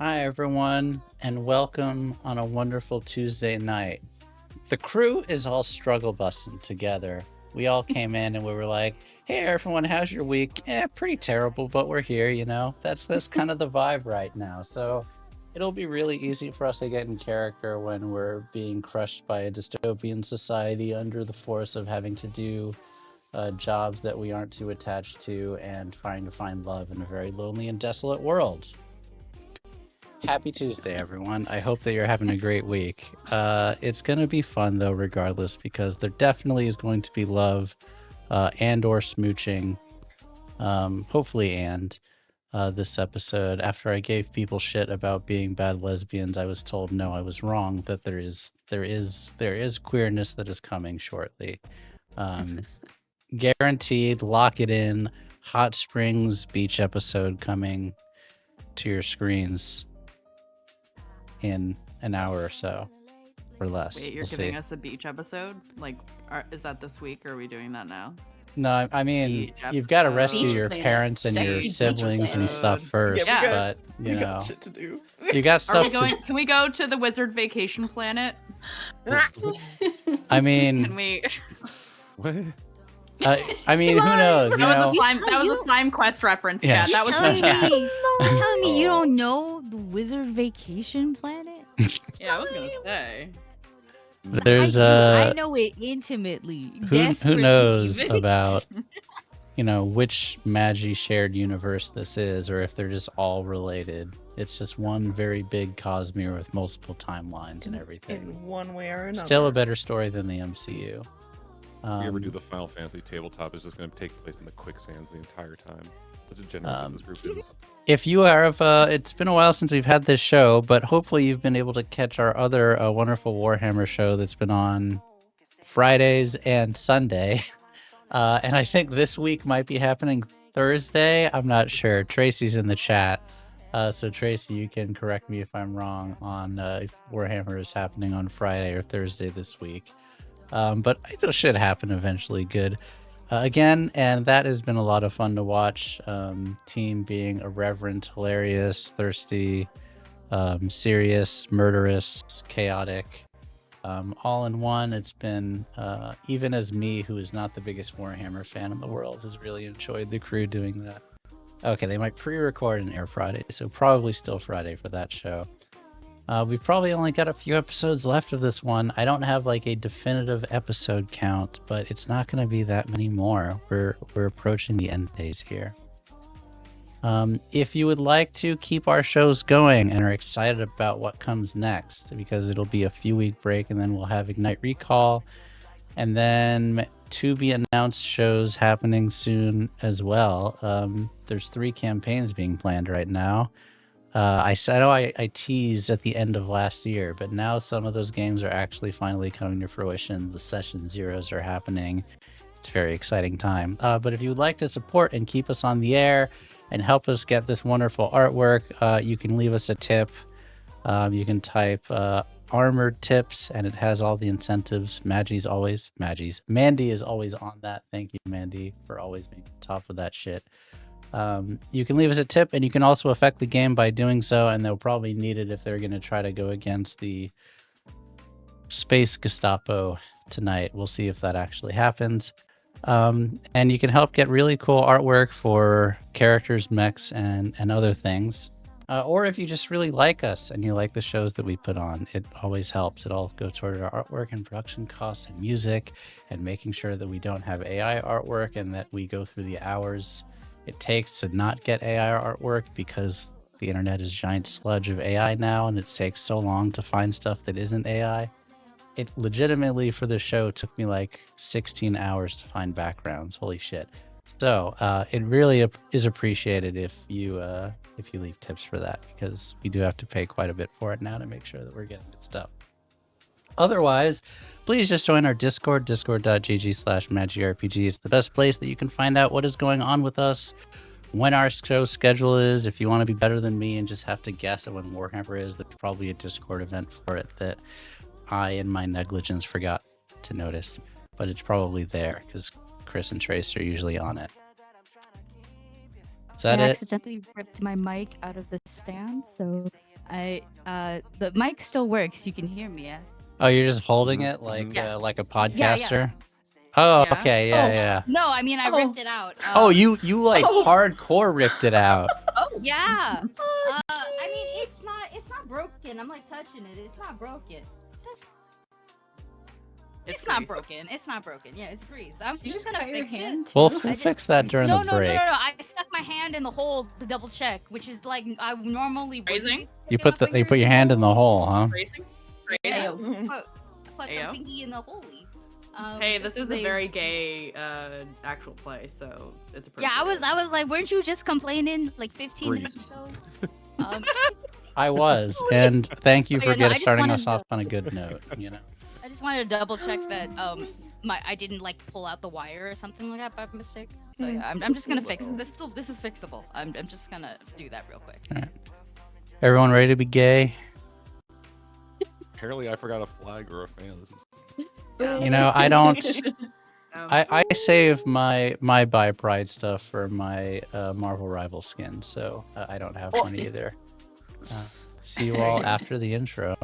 Hi, everyone, and welcome on a wonderful Tuesday night. The crew is all struggle busting together. We all came in and we were like, hey, everyone, how's your week? Pretty terrible, but we're here, you know? That's kind of the vibe right now. So it'll be really easy for us to get in character when we're being crushed by a dystopian society under the force of having to do jobs that we aren't too attached to and trying to find love in a very lonely and desolate world. Happy Tuesday, everyone. I hope that you're having a great week. It's going to be fun, though, regardless, because there definitely is going to be love and or smooching, hopefully, and this episode. After I gave people shit about being bad lesbians, I was told, no, I was wrong, that there is queerness that is coming shortly. Guaranteed, lock it in. Hot Springs Beach episode coming to your screens in an hour or so, or less. Wait, you're giving us a beach episode? Like, is that this week, or are we doing that now? No, I mean, you've got to rescue your parents and your siblings and stuff first, but, you know. got shit to do. You got stuff Can we go to the wizard vacation planet? I mean... Can we... What? I mean, who knows? That was a slime quest reference, Chad. Yes. That was telling me you don't know the wizard vacation planet? Yeah, I was gonna say. There's I know it intimately. Who knows about, you know, which Magi shared universe this is, or if they're just all related. It's just one very big Cosmere with multiple timelines and everything. In one way or another. Still a better story than the MCU. If we ever do the Final Fantasy tabletop, it's just going to take place in the quicksands the entire time. What a generous this group is. If you are, it's been a while since we've had this show, but hopefully you've been able to catch our other wonderful Warhammer show that's been on Fridays and Sunday. And I think this week might be happening Thursday. I'm not sure. Tracy's in the chat. So Tracy, you can correct me if I'm wrong on if Warhammer is happening on Friday or Thursday this week. But it should happen eventually good. Again, and that has been a lot of fun to watch. Team being irreverent, hilarious, thirsty, serious, murderous, chaotic, all in one. It's been, even as me, who is not the biggest Warhammer fan in the world, has really enjoyed the crew doing that. Okay, they might pre-record and air Friday, so probably still Friday for that show. We've probably only got a few episodes left of this one. I don't have like a definitive episode count, but it's not going to be that many more. We're approaching the end days here. If you would like to keep our shows going and are excited about what comes next, because it'll be a few-week break and then we'll have Ignite Recall, and then to be announced shows happening soon as well. There's 3 campaigns being planned right now. I know I teased at the end of last year, but now some of those games are actually finally coming to fruition. The session zeros are happening. It's a very exciting time. But if you would like to support and keep us on the air and help us get this wonderful artwork, you can leave us a tip. You can type armored tips, and it has all the incentives. Mandii is always on that. Thank you, Mandii, for always being on top of that shit. You can leave us a tip, and you can also affect the game by doing so, and they'll probably need it if they're going to try to go against the Space Gestapo tonight. We'll see if that actually happens. And you can help get really cool artwork for characters, mechs, and other things. Or if you just really like us and you like the shows that we put on, it always helps. It all goes toward our artwork and production costs and music and making sure that we don't have AI artwork and that we go through the hours it takes to not get AI artwork, because the internet is a giant sludge of AI now, and it takes so long to find stuff that isn't AI. It legitimately, for the show, took me like 16 hours to find backgrounds. Holy shit. So it really is appreciated if you leave tips for that, because we do have to pay quite a bit for it now to make sure that we're getting good stuff. Otherwise, please just join our Discord, discord.gg/MandiiRPG. It's the best place that you can find out what is going on with us, when our show schedule is. If you want to be better than me and just have to guess at when Warhammer is, there's probably a Discord event for it that I, in my negligence, forgot to notice. But it's probably there, because Chris and Trace are usually on it. Is that I it? accidentally ripped my mic out of the stand, so The mic still works. You can hear me. Yeah. Oh, you're just holding it Yeah. like a Yeah, yeah. podcaster? Oh, Yeah. okay, yeah. No, I mean I Oh. ripped it out. Oh, you like Oh. hardcore ripped it out. Yeah. I mean it's not broken. I'm like touching it. It's not broken. It's not grease. broken. It's not broken. Yeah, it's grease. I'm You just just gonna cut your fix it. hand. We'll too? fix that during No, the no, no, break. no, no. I stuck my hand in the hole to double check, which is like I normally wouldn't Phrasing? be You sticking put my you put your fingers in hand in the hole, huh? Phrasing? Yeah, Ayo. I put the Ayo. pinky in the holy. Hey, this is a very gay actual play, so it's a Yeah, I was like, weren't you just complaining like 15 minutes Grease. ago? I was, and thank you Oh, for yeah, no, I just starting wanted us off to- on a good note. I just wanted to double check that I didn't like pull out the wire or something like that by mistake. So yeah, I'm just gonna fix it. This is fixable. I'm just gonna do that real quick. All right. Everyone ready to be gay? Apparently, I forgot a flag or a fan. This is I don't. Um, I save my bi pride stuff for my Marvel rival skin, so I don't have one either. See you all after the intro.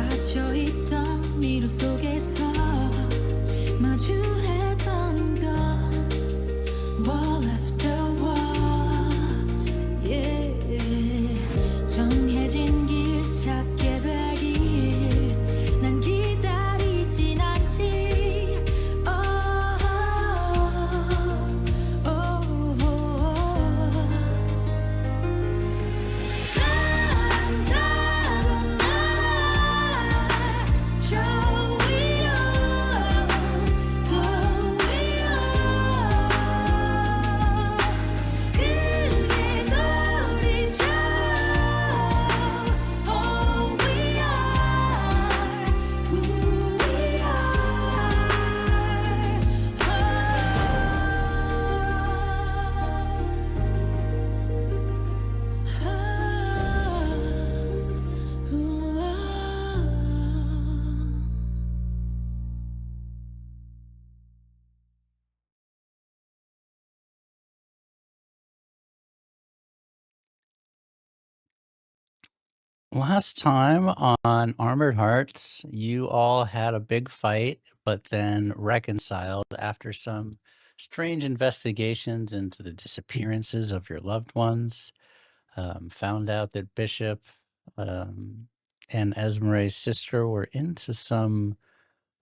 갇혀있던 미로 속에서 마주했던 건 wall after wall, yeah. 정해진 길 찾게 되길 난 기다리진 않지. 바란다고 날아 저 위로 더 위로 크게 소리쳐 Oh we are who we are. Last time on Armored Hearts, you all had a big fight, but then reconciled after some strange investigations into the disappearances of your loved ones. Found out that Bishop and Esmeray's sister were into some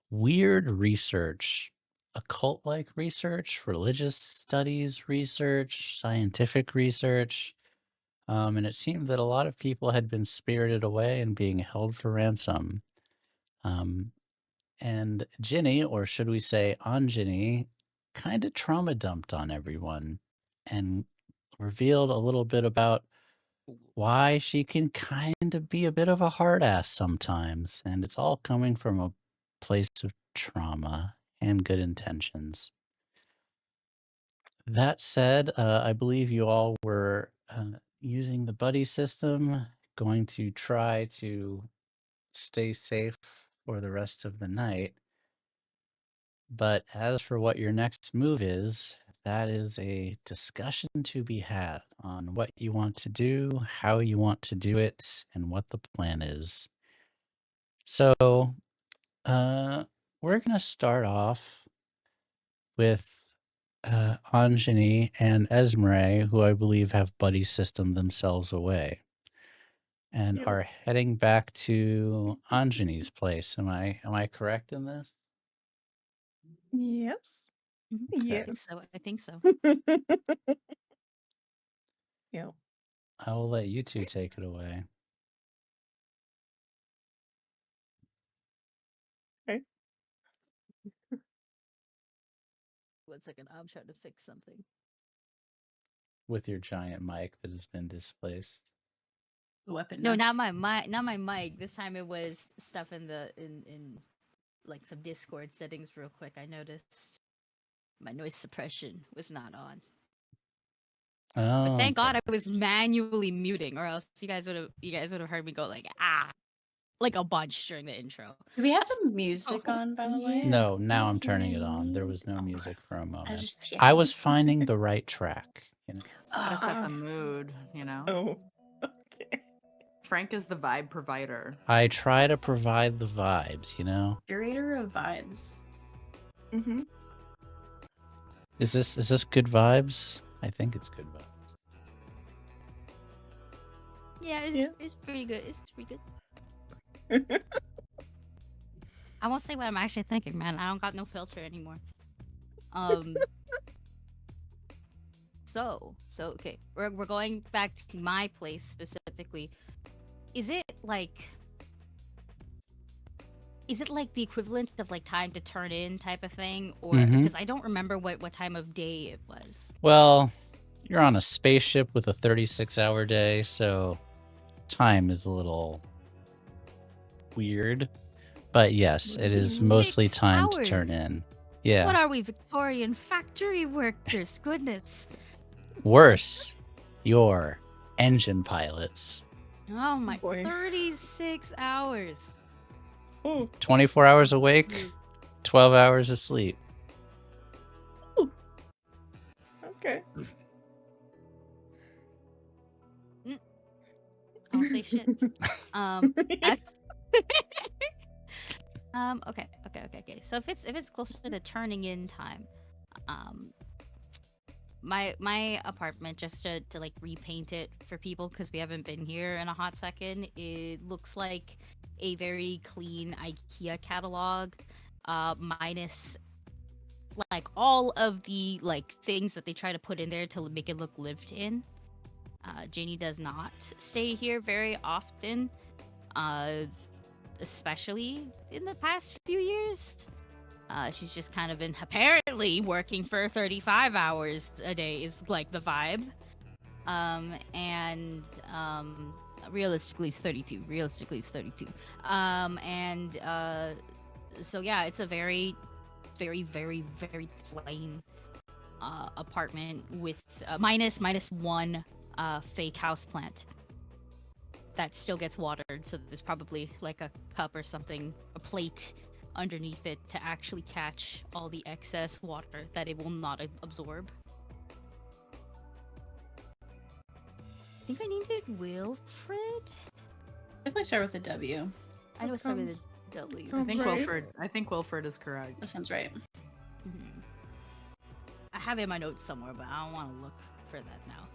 weird research, occult-like research, religious studies research, scientific research. And it seemed that a lot of people had been spirited away and being held for ransom. And Jini, or should we say Anjani, kind of trauma dumped on everyone and revealed a little bit about why she can kind of be a bit of a hard ass sometimes. And it's all coming from a place of trauma and good intentions. That said, I believe you all were using the buddy system, going to try to stay safe for the rest of the night. But as for what your next move is, that is a discussion to be had on what you want to do, how you want to do it, and what the plan is. So, we're going to start off with Anjani and Esmeray, who I believe have buddy system themselves away, and Yep. are heading back to Anjani's place. Am I correct in this? Yes. Mhm. Yes. I think so. Yeah. I will let you two take it away. Okay. 1 second, I'm trying to fix something. with your giant mic that has been displaced. The weapon. No, knife. not my mic. This time it was stuff in like some Discord settings real quick. I noticed my noise suppression was not on. Oh, But thank God okay. I was manually muting, or else you guys would have heard me go like like a bunch during the intro. Do we have the music on, by the way? No, now I'm turning it on. There was no Okay. music for a I was moment. just checking. I was finding the right track. You know? Gotta set the Ah. mood, you know? Oh. Okay. Frank is the vibe provider. I try to provide the vibes. You know, Curator of vibes. Mm-hmm. is this good vibes? I think it's good vibes. Yeah, Yeah. it's pretty good. It's pretty good. I won't say what I'm actually thinking, man. I don't got no filter anymore. So okay, we're going back to my place specifically. Is it like the equivalent of like time to turn in type of thing, or Mhm. because I don't remember what time of day it was. Well, you're on a spaceship with a 36-hour day, so time is a little weird. But yes, it is mostly 36 time to turn hours? in. Yeah. What are we, Victorian factory workers? Goodness. Worse, you're engine pilots. Oh my, Boy. 36 hours. Oh. 24 hours awake, 12 hours asleep. Okay. I'll say shit. I- okay. So if it's closer to turning in time, my apartment, just to like repaint it for people because we haven't been here in a hot second, it looks like a very clean IKEA catalog, minus like all of the like things that they try to put in there to make it look lived in. Jini does not stay here very often, especially in the past few years. She's just kind of been apparently working for 35 hours a day is like the vibe. And realistically it's 32. So yeah, it's a very, very, very, very plain apartment with minus one fake houseplant that still gets watered, so there's probably like a cup or something, a plate underneath it to actually catch all the excess water that it will not absorb. I think I needed Wilfred? Definitely start with a W. I know it started with sounds- a W. sounds right. I think Wilfred is correct. That sounds right. Mhm. I have it in my notes somewhere, but I don't want to look for that now.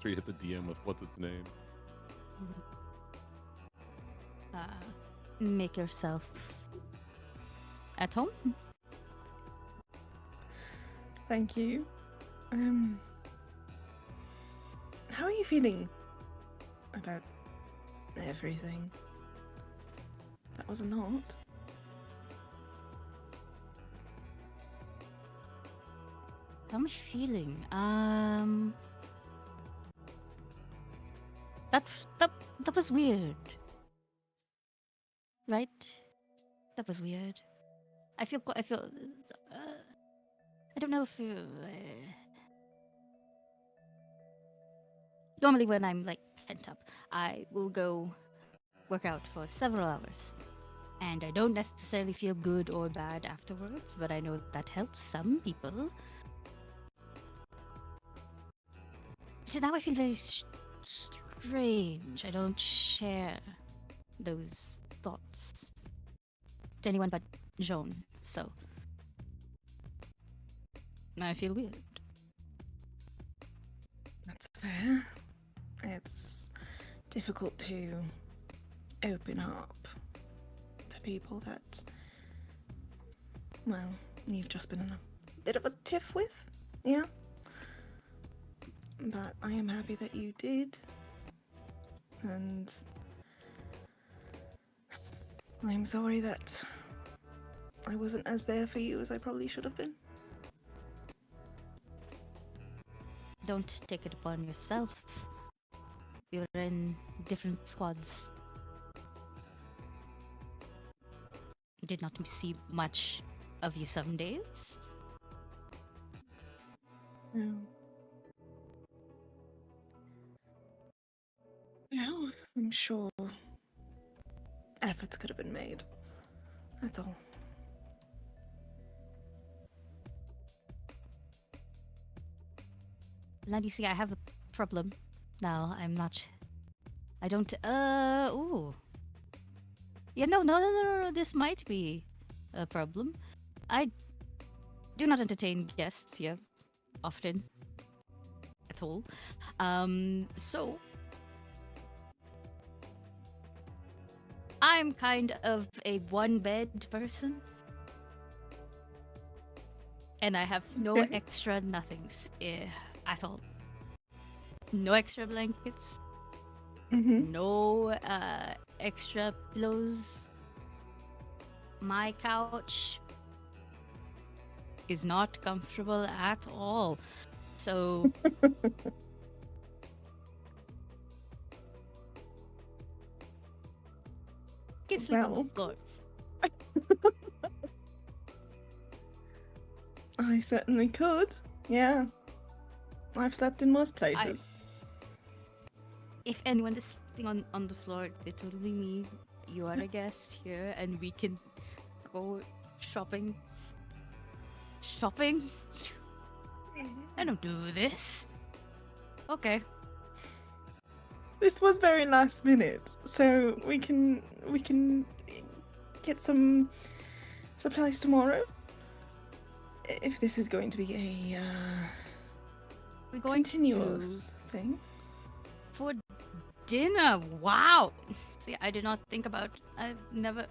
So you hit the DM with what's its name? Make yourself at home. Thank you. How are you feeling about everything? That was a lot. How am I feeling? That was weird. Right? That was weird. I feel. I don't know if. Normally, when I'm like pent up, I will go work out for several hours, and I don't necessarily feel good or bad afterwards. But I know that helps some people. So now I feel very strange. I don't share those thoughts to anyone but Joan, so I feel weird. That's fair. It's difficult to open up to people that, well, you've just been in a bit of a tiff with, yeah? But I am happy that you did. And I'm sorry that I wasn't as there for you as I probably should have been. Don't take it upon yourself. We were in different squads. Did not see much of you some days. Yeah. Well, I'm sure efforts could have been made. That's all. Now you see, I have a problem. Now I don't. Ooh. Yeah, no. This might be a problem. I do not entertain guests here often at all. So I'm kind of a one-bed person. And I have no Okay. extra nothings at all. No extra blankets, Mm-hmm. no extra pillows. My couch is not comfortable at all. So you can sleep on Well. the floor. I certainly could. Yeah. I've slept in most places. If anyone is sleeping on the floor, it will be me. You are a guest here, and we can go shopping. Shopping? I don't do this. Okay. This was very last minute, so we can get some supplies tomorrow. If this is going to be a We're going continuous thing. for dinner. Wow. See, I did not think about. I've never.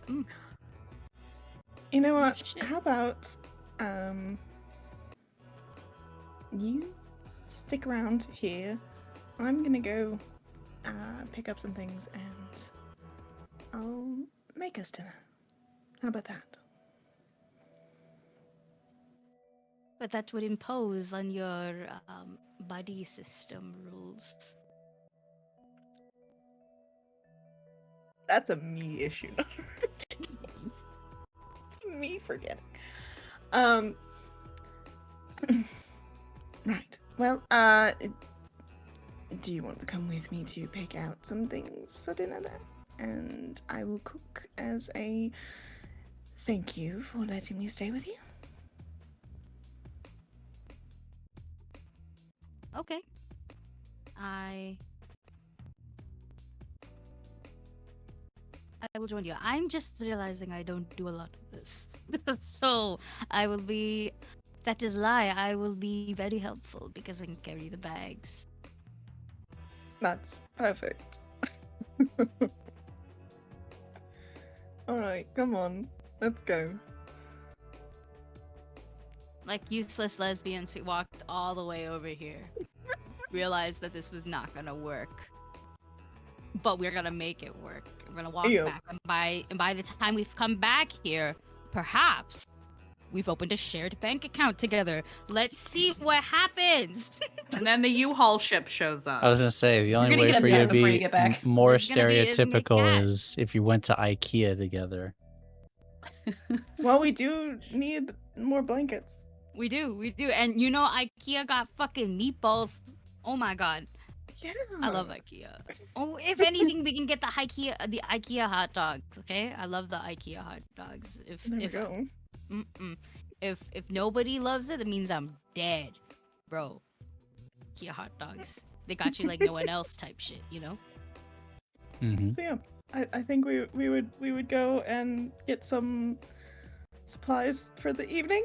You know what? Shit. How about you stick around here. I'm gonna go pick up some things and I'll make us dinner. How about that? But that would impose on your buddy system rules. That's a me issue. It's me forgetting. Right. Well, do you want to come with me to pick out some things for dinner then? And I will cook as a thank you for letting me stay with you. Okay. I will join you. I'm just realizing I don't do a lot of this. So I will be. That is lie. I will be very helpful because I can carry the bags. That's perfect. Alright, come on. Let's go. Like useless lesbians, we walked all the way over here. Realized that this was not gonna work. But we're gonna make it work. We're gonna walk Ew. back. And by the time we've come back here, perhaps we've opened a shared bank account together. Let's see what happens. And then the U-Haul ship shows up. I was gonna say the only gonna way get a for you pet to before you be get back. more There's gonna be Isn't it stereotypical cat? is if you went to IKEA together. Well, we do need more blankets. We do. And you know, IKEA got fucking meatballs. Oh my god. Yeah. I love IKEA. Oh, if anything, we can get the IKEA hot dogs. Okay, I love the IKEA hot dogs. There we go. If nobody loves it, that means I'm dead, bro. IKEA hot dogs. They got you like no one else type shit, you know. Hmm So yeah, I think we would go and get some supplies for the evening.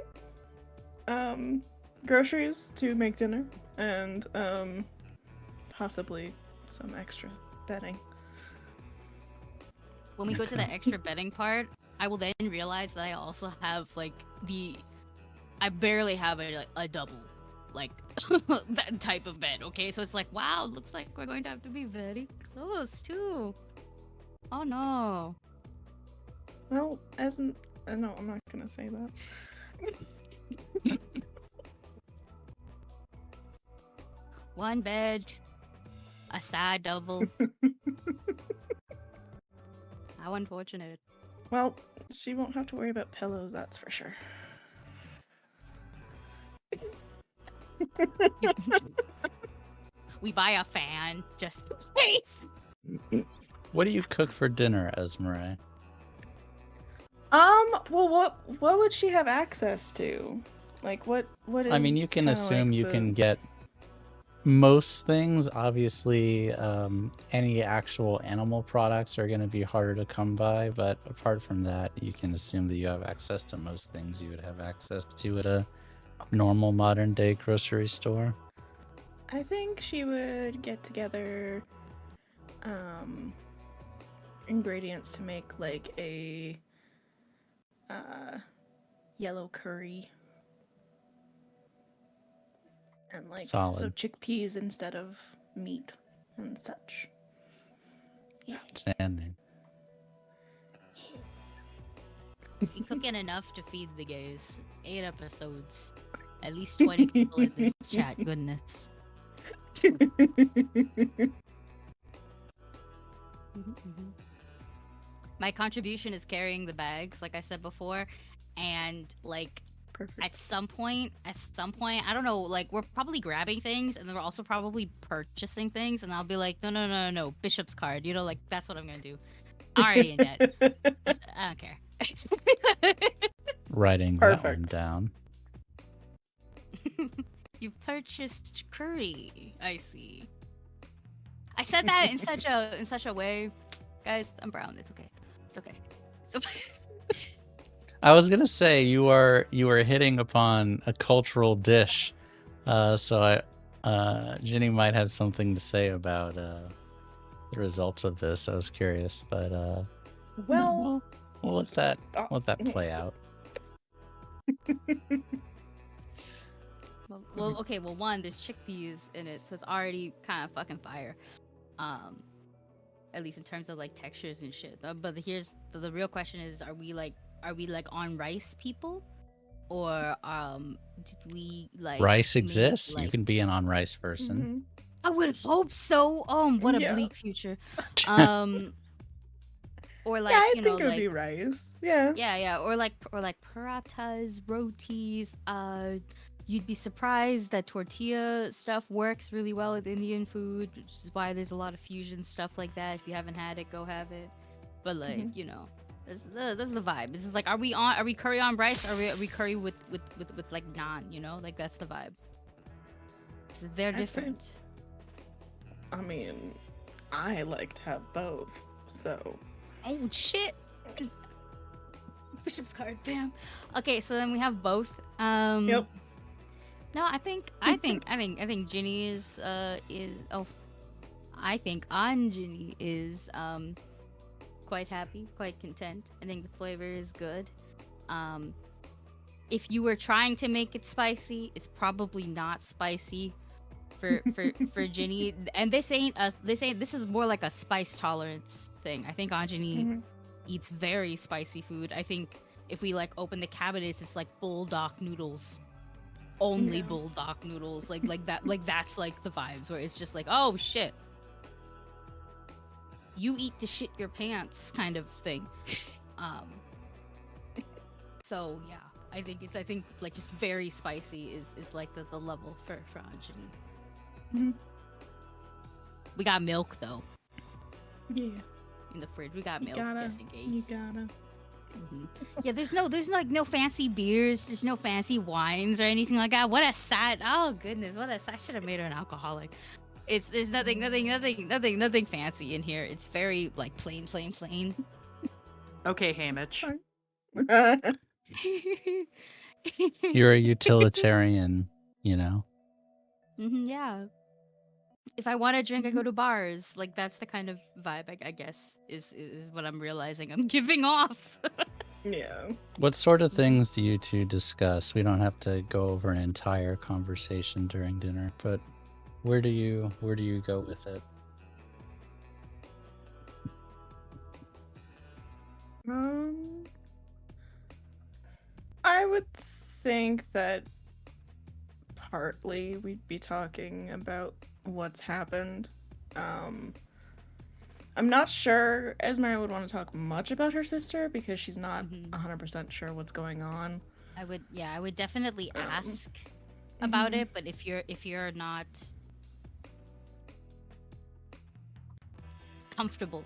Groceries to make dinner and possibly some extra bedding. When we go to Okay. the extra bedding part, I will then realize that I also have like I barely have a double, like that type of bed. Okay, so it's like, wow, looks like we're going to have to be very close too. Oh no. Well, no, I'm not gonna say that. One bed, a side double. How unfortunate. Well, she won't have to worry about pillows, that's for sure. We buy a fan just in case. What do you cook for dinner, Esmeray? Well, what would she have access to? Like, what is? I mean, you can kinda assume like you the- can get most things. Obviously, any actual animal products are going to be harder to come by, but apart from that, you can assume that you have access to most things you would have access to at a normal modern day grocery store. I think she would get together ingredients to make like a yellow curry. And like so Solid. chickpeas instead of meat and such. Outstanding. Be cooking enough to feed the gays. 8 episodes. At least 20 people in this chat. Goodness. My contribution is carrying the bags, like I said before, and like Perfect. at some point, I don't know, like we're probably grabbing things, and then we're also probably purchasing things, and I'll be like, no, Bishop's card, you know, like that's what I'm gonna do. I'm already in debt. I don't care. Writing that one Perfect. down. You purchased curry. I see. I said that in such a way, guys. I'm brown. It's okay. It's okay. It's okay. I was gonna say you are hitting upon a cultural dish, so Jini might have something to say about the results of this. I was curious, but Well, we'll let that play out. Well, okay. Well, one, there's chickpeas in it, so it's already kind of fucking fire. At least in terms of like textures and shit. But here's the real question: is are we like on rice people, or did we like Rice make, exists. You like- can be an on rice person. mhm. I would hope so. What a Yeah. bleak future. Or like Yeah, I you think know it would like be rice. Yeah. yeah, or like paratas, rotis. You'd be surprised that tortilla stuff works really well with Indian food, which is why there's a lot of fusion stuff like that. If you haven't had it, go have it. But like you know, that's the vibe. This is like, are we curry on rice? Or are we curry with like naan? You know, like that's the vibe. So they're I'd say- different. I mean, I like to have both, so. Oh shit! Bishop's card, bam. Okay, so then we have both. Yep. No, I think Jini is I think Anjini is quite happy, quite content. I think the flavor is good. If you were trying to make it spicy, it's probably not spicy for Jini. And this ain't this is more like a spice tolerance thing. I think Anjini Mhm. eats very spicy food. I think if we like open the cabinets, it's like bulldog noodles. Only Yeah. bulldog noodles. Like that, like that's like the vibes where it's just like, oh shit. You eat to shit your pants kind of thing. So yeah, I think like just very spicy is like the level for Anjani. Mhm. We got milk though Yeah. in the fridge. We got You milk gotta. just in case. You gotta. Yeah, there's like no fancy beers, there's no fancy wines or anything like that. What a sad, oh goodness, what a sad. I should have made her an alcoholic. There's nothing fancy in here. It's very like plain. Okay, Hamish. Fine. You're a utilitarian, you know. Yeah. If I want to drink, I go to bars. Like that's the kind of vibe I guess is what I'm realizing I'm giving off. Yeah. What sort of things do you two discuss? We don't have to go over an entire conversation during dinner, but where do you go with it? I would think that partly we'd be talking about what's happened. I'm not sure Esmeray would want to talk much about her sister because she's not Mhm. 100% sure what's going on. I would definitely Um, ask about mhm. it, but if you're not comfortable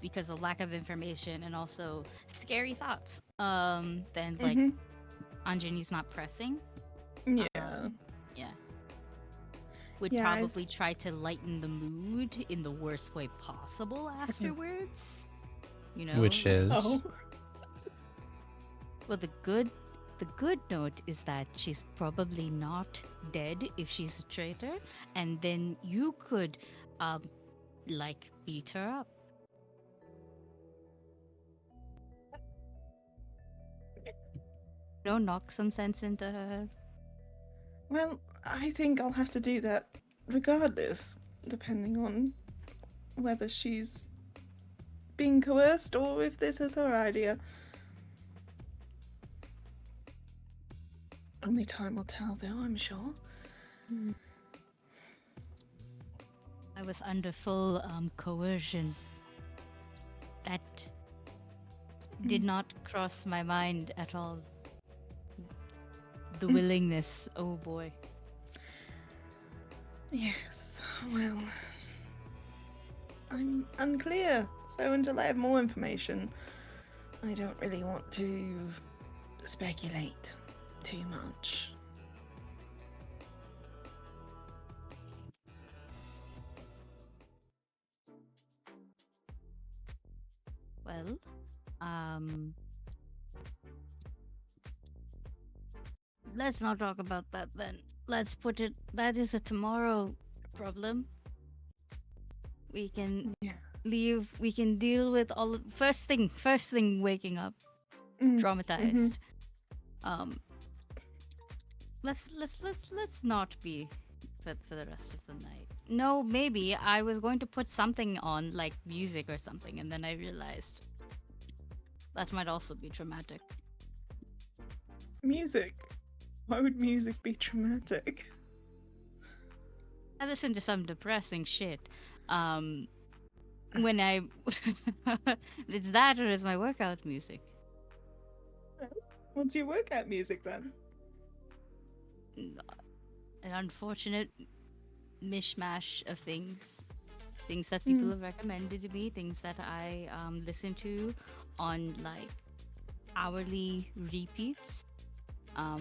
because of lack of information and also scary thoughts, then like Mhm. Anjani's not pressing. Yeah. Yeah. Would Yeah, I probably try to lighten the mood in the worst way possible afterwards. You know? Which like- is Oh. Well, the good note is that she's probably not dead if she's a traitor, and then you could, like beat her up. Knock some sense into her. Well, I think I'll have to do that regardless, depending on whether she's being coerced or if this is her idea. Only time will tell, though, I'm sure. I was under full coercion. That did not cross my mind at all. The willingness, oh boy. Yes, well, I'm unclear, so until I have more information, I don't really want to speculate too much. Well, let's not talk about that then. Let's put it, that is a tomorrow problem. We can Yeah. leave, we can deal with all first thing waking up Mm, traumatized. Let's not be for the rest of the night. No, maybe I was going to put something on like music or something, and then I realized that might also be traumatic. Music. Why would music be traumatic? I listen to some depressing shit. When I it's that or is my workout music. What's your workout music then? An unfortunate mishmash of things that people have recommended to me, things that I listen to on like hourly repeats,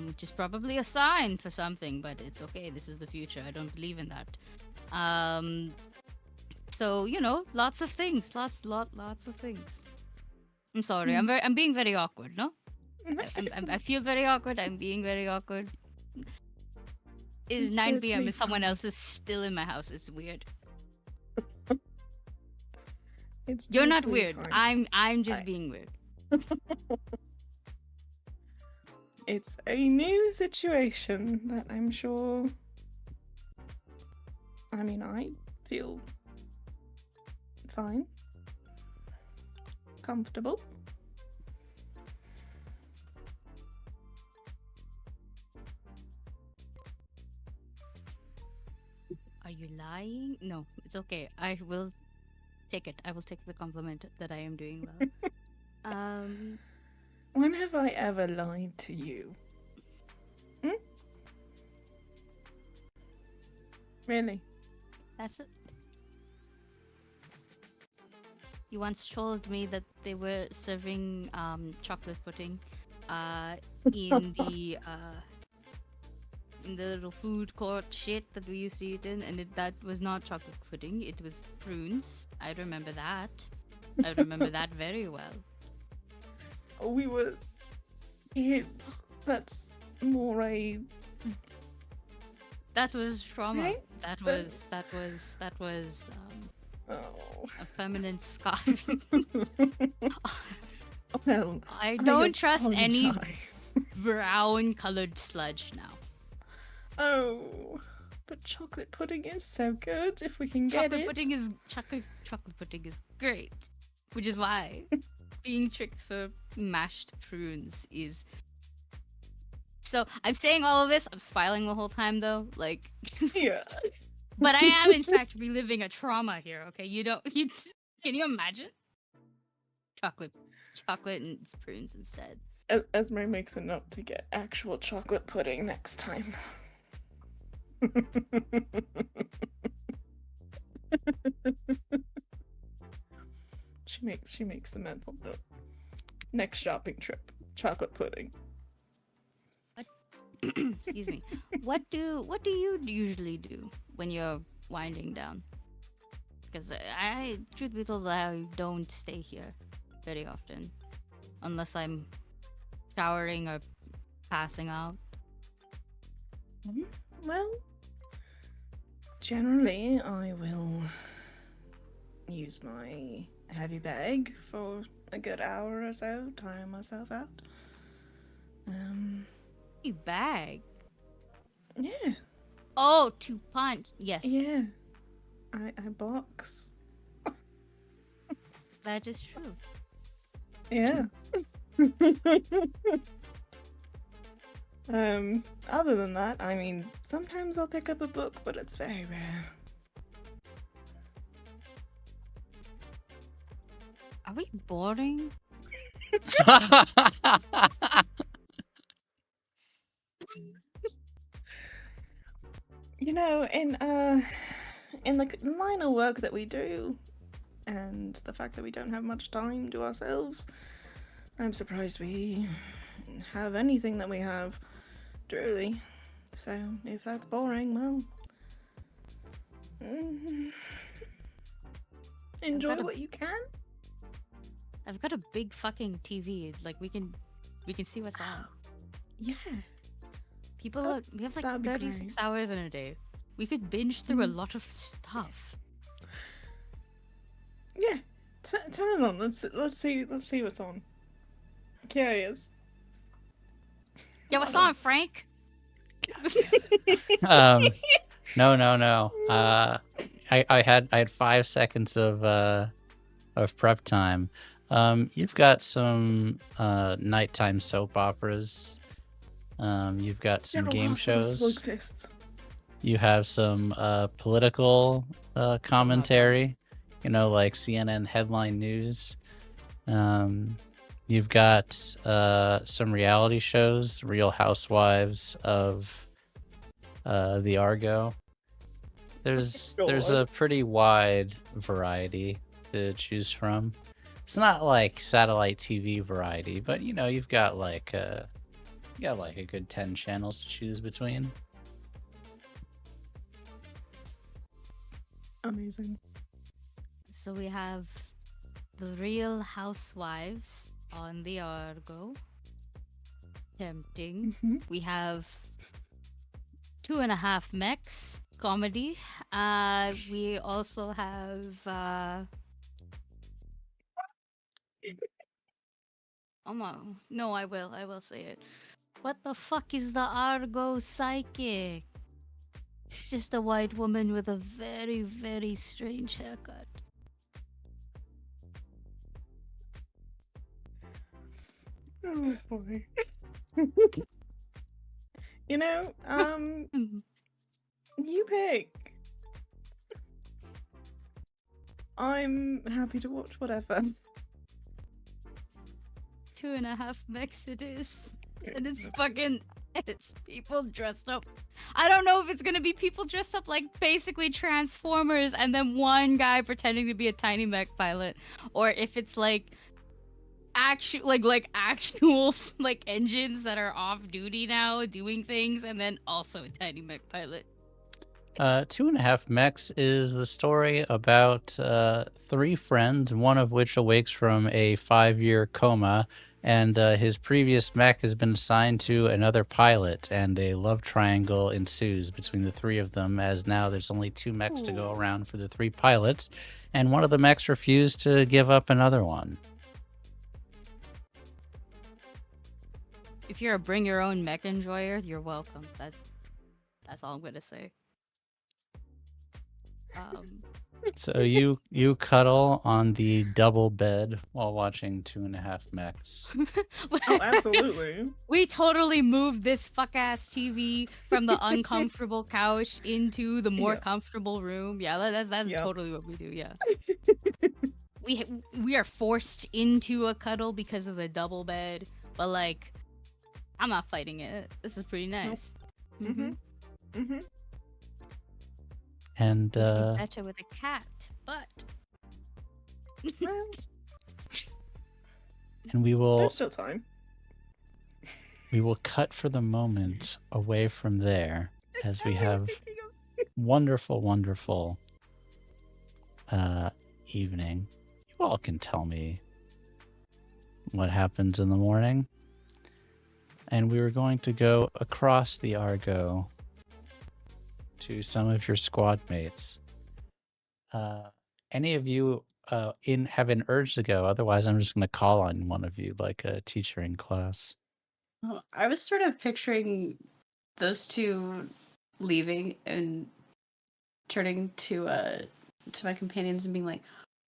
which is probably a sign for something, but it's okay. This is the future. I don't believe in that. So you know, lots of things, lots of things. I'm sorry. I'm being very awkward. No, I feel very awkward. I'm being very awkward. It is It's 9 p.m. totally and someone fine. else is still in my house. It's weird. It's You're not totally weird. fine. I'm just I- being weird. It's a new situation that I'm sure. I mean, I feel fine, comfortable. Are you lying? No, it's okay. I will take it. I will take the compliment that I am doing well. When have I ever lied to you? Really? That's it. You once told me that they were serving chocolate pudding in the little food court shit that we used to eat in, and that was not chocolate pudding. It was prunes. I remember that. I remember that very well. We were kids. That's more a. That was trauma. Right? That was Oh. a permanent scar. Well, I don't trust any apologize. brown colored sludge now. Oh, but chocolate pudding is so good if we can get Chocolate it. pudding is chocolate pudding is great, which is why being tricked for mashed prunes is So I'm saying all of this. I'm smiling the whole time though. Like, Yeah. but I am in fact reliving a trauma here. Okay, you don't. You can you imagine? Chocolate, chocolate and prunes instead. Esmeray makes a note to get actual chocolate pudding next time. She makes the mental note. Next shopping trip, chocolate pudding. Excuse me. What do you usually do when you're winding down? Because I, truth be told, I don't stay here very often, unless I'm showering or passing out. Well, generally I will use my heavy bag for a good hour or so, tire myself out. A bag. Yeah, Oh, to punch. Yes, yeah. I box. that is true. Yeah. Other than that, I mean, sometimes I'll pick up a book, but it's very rare. Are we boring? You know, in the line of work that we do, and the fact that we don't have much time to ourselves, I'm surprised we have anything that we have, truly. So, if that's boring, well, enjoy got a- what you can. I've got a big fucking TV. Like we can see what's on. Yeah. People, we have like that'd be 36 great. hours in a day. We could binge through a lot of stuff. Yeah. Turn it on. Let's see what's on. Curious. Yeah, what's on, Frank? No. I had 5 seconds of prep time. You've got some nighttime soap operas. You've got some General game Hospital still shows. exists. You have some political commentary, like CNN headline news. You've got some reality shows, Real Housewives of the Argo. There's a pretty wide variety to choose from. It's not like satellite TV variety, but you've got like a good 10 channels to choose between. Amazing. So we have the Real Housewives on the Argo. Tempting. Mhm. We have 2.5 Mechs comedy. We also have no, I will say it. What the fuck is the Argo Psychic? Just a white woman with a very, very strange haircut. Oh boy. You pick. I'm happy to watch whatever. 2.5 Mechs it is. And it's people dressed up. I don't know if it's gonna be people dressed up like basically Transformers and then one guy pretending to be a tiny mech pilot, or if it's like actual like engines that are off duty now doing things, and then also a tiny mech pilot. 2.5 Mechs is the story about 3 friends, one of which awakes from a 5-year coma, and his previous mech has been assigned to another pilot, and a love triangle ensues between the 3 of them, as now there's only 2 mechs to go around for the 3 pilots, and one of the mechs refused to give up another one. If you're a bring your own mech enjoyer, you're welcome. That's all I'm gonna say. So you cuddle on the double bed while watching 2.5 Mechs. Oh, absolutely. We totally moved this fuck ass TV from the uncomfortable couch into the more Yeah. comfortable room. Yeah, that's Yep. totally what we do. Yeah. We are forced into a cuddle because of the double bed, but like, I'm not fighting it. This is pretty nice. Mhm. Mhm. And It'd be better with a cat, but Well, we will there's still time. cut for the moment away from there as we have wonderful evening. You all can tell me what happens in the morning. And we were going to go across the Argo to some of your squad mates. Any of you have an urge to go? Otherwise, I'm just going to call on one of you, like a teacher in class. Oh, I was sort of picturing those two leaving and turning to my companions and being like,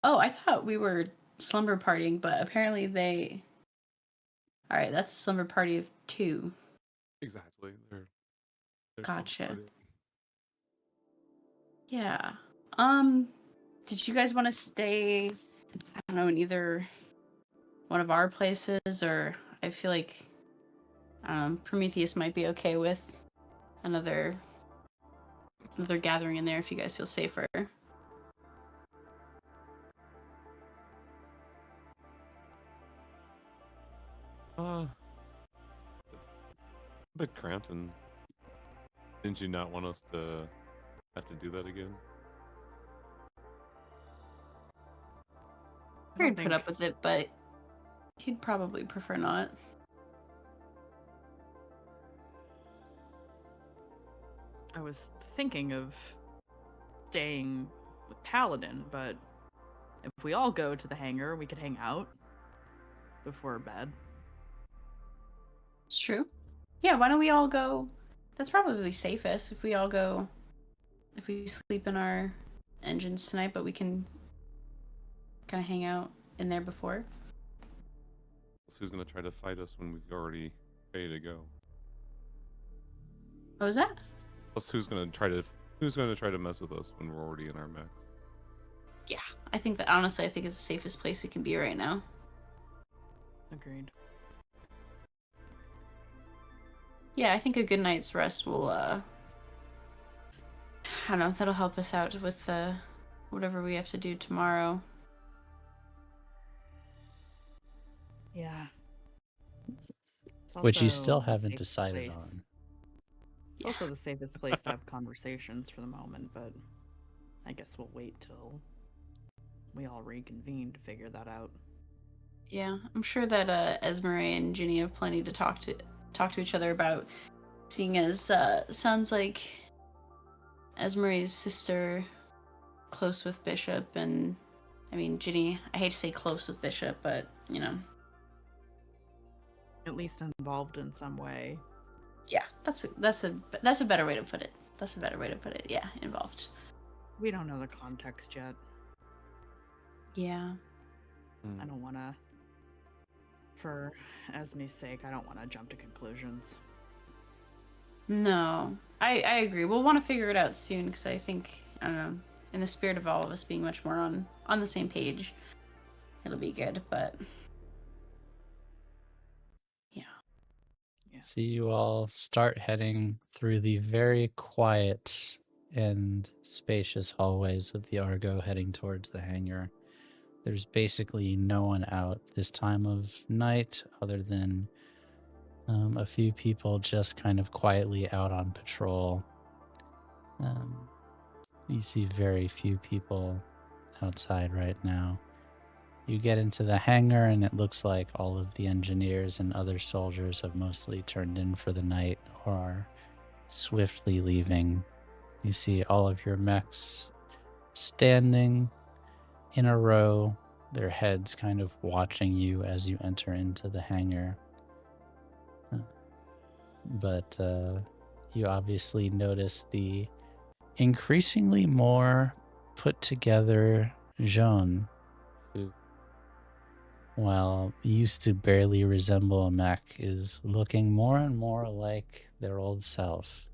"Oh, I thought we were slumber partying, but apparently they." All right, that's a slumber party of 2. Exactly. They're Gotcha. self-party. Yeah. Did you guys want to stay? I don't know, in either one of our places, or I feel like Prometheus might be okay with another gathering in there if you guys feel safer. A bit cramped, and didn't you not want us to have to do that again? I don't I'd put up with it, but he'd probably prefer not. I was thinking of staying with Paladin, but if we all go to the hangar, we could hang out before bed. It's true. Yeah, why don't we all go? That's probably safest if we all go. If we sleep in our engines tonight, but we can kind of hang out in there before. So who's gonna try to fight us when we've already ready to go? What was that? Plus, who's gonna try to mess with us when we're already in our mechs? Yeah, I think that honestly, I think it's the safest place we can be right now. Agreed. Yeah, I think a good night's rest will, I don't know, that'll help us out with whatever we have to do tomorrow. Yeah. Which you still haven't decided on. It's also the safest place to have conversations for the moment, but I guess we'll wait till we all reconvene to figure that out. Yeah, I'm sure that Esmeray and Jini have plenty to talk to each other about, seeing as sounds like Esmeray's sister close with Bishop, and I mean Jini, I hate to say close with Bishop, but you know. At least involved in some way. Yeah, that's a better way to put it. That's a better way to put it. Yeah, involved. We don't know the context yet. Yeah. I don't want to, for Esme's sake, I don't want to jump to conclusions. No, I agree. We'll want to figure it out soon, because I think, I don't know, in the spirit of all of us being much more on the same page, it'll be good, but yeah. So you all start heading through the very quiet and spacious hallways of the Argo, heading towards the hangar. There's basically no one out this time of night other than a few people just kind of quietly out on patrol. You see very few people outside right now. You get into the hangar and it looks like all of the engineers and other soldiers have mostly turned in for the night or are swiftly leaving. You see all of your mechs standing in a row, their heads kind of watching you as you enter into the hangar. But you obviously notice the increasingly more put together Jean, who, while used to barely resemble a mech, is looking more and more like their old self.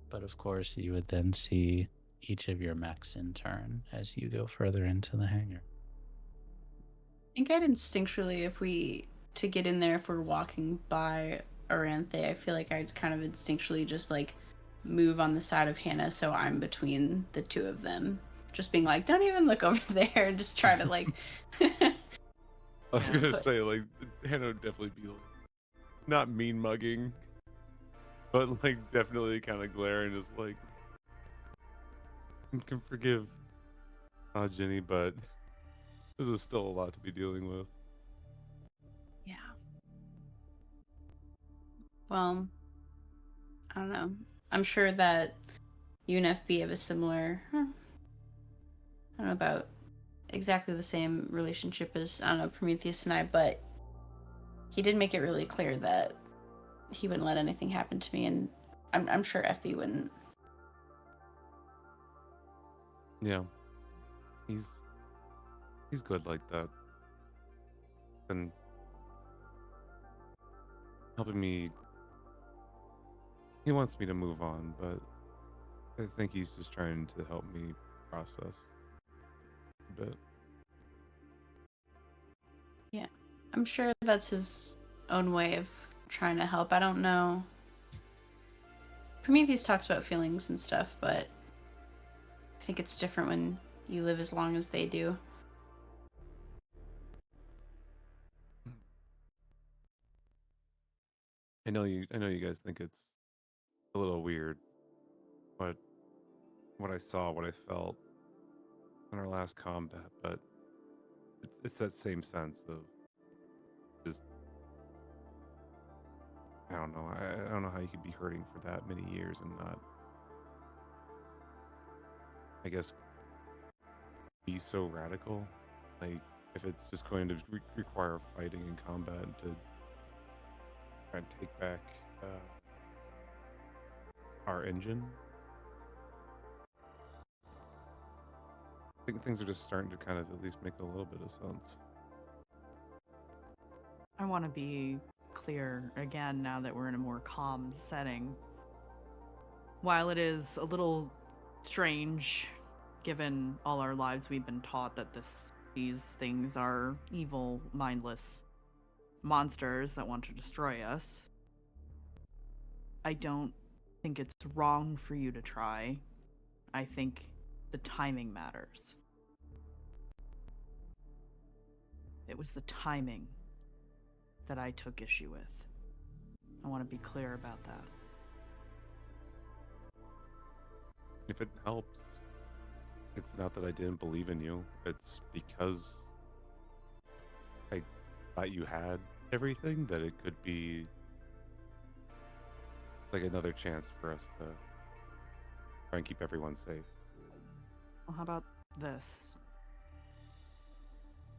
But of course, you would then see each of your mechs in turn as you go further into the hangar. I think I'd instinctually, to get in there, if we're walking by Aranthe, I feel like I'd kind of instinctually just like move on the side of Hannah so I'm between the two of them. Just being like, don't even look over there, and just try to like. I was gonna But- say, like, Hannah would definitely be like, not mean mugging, but like definitely kind of glare and just like, you can forgive Jini, but this is still a lot to be dealing with. Yeah. Well, I don't know. I'm sure that you and FB have a similar. I don't know about exactly the same relationship as, I don't know, Prometheus and I, but he did make it really clear that he wouldn't let anything happen to me, and I'm sure FB wouldn't. Yeah, he's good like that, and helping me. He wants me to move on, but I think he's just trying to help me process a bit. Yeah, I'm sure that's his own way of trying to help. I don't know. Prometheus talks about feelings and stuff, but I think it's different when you live as long as they do. I know you guys think it's a little weird, but what I saw, what I felt in our last combat, but it's that same sense of just, I don't know. I don't know how you could be hurting for that many years and not, I guess, be so radical. Like, if it's just going to require fighting and combat to try and take back our engine. I think things are just starting to kind of at least make a little bit of sense. I want to be clear again now that we're in a more calm setting. While it is a little strange, given all our lives we've been taught that these things are evil, mindless monsters that want to destroy us, I don't think it's wrong for you to try. I think the timing matters. It was the timing that I took issue with. I want to be clear about that. If it helps, it's not that I didn't believe in you. It's because I thought you had everything, that it could be like another chance for us to try and keep everyone safe. Well, how about this?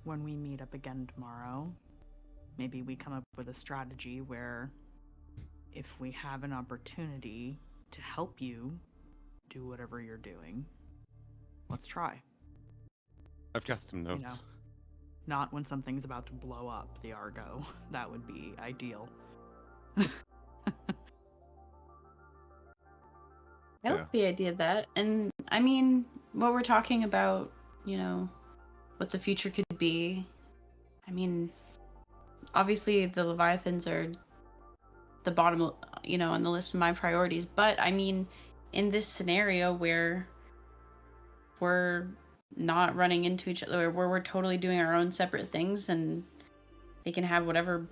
When we meet up again tomorrow, maybe we come up with a strategy where if we have an opportunity to help you do whatever you're doing, let's try. I've got Just, some you know, notes. Not when something's about to blow up the Argo. That would be ideal. I Yeah. like the idea of that. And I mean, what we're talking about, you know, what the future could be. I mean, obviously the Leviathans are the bottom, you know, on the list of my priorities. But I mean, in this scenario where we're not running into each other, where we're totally doing our own separate things, and they can have whatever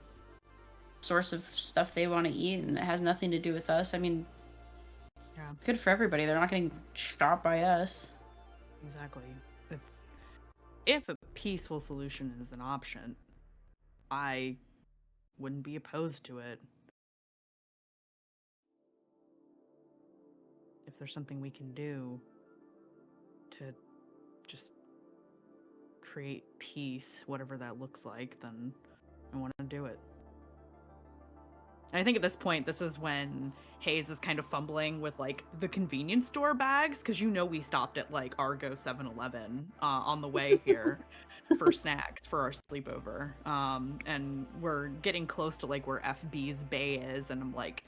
source of stuff they want to eat, and it has nothing to do with us. I mean, Yeah, it's good for everybody. They're not getting shot by us. exactly. If a peaceful solution is an option, I wouldn't be opposed to it. If there's something we can do to just create peace, whatever that looks like, then I want to do it. I think at this point, this is when Haze is kind of fumbling with like the convenience store bags because we stopped at like Argo 7-Eleven on the way here for snacks for our sleepover. And we're getting close to like where FB's bay is, and I'm like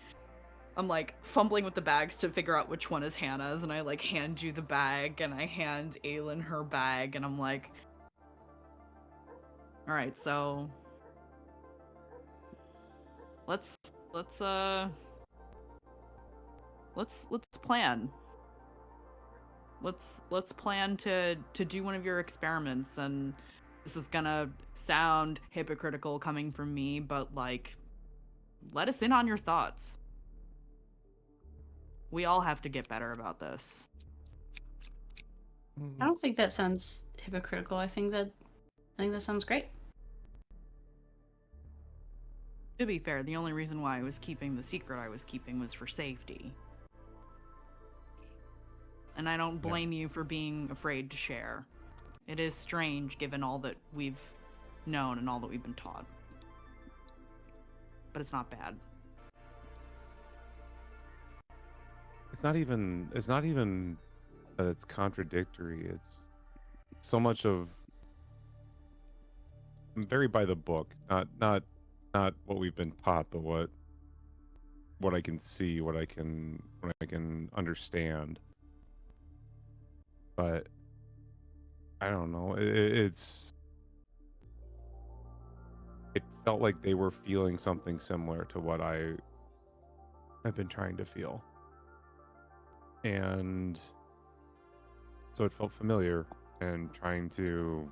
fumbling with the bags to figure out which one is Hannah's, and I like hand you the bag and I hand Aylin her bag, and I'm like, all right, so let's plan. Let's plan to do one of your experiments, and this is gonna sound hypocritical coming from me, but like, let us in on your thoughts. We all have to get better about this. I don't think that sounds hypocritical. I think that sounds great. To be fair, the only reason why I was keeping the secret I was keeping was for safety. And I don't blame you for being afraid to share. It is strange given all that we've known and all that we've been taught. But it's not bad. It's not even that it's contradictory. It's so much of I'm very by the book, not what we've been taught, but what I can see, what I can understand. But I don't know. It felt like they were feeling something similar to what I have been trying to feel. And so it felt familiar, and trying to,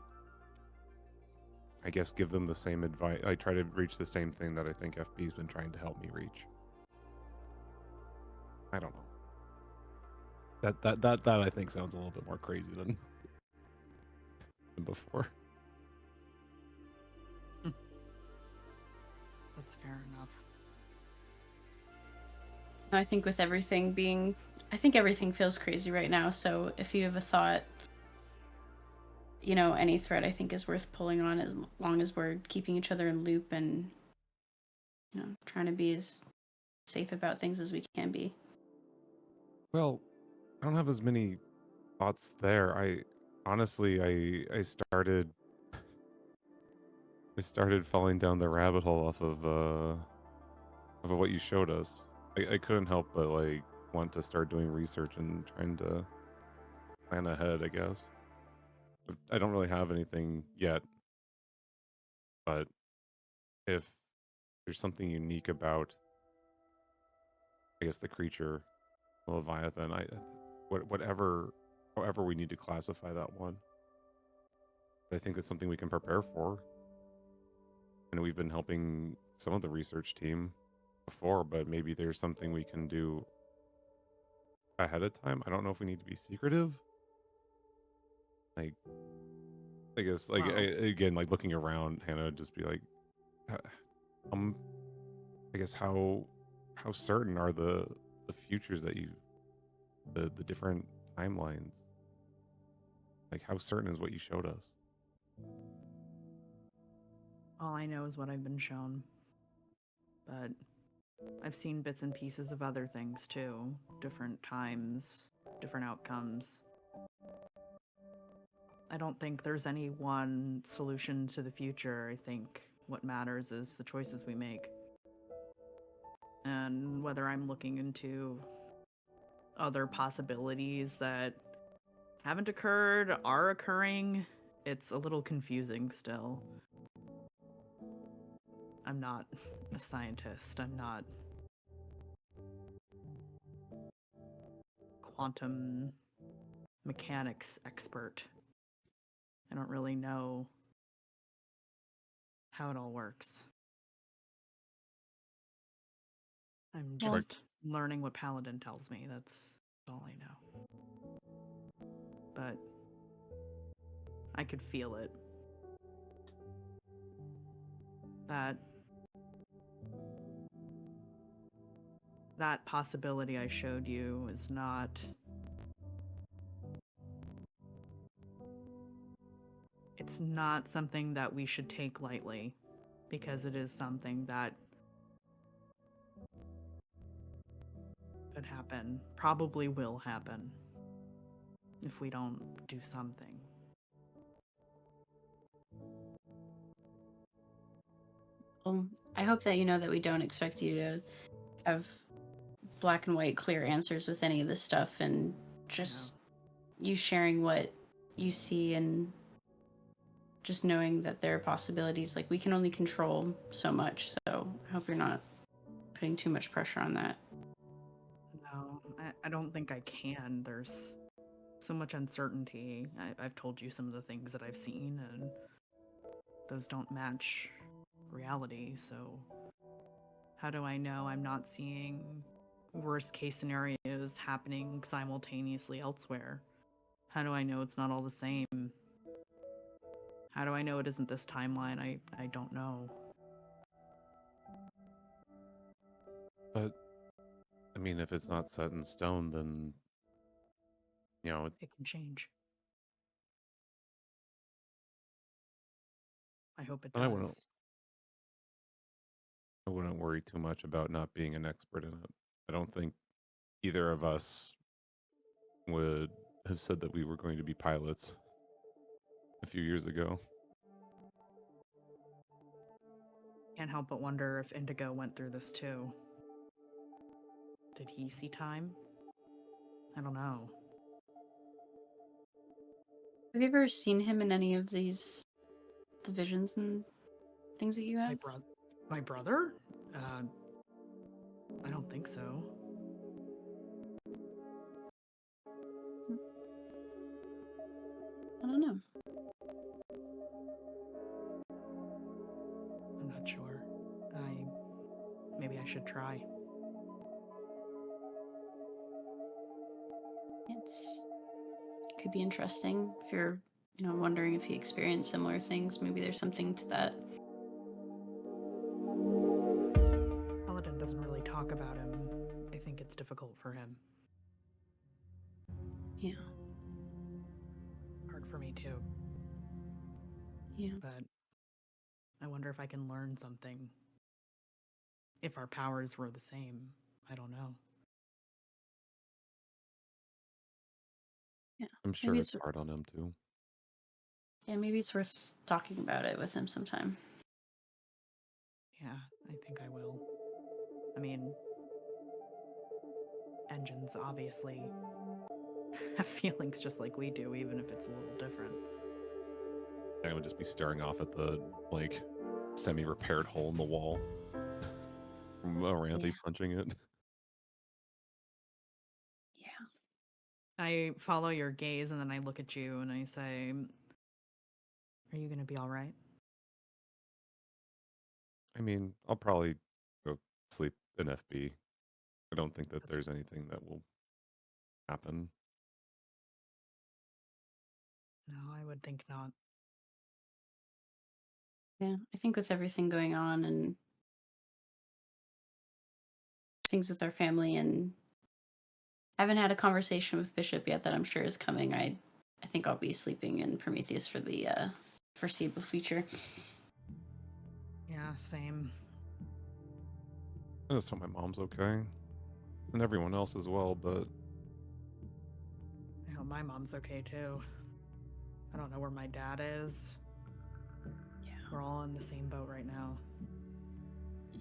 I guess, give them the same advice. I try to reach the same thing that I think FB's been trying to help me reach. I don't know. That I think sounds a little bit more crazy than before. That's fair enough. I think with everything everything feels crazy right now. So if you have a thought, any thread I think is worth pulling on, as long as we're keeping each other in loop and, trying to be as safe about things as we can be. Well, I don't have as many thoughts there. I honestly, I started falling down the rabbit hole off of what you showed us. I couldn't help but like want to start doing research and trying to plan ahead, I guess. I don't really have anything yet, but if there's something unique about, I guess, the creature, the Leviathan, however we need to classify that one, but I think that's something we can prepare for. And we've been helping some of the research team before, but maybe there's something we can do ahead of time. I don't know if we need to be secretive. Like, I guess, like, Wow. again, like looking around, Hannah would just be like, I guess how certain are the futures that the different timelines? Like, how certain is what you showed us? All I know is what I've been shown. But I've seen bits and pieces of other things too. Different times, different outcomes. I don't think there's any one solution to the future. I think what matters is the choices we make. And whether I'm looking into other possibilities that haven't occurred, are occurring, it's a little confusing still. I'm not a scientist. I'm not quantum mechanics expert. I don't really know how it all works. I'm Well- just learning what Paladin tells me. That's all I know. But I could feel it. That possibility I showed you is not... It's not something that we should take lightly, because it is something that could happen, probably will happen, if we don't do something. Well, I hope that you know that we don't expect you to have black and white clear answers with any of this stuff, and just you sharing what you see and just knowing that there are possibilities. Like, we can only control so much, so I hope you're not putting too much pressure on that. No, I don't think I can. There's so much uncertainty. I've told you some of the things that I've seen, and those don't match reality. So how do I know I'm not seeing worst case scenarios happening simultaneously elsewhere? How do I know it's not all the same? How do I know it isn't this timeline? I don't know. But I mean, if it's not set in stone, then It can change. I hope it And I wouldn't- does. I wouldn't worry too much about not being an expert in it. I don't think either of us would have said that we were going to be pilots a few years ago. Can't help but wonder if Indigo went through this too. Did he see time? I don't know. Have you ever seen him in any of these visions and things that you have? My brother? I don't think so. I don't know. I'm not sure. Maybe I should try. It could be interesting if you're, wondering if he experienced similar things. Maybe there's something to that. Paladin doesn't really talk about him. I think it's difficult for him. Yeah. Hard for me too. Yeah. But I wonder if I can learn something. If our powers were the same. I don't know. Yeah. I'm sure Maybe it's it's- hard on him too. Yeah, maybe it's worth talking about it with him sometime. Yeah, I think I will. I mean, engines obviously have feelings just like we do, even if it's a little different. I would just be staring off at the semi-repaired hole in the wall from Aranthe Yeah. punching it. Yeah. I follow your gaze and then I look at you and I say, are you going to be all right? I mean, I'll probably go sleep in FB. I don't think that there's anything that will happen. No, I would think not. Yeah, I think with everything going on and things with our family, and I haven't had a conversation with Bishop yet that I'm sure is coming. I think I'll be sleeping in Prometheus for the foreseeable future. Yeah, same. I just hope my mom's okay. And everyone else as well, but I hope my mom's okay too. I don't know where my dad is. Yeah. We're all in the same boat right now.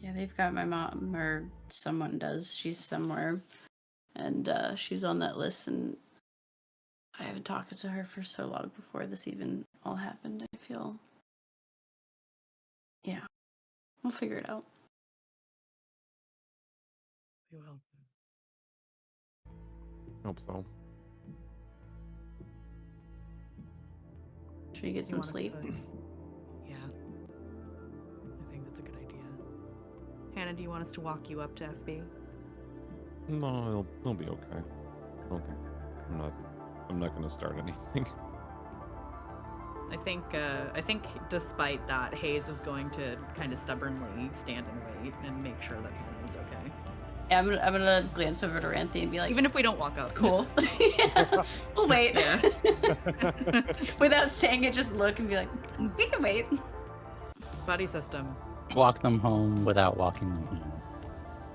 Yeah, they've got my mom, or someone does. She's somewhere, and she's on that list, and I haven't talked to her for so long before this even all happened. I feel, yeah, we'll figure it out. We will. hope so. Should we get You some want us sleep? to- Yeah. I think that's a good idea. Hannah, do you want us to walk you up to FB? No, it'll be okay. I don't think I'm not gonna start anything. I think despite that, Haze is going to kind of stubbornly stand and wait and make sure that Hannah is okay. Yeah, I'm gonna glance over to Ranthi and be like, Even if we don't walk up. cool. Yeah, we'll wait. Yeah. Without saying it, just look and be like, we can wait. Buddy system. Walk them home without walking them home.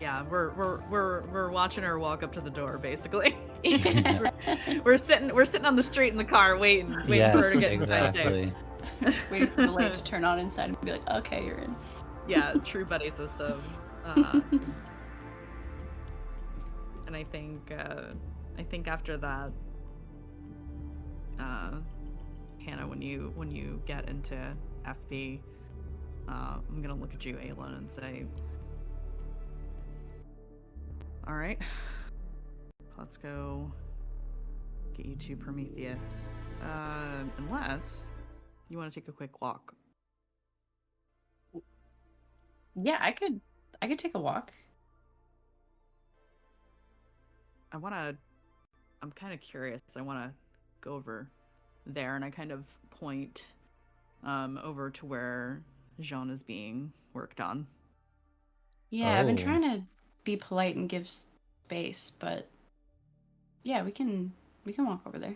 Yeah, we're watching her walk up to the door, basically. Yeah. we're sitting on the street in the car waiting for her Yes, to get inside too. exactly. Waiting for the light to turn on inside and be like, okay, you're in. Yeah, true buddy system. And I think after that, Hannah, when you get into FB, I'm gonna look at you, Aylin, and say, all right, let's go get you to Prometheus. Unless you want to take a quick walk. Yeah, I could take a walk. I'm kind of curious. I want to go over there, and I kind of point over to where Jean is being worked on. Yeah, I've been Oh. trying to be polite and give space, but yeah, we can walk over there.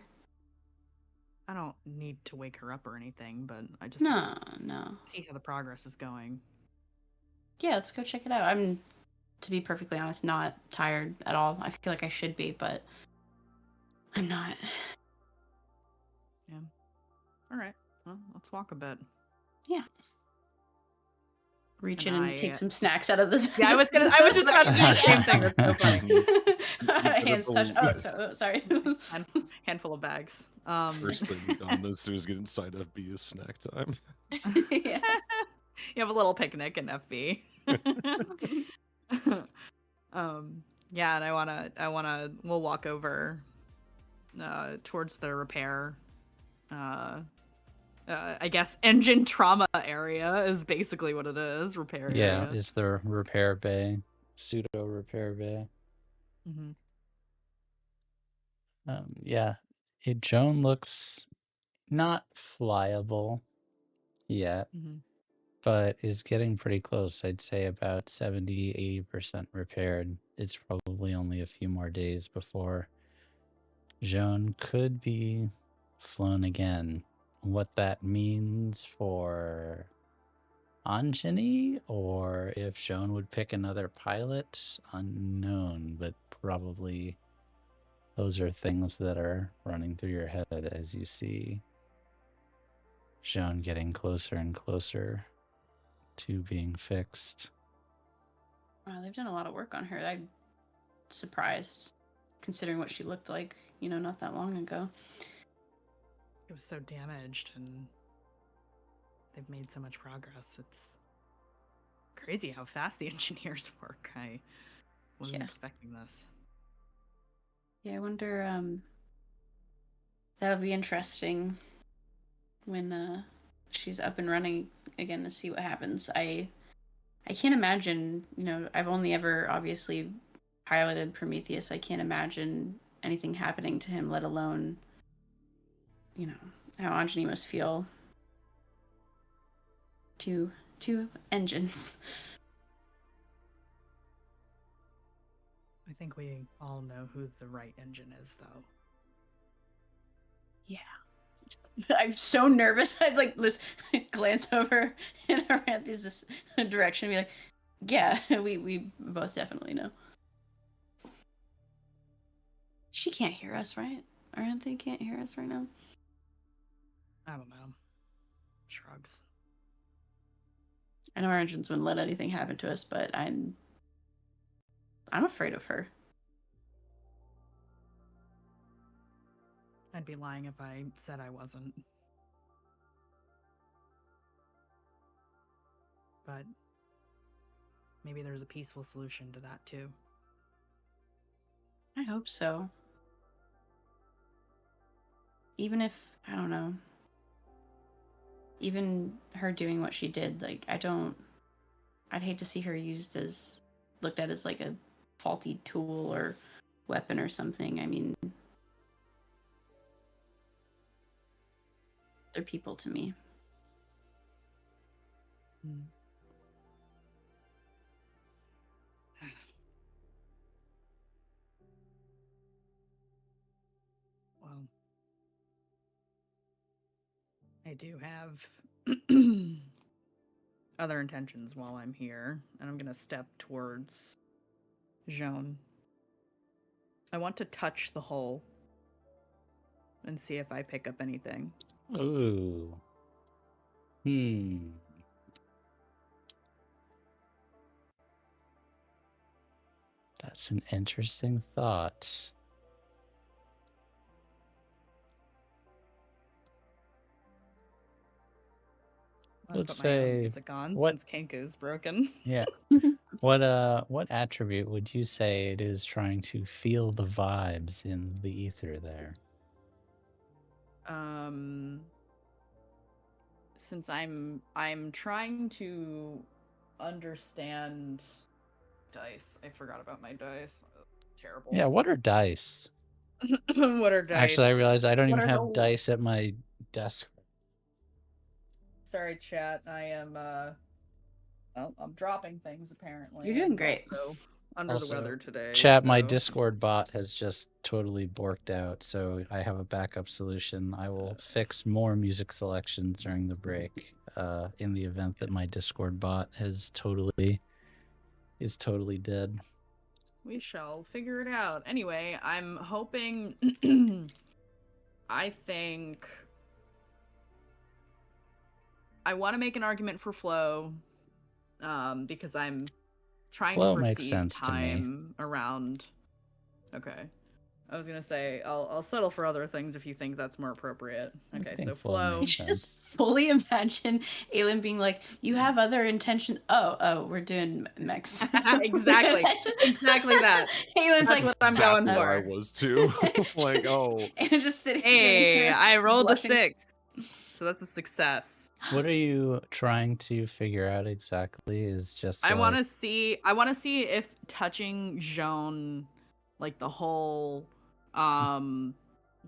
I don't need to wake her up or anything, but I just want No. to see how the progress is going. Yeah, let's go check it out. I'm, to be perfectly honest, not tired at all. I feel like I should be, but I'm not. Yeah. All right. Well, let's walk a bit. Yeah. Reach And in and I- take some snacks out of this. Yeah, I was just about to do the same thing. That's so funny. Hands touch. Oh, sorry. Handful of bags. First thing done as soon as get inside FB is snack time. Yeah. You have a little picnic in FB. Yeah, and I wanna we'll walk over towards the repair I guess engine trauma area is basically what it is. Repair Yeah, area. it's the repair bay, pseudo repair bay. Mm-hmm. Yeah, Joan looks not flyable yet, Mm-hmm. but is getting pretty close. I'd say about 70-80% repaired. It's probably only a few more days before Joan could be flown again. What that means for Jini, or if Joan would pick another pilot, unknown, but probably those are things that are running through your head as you see Joan getting closer and closer to being fixed. Wow, they've done a lot of work on her. I'm surprised, considering what she looked like, not that long ago. It was so damaged, and they've made so much progress. It's crazy how fast the engineers work. I wasn't Yeah. expecting this. Yeah, I wonder, that'll be interesting when she's up and running again to see what happens. I can't imagine, I've only ever obviously piloted Prometheus. I can't imagine anything happening to him, let alone, how Anjani must feel. Two engines. I think we all know who the right engine is, though. Yeah. I'm so nervous. I'd glance over and around this direction and be like, yeah, we both definitely know. She can't hear us, right? Aren't they can't hear us right now? I don't know. Shrugs. I know our engines wouldn't let anything happen to us, but I'm afraid of her. I'd be lying if I said I wasn't. But maybe there's a peaceful solution to that too. I hope so. Even if, I don't know, even her doing what she did, I'd hate to see her looked at as like a faulty tool or weapon or something. I mean, they're people to me. Well, I do have other intentions while I'm here, and I'm gonna step towards Joan. I want to touch the hull and see if I pick up anything. Ooh. That's an interesting thought. I'll Let's put my own say music on what- since Kenku's broken. Yeah. What attribute would you say it is trying to feel the vibes in the ether there? Since I'm trying to understand dice. I forgot about my dice. Terrible. Yeah, what are dice? What are dice? Actually, I realize I don't What even are have the- dice at my desk. Sorry, chat. I am well, I'm dropping things apparently. You're doing and great. Also under Also, the weather today. Chat, my so- Discord bot has just totally borked out, so I have a backup solution. I will fix more music selections during the break, in the event that my Discord bot is totally dead. We shall figure it out. Anyway, I'm hoping. I think I want to make an argument for flow, because I'm trying Flow to makes perceive sense to me. time around. Okay, I was gonna say I'll settle for other things if you think that's more appropriate. I Okay, think so flow flow. makes Just sense. fully imagine Aylin being like, "You have other intentions." Oh, we're doing mechs. Exactly. Exactly that. Aylin's like, That's "What what I'm going exactly what I for. was too. Like, oh, And just sitting Hey, there, I rolled blushing. a 6, so that's a success. What are you trying to figure out exactly? Is just I like, want to see. I want to see if touching Joan, like the whole,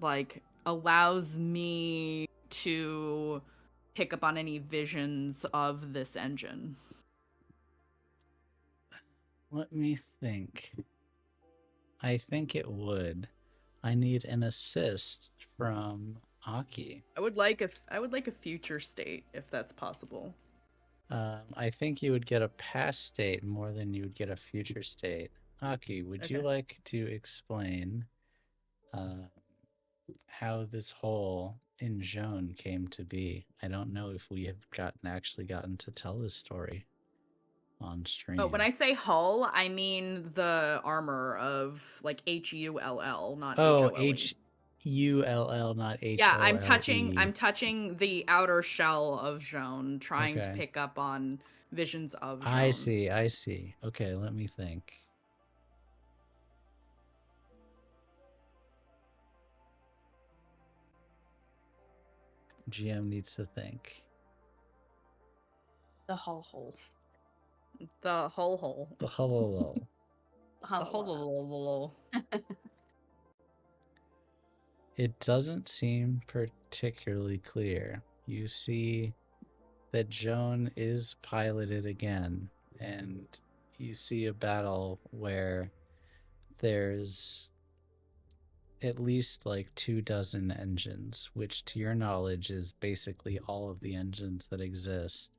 like allows me to pick up on any visions of this engine. let me think. I think it would. I need an assist from Aki. I would like a future state if that's possible. I think you would get a past state more than you would get a future state. Aki, would you Okay. like to explain how this hole in Joan came to be? I don't know if we have actually gotten to tell this story on stream. Oh, when I say hull, I mean the armor of like HULL, not Oh, HOLE. HULL, not HOLE. Yeah, I'm touching the outer shell of Joan, trying to Okay. pick up on visions of Joan. I see. Okay, let me think. GM needs to think. The hole. The hole. The hull. The hole. It doesn't seem particularly clear. You see that Joan is piloted again, and you see a battle where there's at least like 24 engines, which to your knowledge is basically all of the engines that exist,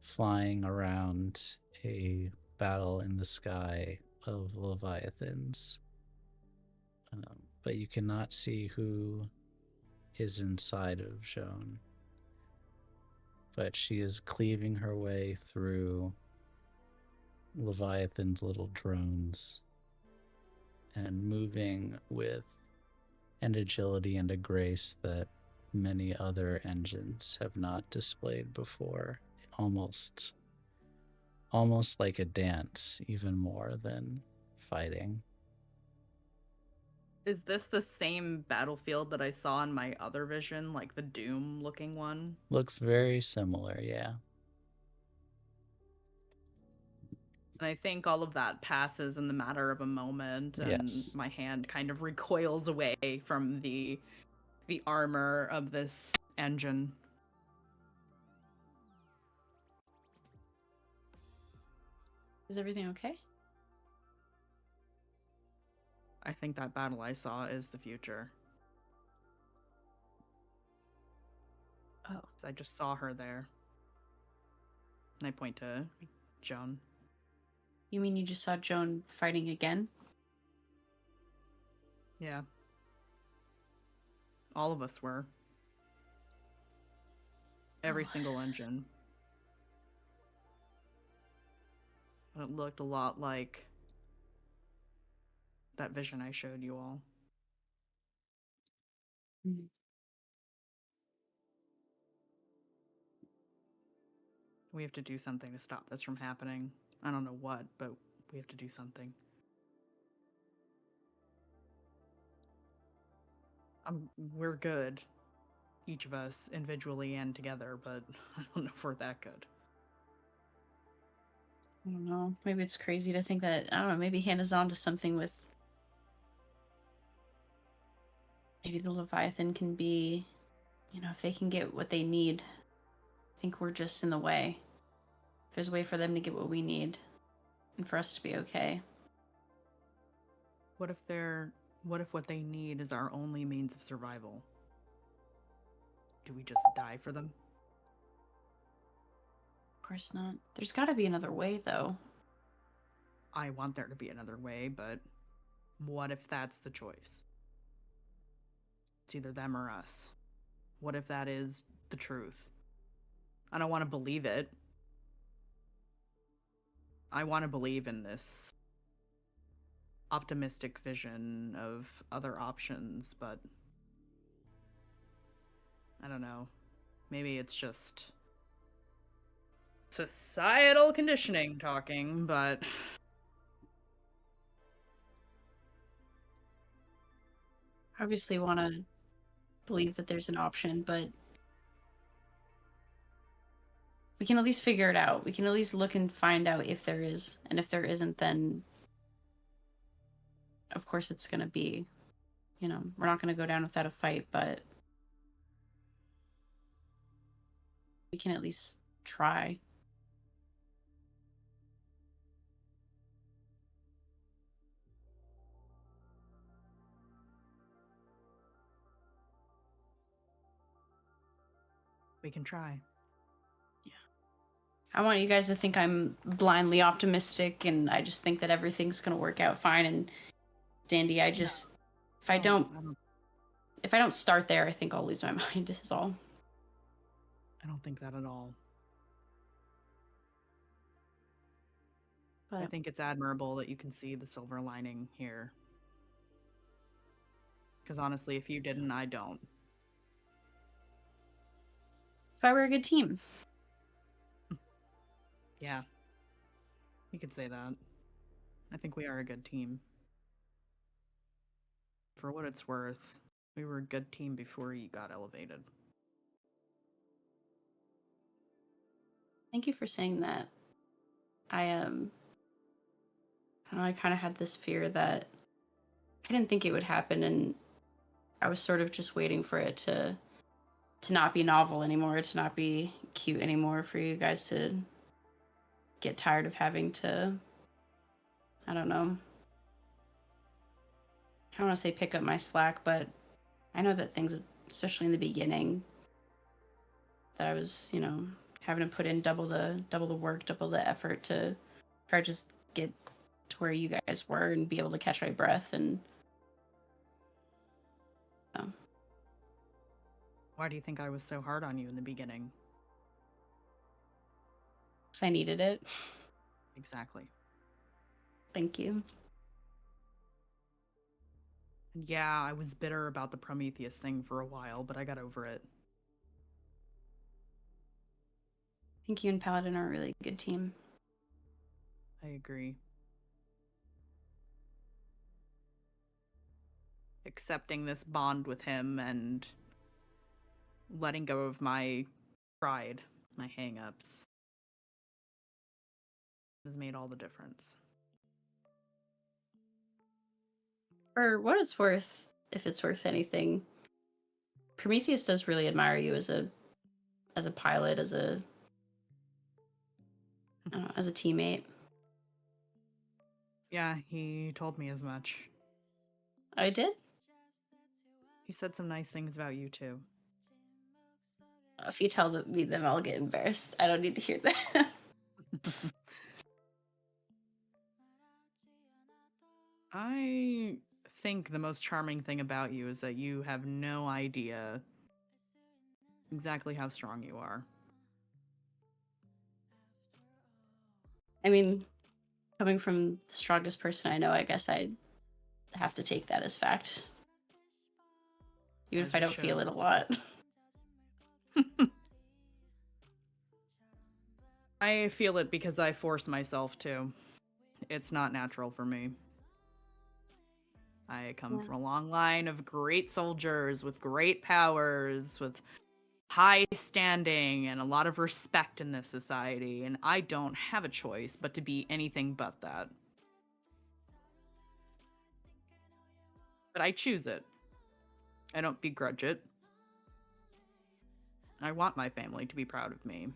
flying around a battle in the sky of Leviathans. But you cannot see who is inside of Joan. But she is cleaving her way through Leviathan's little drones and moving with an agility and a grace that many other engines have not displayed before. Almost like a dance, even more than fighting. Is this the same battlefield that I saw in my other vision, like the Doom looking one? Looks very similar, yeah. And I think all of that passes in the matter of a moment, and Yes. my hand kind of recoils away from the armor of this engine. Is everything okay? I think that battle I saw is the future. Oh. 'Cause I just saw her there. And I point to Joan. You mean you just saw Joan fighting again? Yeah. All of us were. Every Oh. single engine. And it looked a lot like that vision I showed you all. Mm. We have to do something to stop this from happening. I don't know what, but we have to do something. We're good, each of us, individually and together, but I don't know if we're that good. I don't know. Maybe it's crazy to think that, I don't know, maybe Hannah's onto something with. Maybe the Leviathan can be, if they can get what they need. I think we're just in the way. If there's a way for them to get what we need and for us to be okay. What if what they need is our only means of survival? Do we just die for them? Of course not. There's got to be another way, though. I want there to be another way, but what if that's the choice? It's either them or us. What if that is the truth? I don't want to believe it. I want to believe in this optimistic vision of other options, but I don't know. Maybe it's just societal conditioning talking, but Obviously want to believe that there's an option, but we can at least figure it out. We can at least look and find out if there is, and if there isn't, then of course it's going to be, we're not going to go down without a fight, but we can at least try. we can try. I want you guys to think I'm blindly optimistic and I just think that everything's going to work out fine. And Dandy, I just, if I don't start there, I think I'll lose my mind is all. I don't think that at all. But I think it's admirable that you can see the silver lining here. Because honestly, if you didn't, I don't. that's why we're a good team. Yeah. You could say that. I think we are a good team. For what it's worth, we were a good team before you got elevated. Thank you for saying that. I don't know, I kind of had this fear that I didn't think it would happen, and I was sort of just waiting for it to not be novel anymore, to not be cute anymore, for you guys to get tired of having to, I don't know. I don't want to say pick up my slack, but I know that things, especially in the beginning, that I was, having to put in double the work, double the effort to try to just get to where you guys were and be able to catch my breath. And Why do you think I was so hard on you in the beginning? I needed it. Exactly. Thank you. And yeah, I was bitter about the Prometheus thing for a while, but I got over it. I think you and Paladin are a really good team. I agree. Accepting this bond with him and letting go of my pride, my hang-ups, has made all the difference. For what it's worth, if it's worth anything, Prometheus does really admire you as a pilot, as a teammate. Yeah, he told me as much. I did? He said some nice things about you too. If you tell me them, I'll get embarrassed. I don't need to hear that. think the most charming thing about you is that you have no idea exactly how strong you are. I mean, coming from the strongest person I know, I guess I'd have to take that as fact. Even As if I you don't feel should. it a lot. I feel it because I force myself to. It's not natural for me. I come Yeah. from a long line of great soldiers with great powers, with high standing and a lot of respect in this society, and I don't have a choice but to be anything but that. But I choose it. I don't begrudge it. I want my family to be proud of me.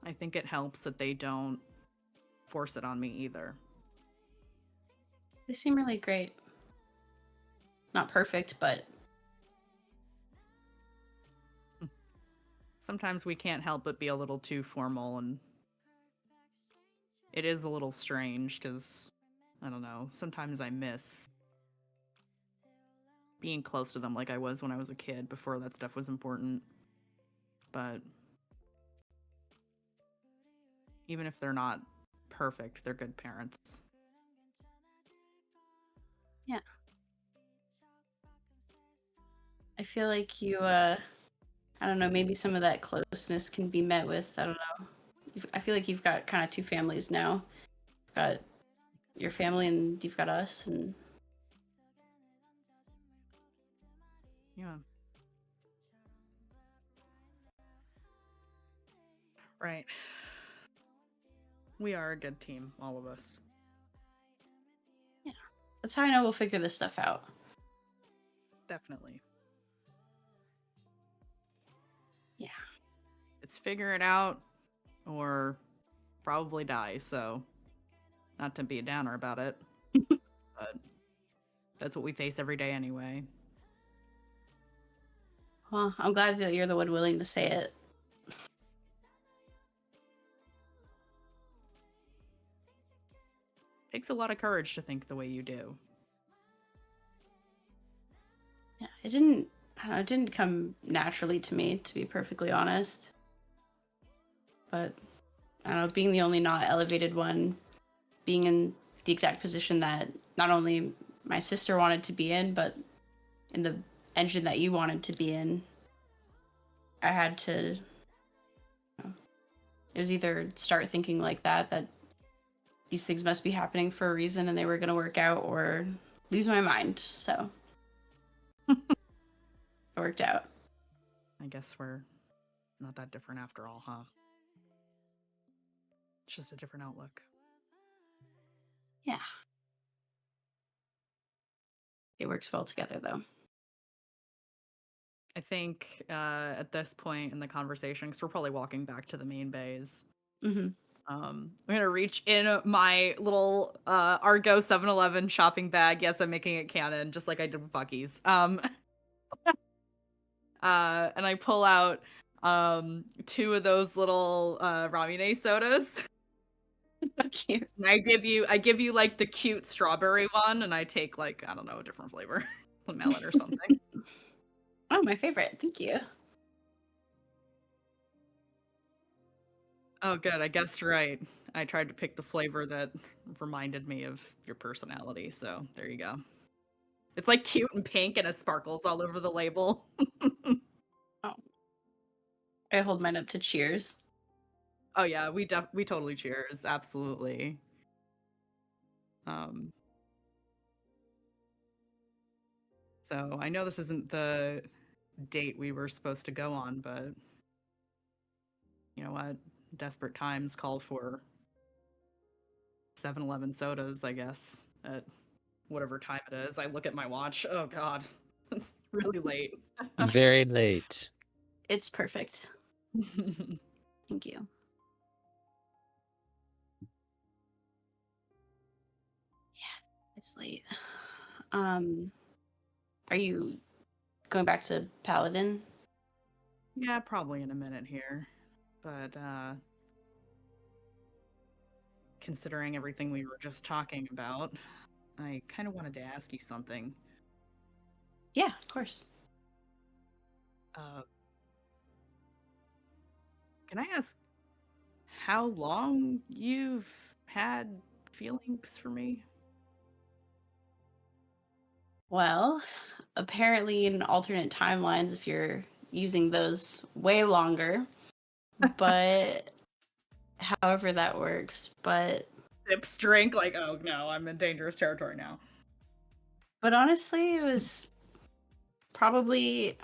I think it helps that they don't force it on me either. They seem really great. Not perfect, but Sometimes we can't help but be a little too formal, and it is a little strange because, I don't know, sometimes I miss being close to them like I was when I was a kid before that stuff was important. But even if they're not perfect, they're good parents. I feel like you, I don't know, maybe some of that closeness can be met with, I don't know. I feel like you've got kind of two families now. You've got your family and you've got us, and Yeah. Right. We are a good team, all of us. that's how I know we'll figure this stuff out. Definitely. Yeah. It's figure it out or probably die, so not to be a downer about it. But that's what we face every day anyway. Well, I'm glad that you're the one willing to say it. Takes a lot of courage to think the way you do. Yeah, it didn't, I don't know, it didn't come naturally to me, to be perfectly honest. But, I don't know, being the only not elevated one, being in the exact position that not only my sister wanted to be in, but in the engine that you wanted to be in, I had to, it was either start thinking like that these things must be happening for a reason and they were going to work out, or lose my mind. So it worked out. I guess we're not that different after all, huh? It's just a different outlook. Yeah. It works well together, though. I think at this point in the conversation, because we're probably walking back to the main bays, Mm-hmm. I'm gonna reach in my little Argo 7-Eleven shopping bag. Yes, I'm making it canon, just like I did with Bucky's. And I pull out two of those little Ramune sodas. Cute. And I give you like the cute strawberry one, and I take like, I don't know, a different flavor, melon or something. Oh, my favorite. Thank you. Oh, good. I guessed right. I tried to pick the flavor that reminded me of your personality, so there you go. It's like cute and pink, and it sparkles all over the label. Oh. I hold mine up to cheers. Oh yeah, we totally cheers, absolutely. So I know this isn't the date we were supposed to go on, but you know what? Desperate times call for 7-Eleven sodas, I guess, at whatever time it is. I look at my watch. Oh god. It's really late. Very late. It's perfect. Thank you. Yeah, it's late. Are you going back to Paladin? Yeah, probably in a minute here. But considering everything we were just talking about, I kind of wanted to ask you something. Yeah, of course. Can I ask how long you've had feelings for me? Well, apparently in alternate timelines, if you're using those, way longer. But however that works. But Sips drink like, oh no, I'm in dangerous territory now. honestly, it was probably.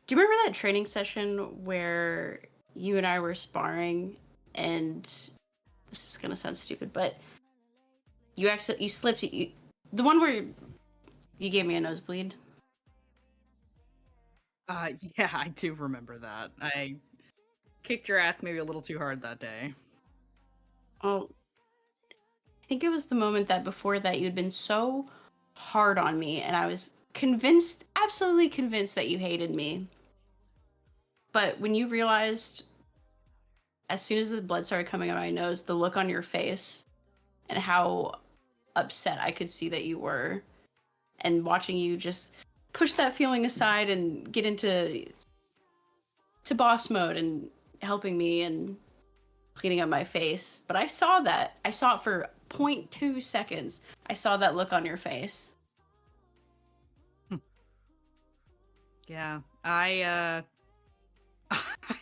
Do you remember that training session where you and I were sparring, and this is gonna sound stupid, but you slipped. The one where you gave me a nosebleed. Yeah, I do remember that. I kicked your ass maybe a little too hard that day. Oh, I think it was the moment that before that you'd been so hard on me, and I was convinced, absolutely convinced that you hated me. But when you realized, as soon as the blood started coming out of my nose, the look on your face and how upset I could see that you were, and watching you just push that feeling aside and get into boss mode and helping me and cleaning up my face. But I saw that. I saw it for 0.2 seconds. I saw that look on your face. Yeah, I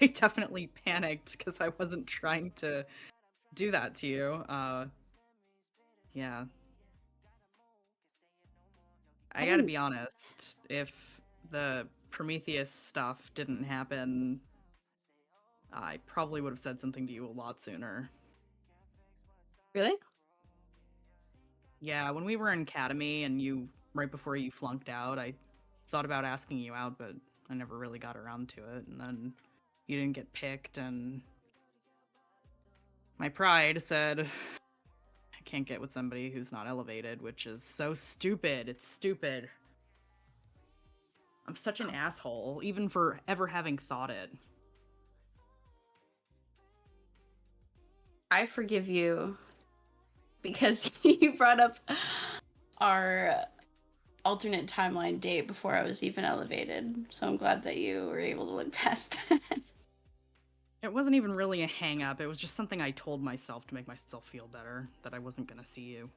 I definitely panicked because I wasn't trying to do that to you. Yeah. I gotta be honest, if the Prometheus stuff didn't happen, I probably would have said something to you a lot sooner. Really? Yeah, when we were in Academy and right before you flunked out, I thought about asking you out, but I never really got around to it. And then you didn't get picked, and my pride said, I can't get with somebody who's not elevated, which is so stupid. It's stupid. I'm such an asshole, even for ever having thought it. I forgive you because you brought up our alternate timeline date before I was even elevated. So I'm glad that you were able to look past that. It wasn't even really a hang up. It was just something I told myself to make myself feel better, that I wasn't gonna see you.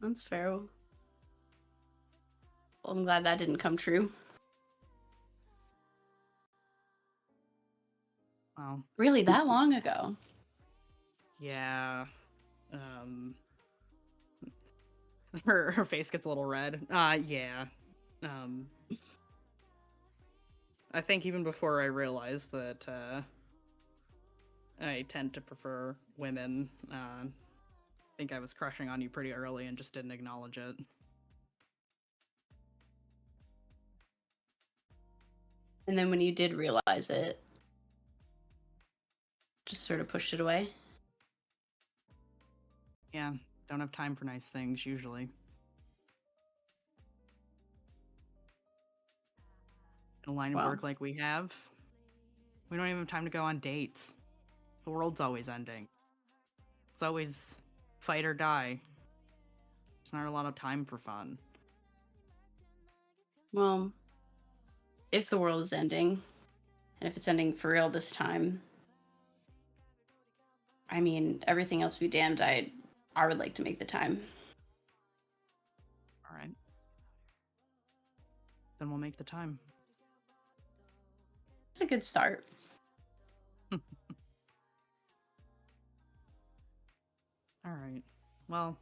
That's fair. Well, I'm glad that didn't come true. Well, Really, that long ago? yeah. Her face gets a little red. Yeah. I think even before I realized that I tend to prefer women, I think I was crushing on you pretty early and just didn't acknowledge it. And then when you did realize it, just sort of pushed it away? Yeah, don't have time for nice things usually. In a line of Wow. work like we have, we don't even have time to go on dates. The world's always ending. It's always fight or die. There's not a lot of time for fun. Well, if the world is ending, and if it's ending for real this time, I mean, everything else be damned, I would like to make the time. All right. Then we'll make the time. It's a good start. All right. Well,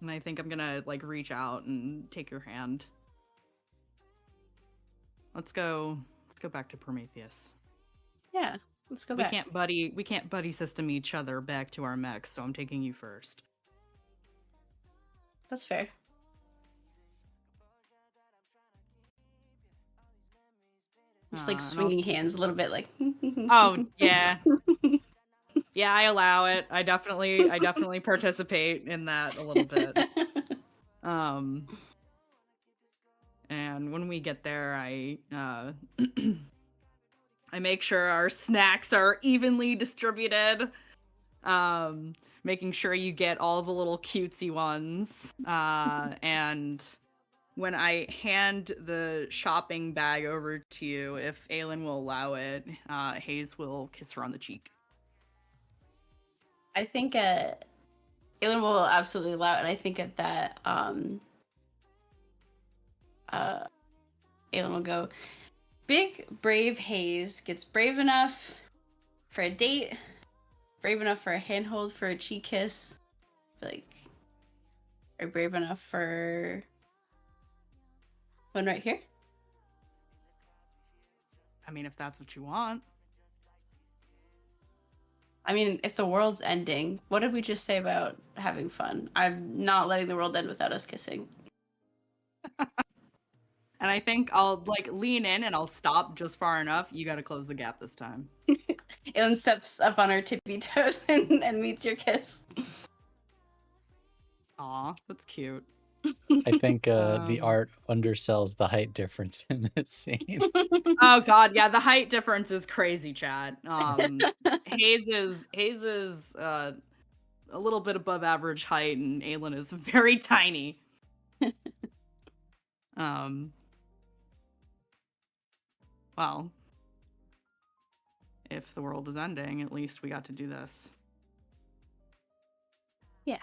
and I think I'm gonna like reach out and take your hand. Let's go back to Prometheus. Yeah, let's go We back. can't buddy system each other back to our mechs, so I'm taking you first. That's fair. Just like and swinging hands a little bit, like. Oh yeah. Yeah, I allow it. I definitely participate in that a little bit. And when we get there, I I make sure our snacks are evenly distributed. making sure you get all the little cutesy ones. And when I hand the shopping bag over to you, if Aylin will allow it, Haze will kiss her on the cheek. I think Aylin will absolutely allow it, and I think at that Aylin will go, big brave Haze gets brave enough for a date, brave enough for a handhold, for a cheek kiss, like, or brave enough for one right here. I mean, if that's what you want. I mean, if the world's ending, what did we just say about having fun? I'm not letting the world end without us kissing. And I think I'll like lean in and I'll stop just far enough. You got to close the gap this time. Aylin steps up on her tippy toes and meets your kiss. Aw, that's cute. I think the Um, art undersells the height difference in this scene. Oh god, yeah, the height difference is crazy, Chad. Haze is a little bit above average height, and Aylin is very tiny. Well, if the world is ending, at least we got to do this. Yeah.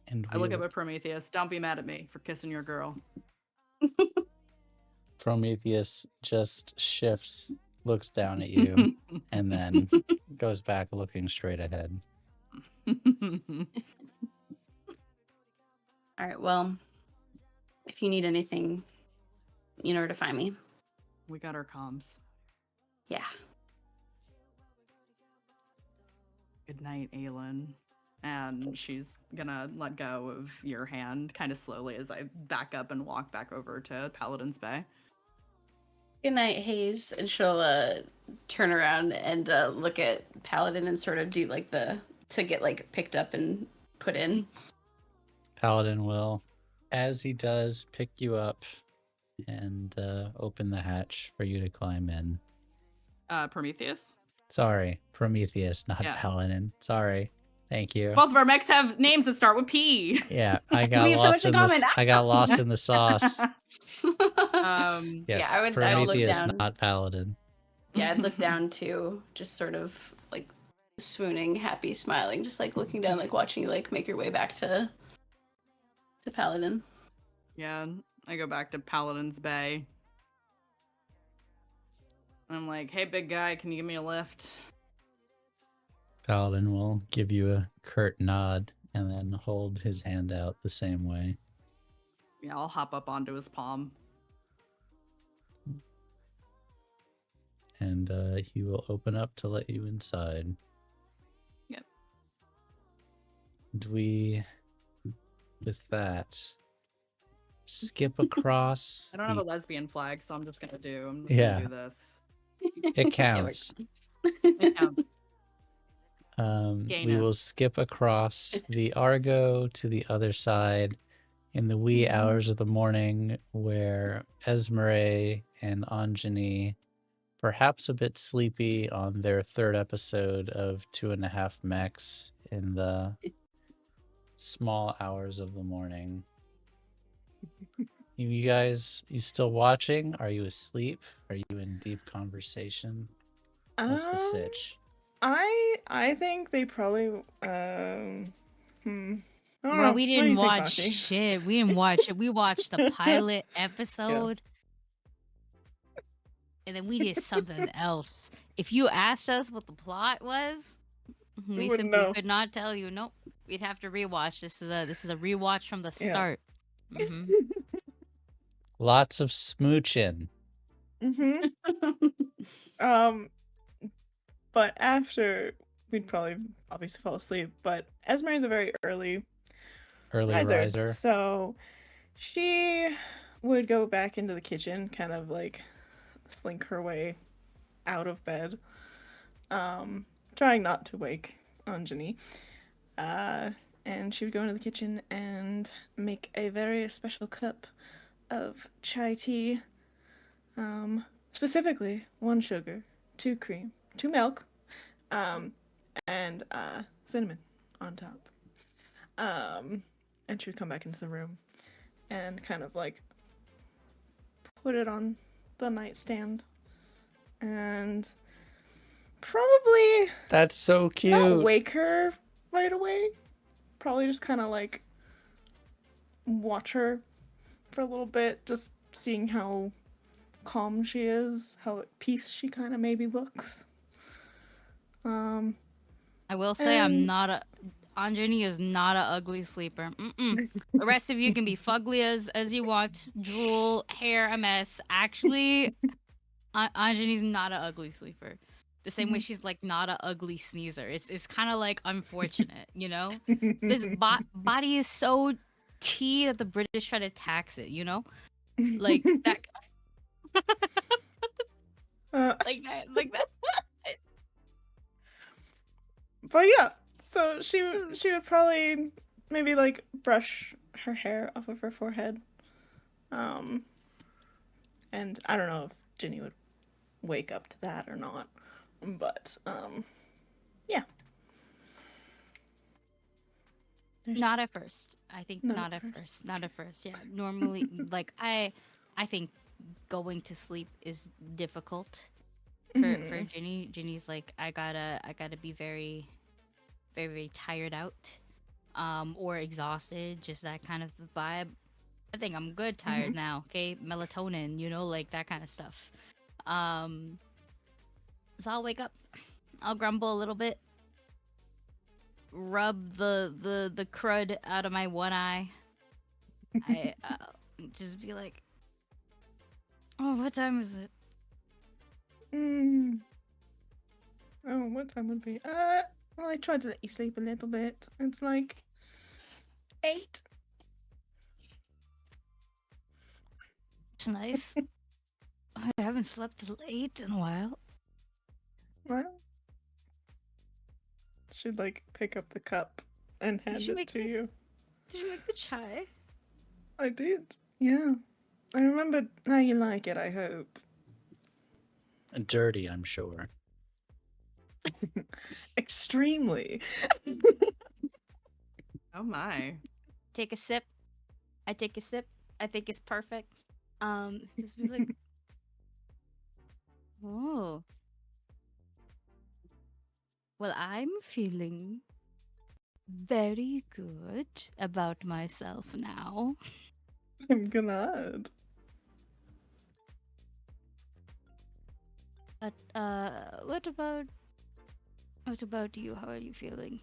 And I look up at Prometheus. Don't be mad at me for kissing your girl. Prometheus just shifts, looks down at you, and then goes back looking straight ahead. All right, well, if you need anything, you know where to find me. We got our comms. Yeah. Good night, Aylin. And she's gonna let go of your hand kind of slowly as I back up and walk back over to Paladin's Bay. Good night, Haze. And she'll turn around and look at Paladin and sort of do like to get like picked up and put in. Paladin will, as he does, pick you up and open the hatch for you to climb in. Prometheus? Sorry, Prometheus, not Yeah. Paladin. Sorry. Thank you. Both of our mechs have names that start with P. Yeah, I got We have so lost much in in the common. I got lost in the sauce. Yes, I would look Prometheus, down. not Paladin. Yeah, I'd look down too, just sort of like swooning, happy, smiling, just like looking down, like watching you like make your way back to Paladin. Yeah, I go back to Paladin's Bay. I'm like, hey, big guy, can you give me a lift? Paladin will give you a curt nod and then hold his hand out the same way. Yeah, I'll hop up onto his palm. And he will open up to let you inside. Yep. And we, with that, skip across. I don't have a the- lesbian flag, so I'm just gonna do this. It counts. It counts. We will skip across the Argo to the other side in the wee hours of the morning where Esmeray and Jini, perhaps a bit sleepy on their third episode of 2.5 Mechs in the small hours of the morning. You guys, you still watching? Are you asleep? Are you in deep conversation? What's the sitch? I think they probably I don't Bro, know. we What do didn't you think, watch Monty? shit. We didn't watch it. We watched the pilot episode. And then we did something else. If you asked us what the plot was, we wouldn't simply know. could not tell you. Nope. We'd have to rewatch. This is a rewatch from the Yeah. start. hmm Lots of smooching. But after we'd probably obviously fall asleep. But Esmeray is a very early riser, so she would go back into the kitchen, kind of like slink her way out of bed, trying not to wake Jini. And she would go into the kitchen and make a very special cup of chai tea. Specifically, 1 sugar, 2 cream, 2 milk, and cinnamon on top. And she would come back into the room and kind of like put it on the nightstand and probably That's so not cute. wake her right away. Probably just kind of like watch her for a little bit, just seeing how calm she is, how at peace she kind of maybe looks. I will say I'm And- not a. Anjani is not a ugly sleeper. Mm-mm. The rest of you can be fugly as you want, drool, hair a mess. Actually, Anjani's not a ugly sleeper. The same way she's like not a ugly sneezer. It's kind of like unfortunate, you know. This body is so tea that the British try to tax it, you know, like that, like that. But yeah, so she would probably maybe like brush her hair off of her forehead. And I don't know if Ginny would wake up to that or not. But yeah. There's Not at first. I think Not not at at first. first. Not at first. Yeah. Normally, like I think going to sleep is difficult for Mhm. Ginny. Ginny's like I gotta be very, very, very tired out, or exhausted. Just that kind of vibe. I think I'm good tired now. Okay, melatonin. You know, like that kind of stuff. So I'll wake up. I'll grumble a little bit. Rub the crud out of my one eye. I just be like, oh, what time is it? Mm. Oh, what time would it be? Well, I tried to let you sleep a little bit. It's like 8. It's nice. I haven't slept till 8 in a while. Well, she'd like pick up the cup and hand you it make to me- you. Did you make the chai? I did. Yeah. I remembered how you like it, I hope. Dirty, I'm sure. Extremely. Oh my. Take a sip. I take a sip. I think it's perfect. Just be like, oh. Well, I'm feeling very good about myself now. I'm glad. But what about you? How are you feeling?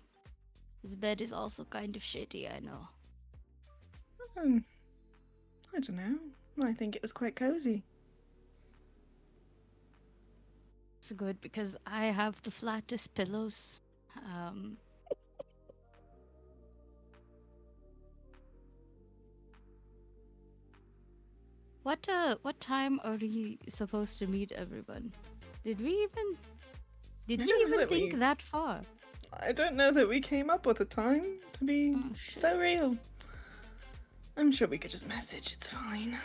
This bed is also kind of shitty, I know. I don't know. I think it was quite cozy. It's good because I have the flattest pillows. What time are we supposed to meet everyone? Did we even I don't know that think we- that far? I don't know that we came up with a time, to be Oh, shit. so real. I'm sure we could just message, it's fine.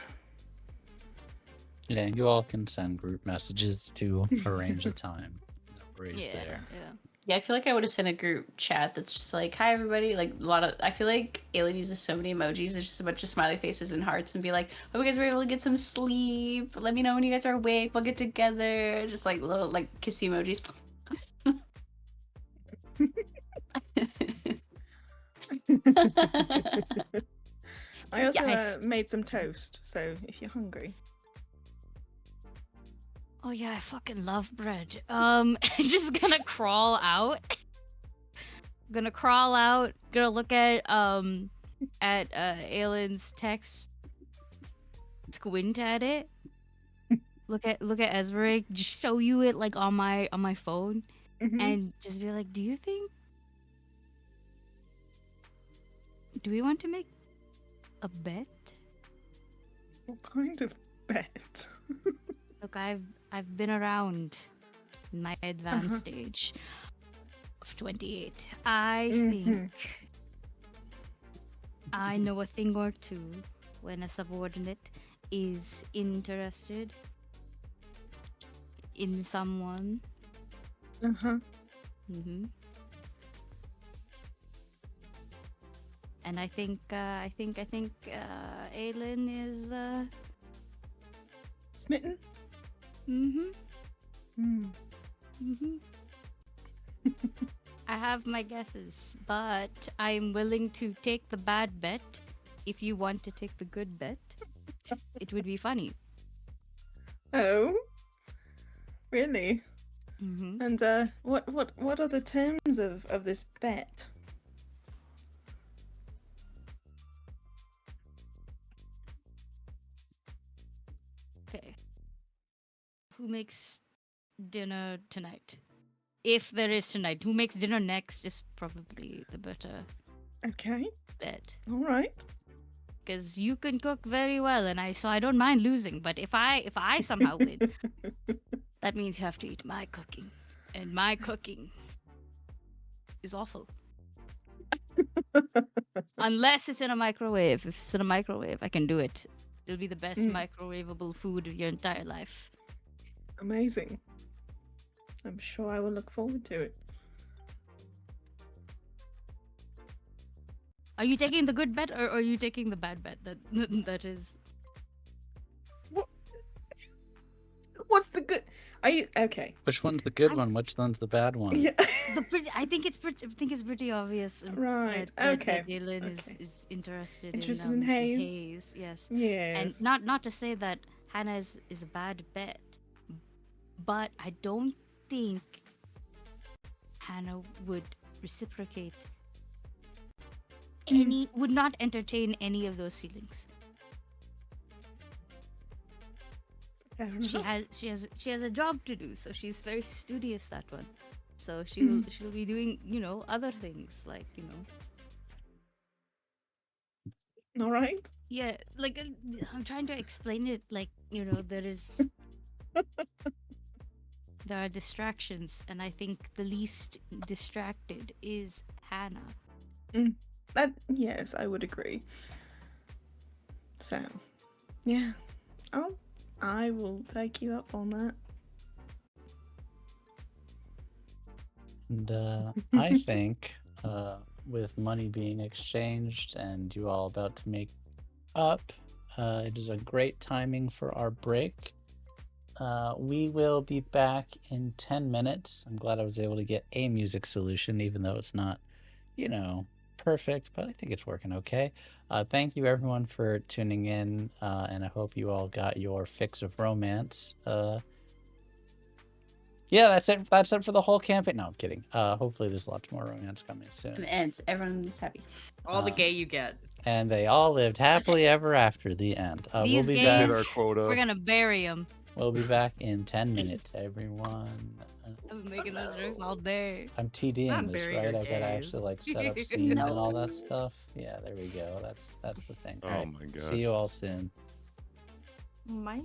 Yeah, you all can send group messages to arrange a time. No worries there. Yeah. Yeah, I feel like I would have sent a group chat that's just like, "Hi everybody." Like a lot of, I feel like Aylin uses so many emojis. There's just a bunch of smiley faces and hearts, and be like, "Hope you guys were able to get some sleep. Let me know when you guys are awake. We'll get together." Just like little like kiss emojis. I also Yes. made some toast, so if you're hungry. Oh yeah, I fucking love bread. Just gonna crawl out. Gonna crawl out. Gonna look at Aylin's text. Squint at it. Look at Esmeray. Just show you it like on my phone, Mhm. and just be like, do you think? Do we want to make a bet? What kind of bet? Look, I've been around in my advanced stage of 28. I think I know a thing or two when a subordinate is interested in someone. Uh-huh. Mm-hmm. And I think Aylin is Smitten? mm-hmm. Hmm. Mm-hmm. I have my guesses, but I'm willing to take the bad bet if you want to take the good bet. It would be funny. Oh? Really? Mm-hmm. And what are the terms of this bet? Okay. Who makes dinner tonight? If there is tonight, who makes dinner next is probably the better Okay. bet. All right. Because you can cook very well, and I don't mind losing. But if I somehow win, that means you have to eat my cooking, and my cooking is awful. Unless it's in a microwave. If it's in a microwave, I can do it. It'll be the best microwavable food of your entire life. Amazing. I'm sure I will look forward to it. Are you taking the good bet, or are you taking the bad bet? That is. What's the good? Are you okay? Which one's the good I'm- one? Which one's the bad one? Yeah. I think it's pretty obvious. Right, That okay, Aylin okay. is interested Interested in in Haze? Haze, yes. Yes. And not to say that Hannah is a bad bet, but I don't think Hannah would reciprocate would not entertain any of those feelings. Fair enough. She has a job to do, so she's very studious, that one. So she'll be doing, other things like, All right. yeah, like I'm trying to explain it like, there are distractions, and I think the least distracted is Hannah. Yes, I would agree. So, yeah. I will take you up on that. And I think with money being exchanged and you all about to make up, it is a great timing for our break. We will be back in 10 minutes. I'm glad I was able to get a music solution, even though it's not, perfect, but I think it's working okay. Thank you everyone for tuning in, and I hope you all got your fix of romance. Yeah, that's it. That's it for the whole campaign. No, I'm kidding. Hopefully there's lots more romance coming And soon. it ends. Everyone's happy. All the gay you get. And they all lived happily ever after the end. We'll These be gays- Hit back. our quota. We're gonna bury him. We'll be back in 10 minutes, everyone. I've been making those jokes all day. I'm TDing Not this, bury right? your I gotta actually like set up gays. scenes and all No. that stuff. Yeah, there we go. That's the thing. Oh All right. my god. See you all soon. My.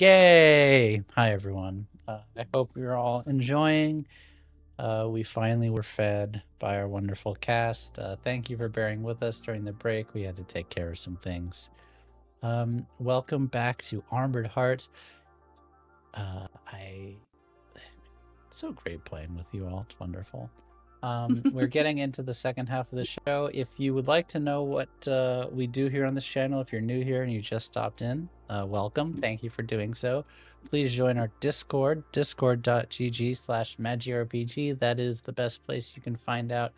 Yay! Hi everyone. I hope you're all enjoying. We finally were fed by our wonderful cast. Thank you for bearing with us during the break. We had to take care of some things. Welcome back to Armored Heart. It's so great playing with you all. It's wonderful. We're getting into the second half of the show. If you would like to know what we do here on this channel, if you're new here and you just stopped in, welcome. Thank you for doing so. Please join our Discord, discord.gg/MandieRPG. That is the best place you can find out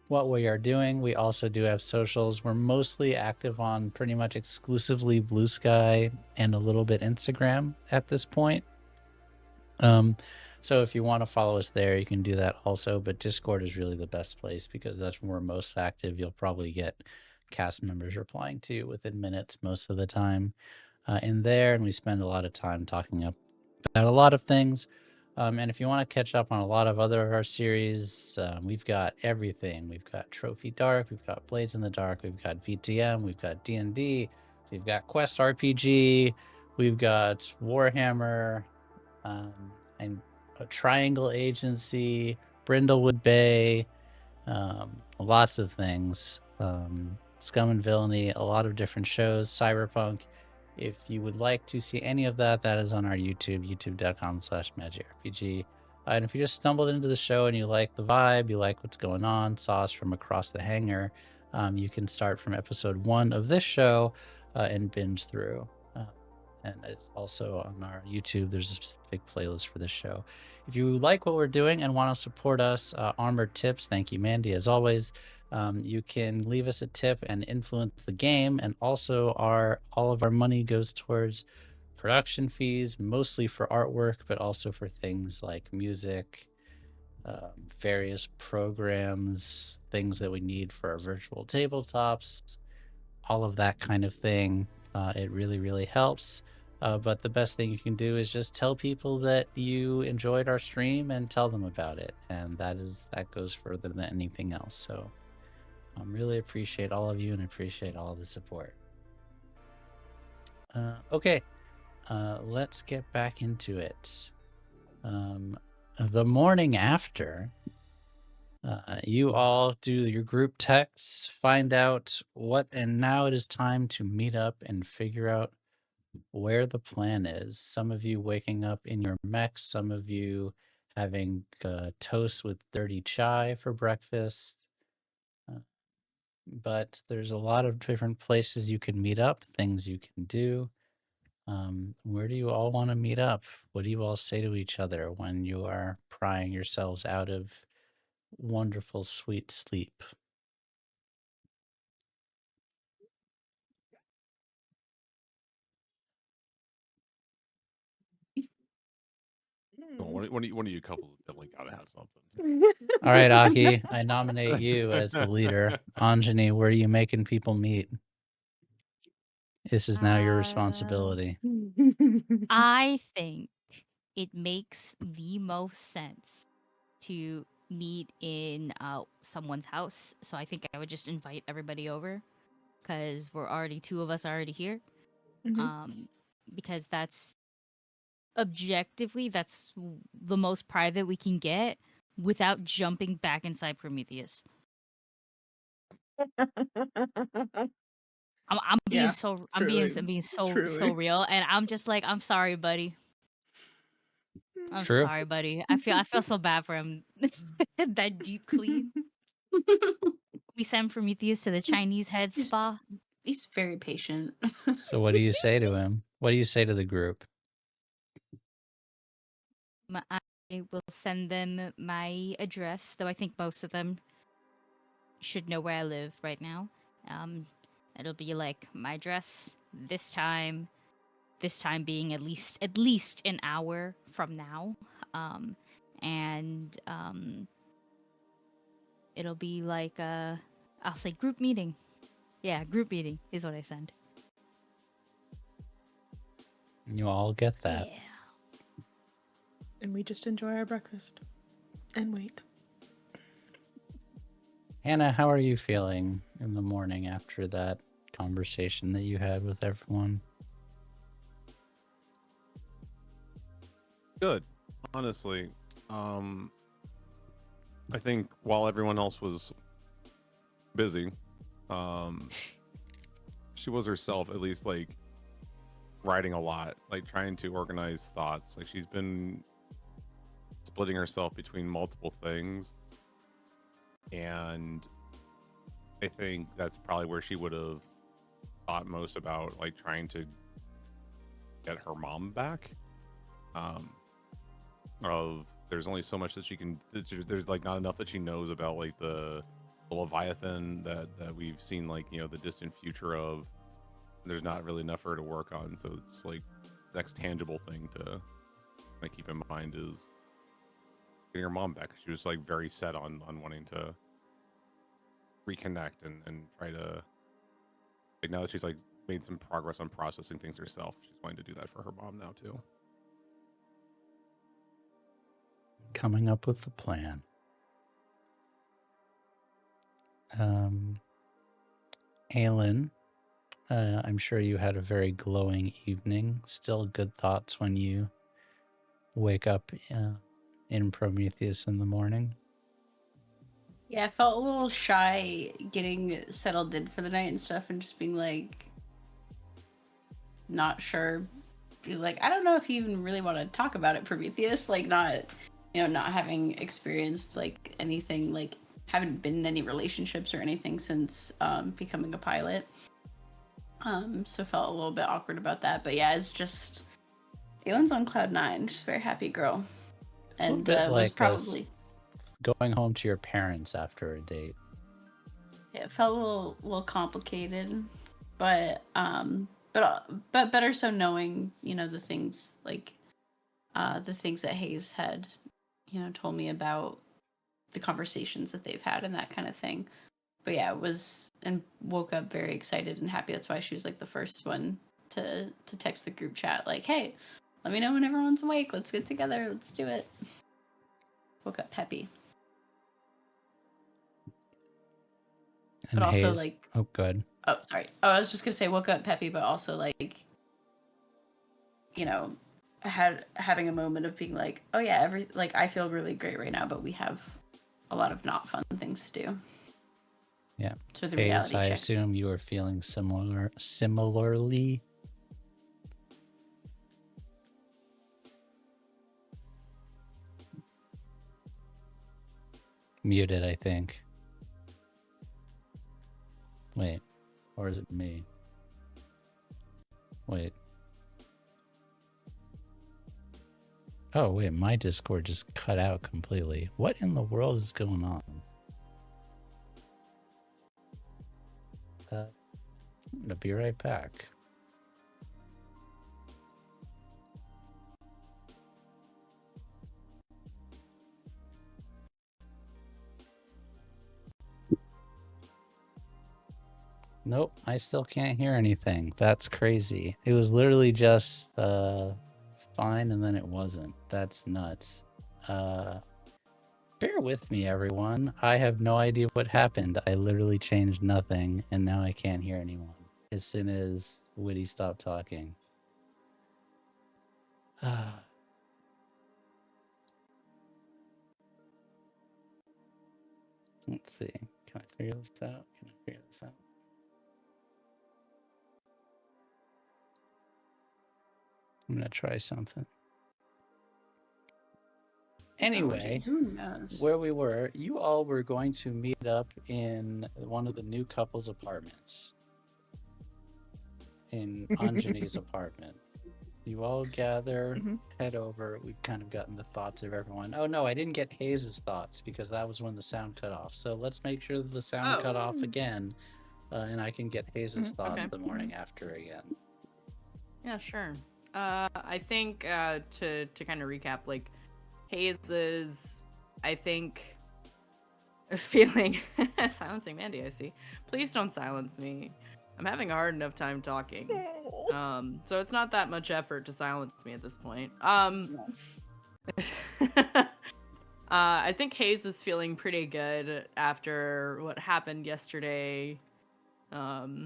what we are doing. We also do have socials. We're mostly active on pretty much exclusively Blue Sky and a little bit Instagram at this point. So if you want to follow us there, you can do that also. But Discord is really the best place because that's where we're most active. You'll probably get cast members replying to you within minutes most of the time in there. And we spend a lot of time talking about a lot of things. And if you want to catch up on a lot of other of our series, we've got everything. We've got Trophy Dark, we've got Blades in the Dark, we've got VTM, we've got D&D, we've got Quest RPG, we've got Warhammer, and a Triangle Agency, Brindlewood Bay, lots of things. Scum and Villainy, a lot of different shows, Cyberpunk. If you would like to see any of that, that is on our YouTube, youtube.com/MandiRPG. And if you just stumbled into the show and you like the vibe, you like what's going on, saw us from across the hangar, you can start from episode 1 of this show and binge through. And it's also on our YouTube. There's a specific playlist for this show. If you like what we're doing and want to support us, Armored Tips, thank you, Mandy, as always. You can leave us a tip and influence the game. And also, all of our money goes towards production fees, mostly for artwork, but also for things like music, various programs, things that we need for our virtual tabletops, all of that kind of thing. It really, really helps. But the best thing you can do is just tell people that you enjoyed our stream and tell them about it. And that goes further than anything else. So really appreciate all of you and appreciate all the support. Okay, let's get back into it. The morning after, you all do your group texts, find out and now it is time to meet up and figure out where the plan is. Some of you waking up in your mechs, some of you having toast with dirty chai for breakfast. But there's a lot of different places you can meet up, things you can do. Where do you all want to meet up? What do you all say to each other when you are prying yourselves out of wonderful, sweet sleep? Well, one of you couples definitely got to have something. All right, Aki, I nominate you as the leader. Anjani, where are you making people meet? This is now your responsibility. I think it makes the most sense to meet in someone's house. So I think I would just invite everybody over because two of us already here. Mhm. Because that's objectively the most private we can get without jumping back inside Prometheus. I'm being Yeah, so truly, I'm being so truly. real, and I'm just like, I'm sorry, buddy. I'm True. sorry, buddy. I feel so bad for him. That deep clean. We sent Prometheus to the Chinese head he's- spa. He's very patient. So what do you say to him? What do you say to the group? I will send them my address, though I think most of them should know where I live right now. It'll be like my address this time being at least an hour from now. And it'll be like I'll say group meeting. Yeah, group meeting is what I send. You all get that. Yeah. And we just enjoy our breakfast and wait. Hannah, how are you feeling in the morning after that conversation that you had with everyone? Good, honestly. I think while everyone else was busy, she was herself at least like writing a lot, like trying to organize thoughts. Like she's been splitting herself between multiple things, and I think that's probably where she would have thought most about, like trying to get her mom back. Of there's only so much that she can. There's like not enough that she knows about like the Leviathan that we've seen, like, you know, the distant future of. There's not really enough for her to work on, so it's like the next tangible thing to keep in mind is getting her mom back. She was like very set on wanting to reconnect and try to, like, now that she's like made some progress on processing things herself, she's wanting to do that for her mom now too. Coming up with the plan. Aylin, I'm sure you had a very glowing evening. Still good thoughts when you wake up in Prometheus in the morning. Yeah, I felt a little shy getting settled in for the night and stuff, and just being like, not sure. Like, I don't know if you even really want to talk about it, Prometheus. Like, not, not having experienced like anything, like haven't been in any relationships or anything since becoming a pilot. So felt a little bit awkward about that. But yeah, it's just Aylin's on cloud 9. She's a very happy girl, a and bit was like probably going home to your parents after a date. it felt a little complicated, but better so knowing the things like the things that Haze had told me about the conversations that they've had and that kind of thing. But yeah, it was, and woke up very excited and happy. That's why she was like the first one to text the group chat like, hey, let me know when everyone's awake, let's get together, let's do it. Woke up peppy. And But also Haze, like, oh, good. oh, sorry. Oh, I was just gonna say woke up peppy, but also like, having a moment of being like, oh yeah, I feel really great right now, but we have a lot of not fun things to do. Yeah. So the Haze, reality I check. assume you are feeling similarly. Muted, I think. Wait, or is it me? Wait. Oh, wait, my Discord just cut out completely. What in the world is going on? I'm gonna be right back. Nope, I still can't hear anything. That's crazy. It was literally just fine and then it wasn't. That's nuts. Bear with me, everyone. I have no idea what happened. I literally changed nothing and now I can't hear anyone as soon as Witty stopped talking. Let's see. Can I figure this out? I'm gonna try something. Anyway, Who knows? where we were, you all were going to meet up in one of the new couple's apartments. In Anjani's apartment. You all gather, head over. We've kind of gotten the thoughts of everyone. Oh no, I didn't get Haze's thoughts because that was when the sound cut off. So let's make sure that the sound cut off again, and I can get Haze's thoughts Okay. the morning after again. Yeah, sure. I think to kind of recap, like Haze is, I think, feeling silencing Mandy. I see. Please don't silence me. I'm having a hard enough time talking. So it's not that much effort to silence me at this point. I think Haze is feeling pretty good after what happened yesterday.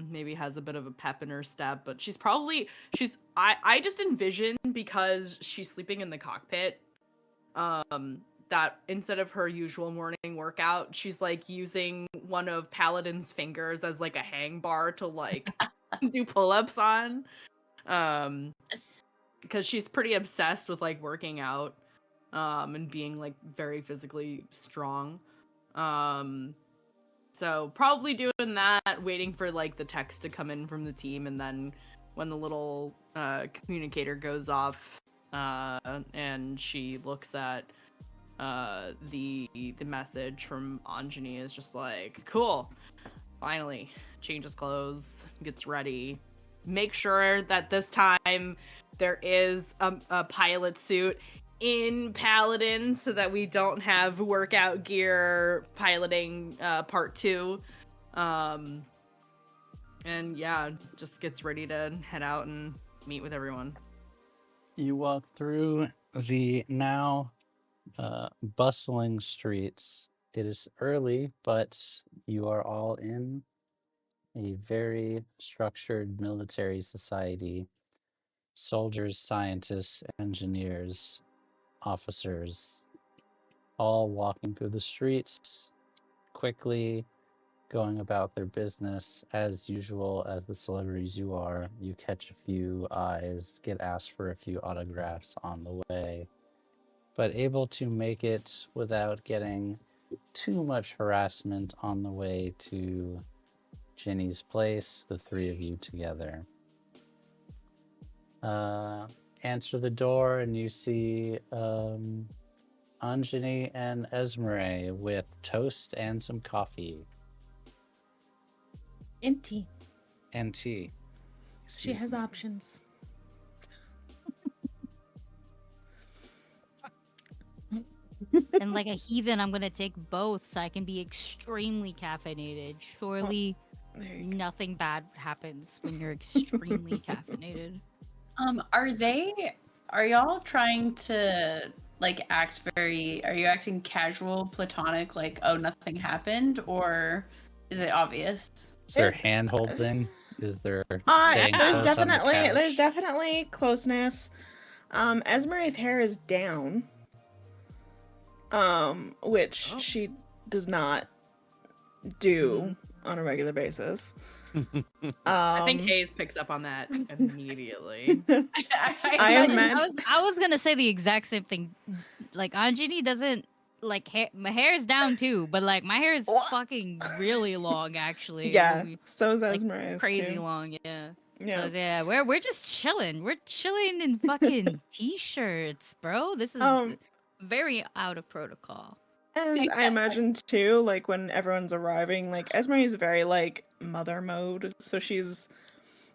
Maybe has a bit of a pep in her step, but I just envision, because she's sleeping in the cockpit, that instead of her usual morning workout, she's like using one of Paladin's fingers as like a hang bar to like do pull-ups on. Because she's pretty obsessed with like working out and being like very physically strong. So probably doing that, waiting for like the text to come in from the team, and then when the little communicator goes off and she looks at the message from Anjani, is just like, cool, finally changes clothes, gets ready, make sure that this time there is a pilot suit in Paladin so that we don't have workout gear piloting part 2. And yeah, just gets ready to head out and meet with everyone. You walk through the now bustling streets. It is early, but you are all in a very structured military society. Soldiers, scientists, engineers, officers, all walking through the streets quickly, going about their business as usual. As the celebrities you are, you catch a few eyes, get asked for a few autographs on the way, but able to make it without getting too much harassment on the way to Ginny's place, the three of you together. Answer the door and you see Anjani and Esmeray with toast and some coffee And tea. and tea. She has options. And like a heathen, I'm gonna take both so I can be extremely caffeinated. Surely There you go. nothing bad happens when you're extremely caffeinated. Are y'all trying to like act are you acting casual, platonic, like, oh, nothing happened, or is it obvious? Is there hand holding? Is there saying There's close on the couch? definitely closeness. Esmeray's hair is down. Which Oh. she does not do on a regular basis. I think Haze picks up on that immediately. I imagine. I was gonna say the exact same thing. Like Anjani doesn't like hair. My hair is down too, but like my hair is fucking really long actually. Yeah, Really, so is like, Esmeray's crazy too. long. Yeah. Yeah. So yeah, we're just chilling. We're chilling in fucking t-shirts, bro. This is very out of protocol. And I imagine too, like when everyone's arriving, like Esmeralda is very like mother mode. So she's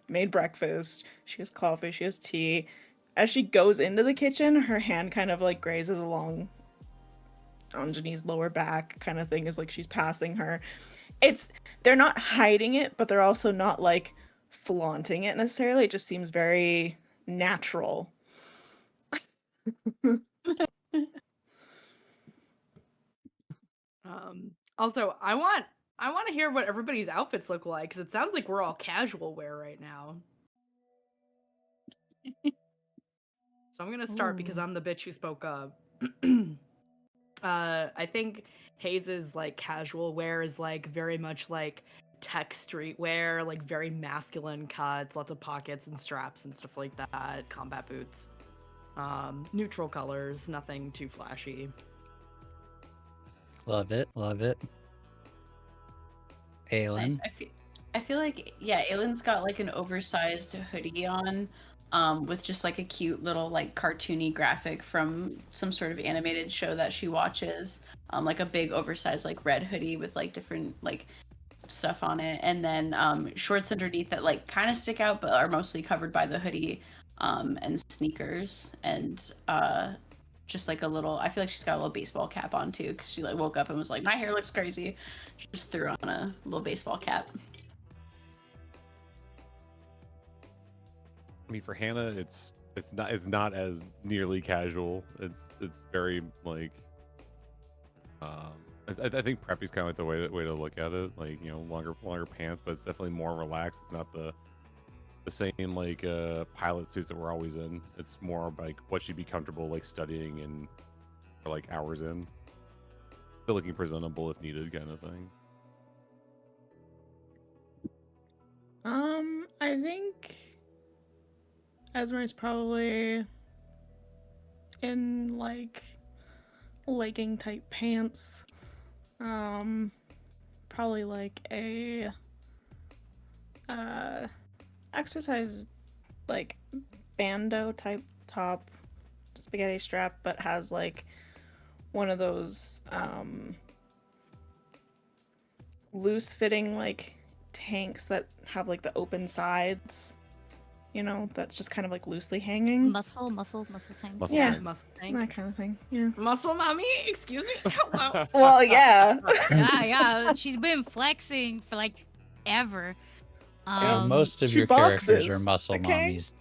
made breakfast, she has coffee, she has tea. As she goes into the kitchen, her hand kind of like grazes along Anjani's lower back, kind of thing, is like she's passing her. They're not hiding it, but they're also not like flaunting it necessarily. It just seems very natural. Also, I want to hear what everybody's outfits look like because it sounds like we're all casual wear right now. So I'm gonna start because I'm the bitch who spoke up. I think Haze's like casual wear is like very much like tech streetwear, like very masculine cuts, lots of pockets and straps and stuff like that. Combat boots, neutral colors, nothing too flashy. Love it, love it. Aylin. Nice. I feel like, yeah, Aylin's got like an oversized hoodie on, with just like a cute little like cartoony graphic from some sort of animated show that she watches. Like a big oversized like red hoodie with like different like stuff on it, and then shorts underneath that like kind of stick out but are mostly covered by the hoodie, and sneakers, and just like a little, I feel like she's got a little baseball cap on too, because she like woke up and was like, my hair looks crazy. She just threw on a little baseball cap. I mean, for Hannah, it's not as nearly casual. It's very like, I think preppy's kind of like the way to look at it. Like, you know, longer pants, but it's definitely more relaxed. It's not the same like pilot suits that we're always in. It's more like what she'd be comfortable like studying and for like hours in. Still looking presentable if needed, kind of thing. I think Esmer's probably in like legging type pants. Probably like a exercise like bandeau type top, spaghetti strap, but has like one of those loose fitting like tanks that have like the open sides, you know, that's just kind of like loosely hanging. Muscle tank. Muscle Yeah. tanks. Muscle tank. That kind of thing. Yeah. Muscle mommy, excuse me. Hello. Well, yeah. Yeah, she's been flexing for like ever. Most of she your characters are boxes, muscle okay? mommies,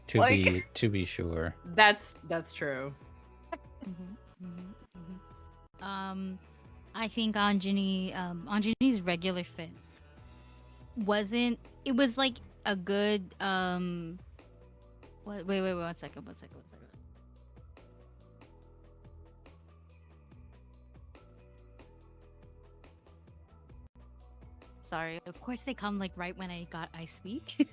to be sure. That's true. I think Anjani's regular fit wasn't. It was like a good. Wait, one second. Sorry. Of course they come like right when I speak.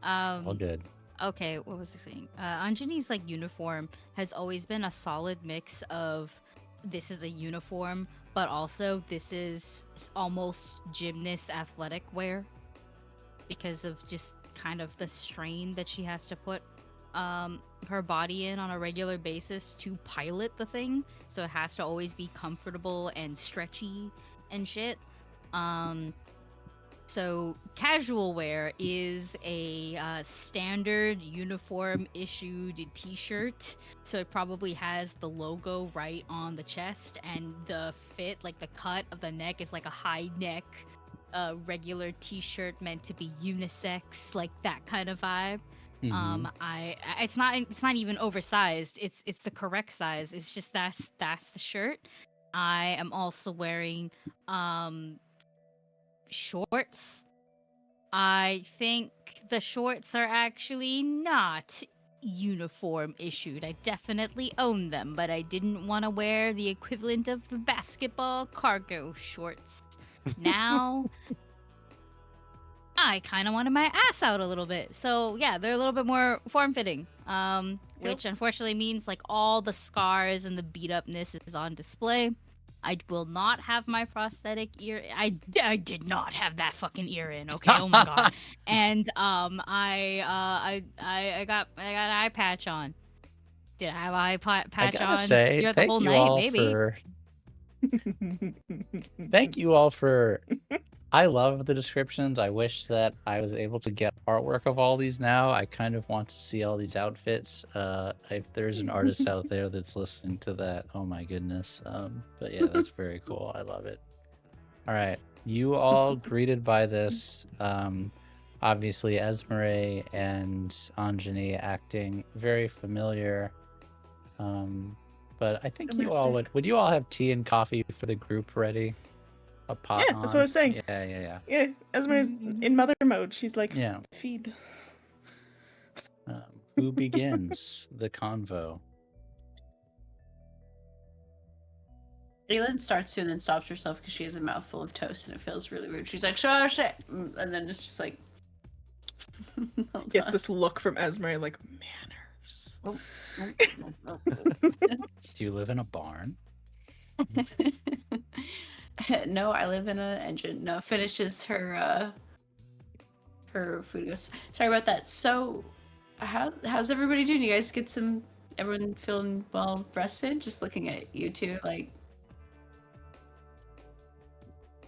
All good. Okay, what was I saying? Anjani's like uniform has always been a solid mix of this is a uniform, but also this is almost gymnast athletic wear because of just kind of the strain that she has to put her body in on a regular basis to pilot the thing. So it has to always be comfortable and stretchy and shit. So casual wear is a standard uniform issued t-shirt. So it probably has the logo right on the chest, and the fit, like the cut of the neck, is like a high neck, regular t-shirt meant to be unisex, like that kind of vibe. Mhm. It's not even oversized. It's the correct size. It's just that's the shirt. I am also wearing shorts. I think the shorts are actually not uniform issued. I definitely own them, but I didn't want to wear the equivalent of the basketball cargo shorts. Now, I kind of wanted my ass out a little bit. So, yeah, they're a little bit more form fitting. Which unfortunately means like all the scars and the beat upness is on display. I will not have my prosthetic ear. I did not have that fucking ear in. Okay, oh my god. And I got an eye patch on. Did I have eye I patch gotta on say, throughout the thank whole you night? all Maybe. for thank you all for. I love the descriptions. I wish that I was able to get artwork of all these now. I kind of want to see all these outfits. If there's an artist out there that's listening to that, oh my goodness. But yeah, that's very cool. I love it. All right, you all greeted by this. Obviously, Esmeray and Anjani acting very familiar. But I think you all Domestic. would you all have tea and coffee for the group ready? A pot Yeah, that's what I on? was saying. Yeah. Yeah, Esmeray's in mother mode. She's like, Yeah. feed. Who begins the convo? Aylin starts to and then stops herself because she has a mouthful of toast and it feels really rude. She's like, "Sure, shit," and then it's just like, Gets this look from Esmeray, like, manners. Do you live in a barn? No, I live in an engine. No, finishes her food. Goes, sorry about that. So, how's everybody doing? You guys get everyone feeling well rested? Just looking at you two, like.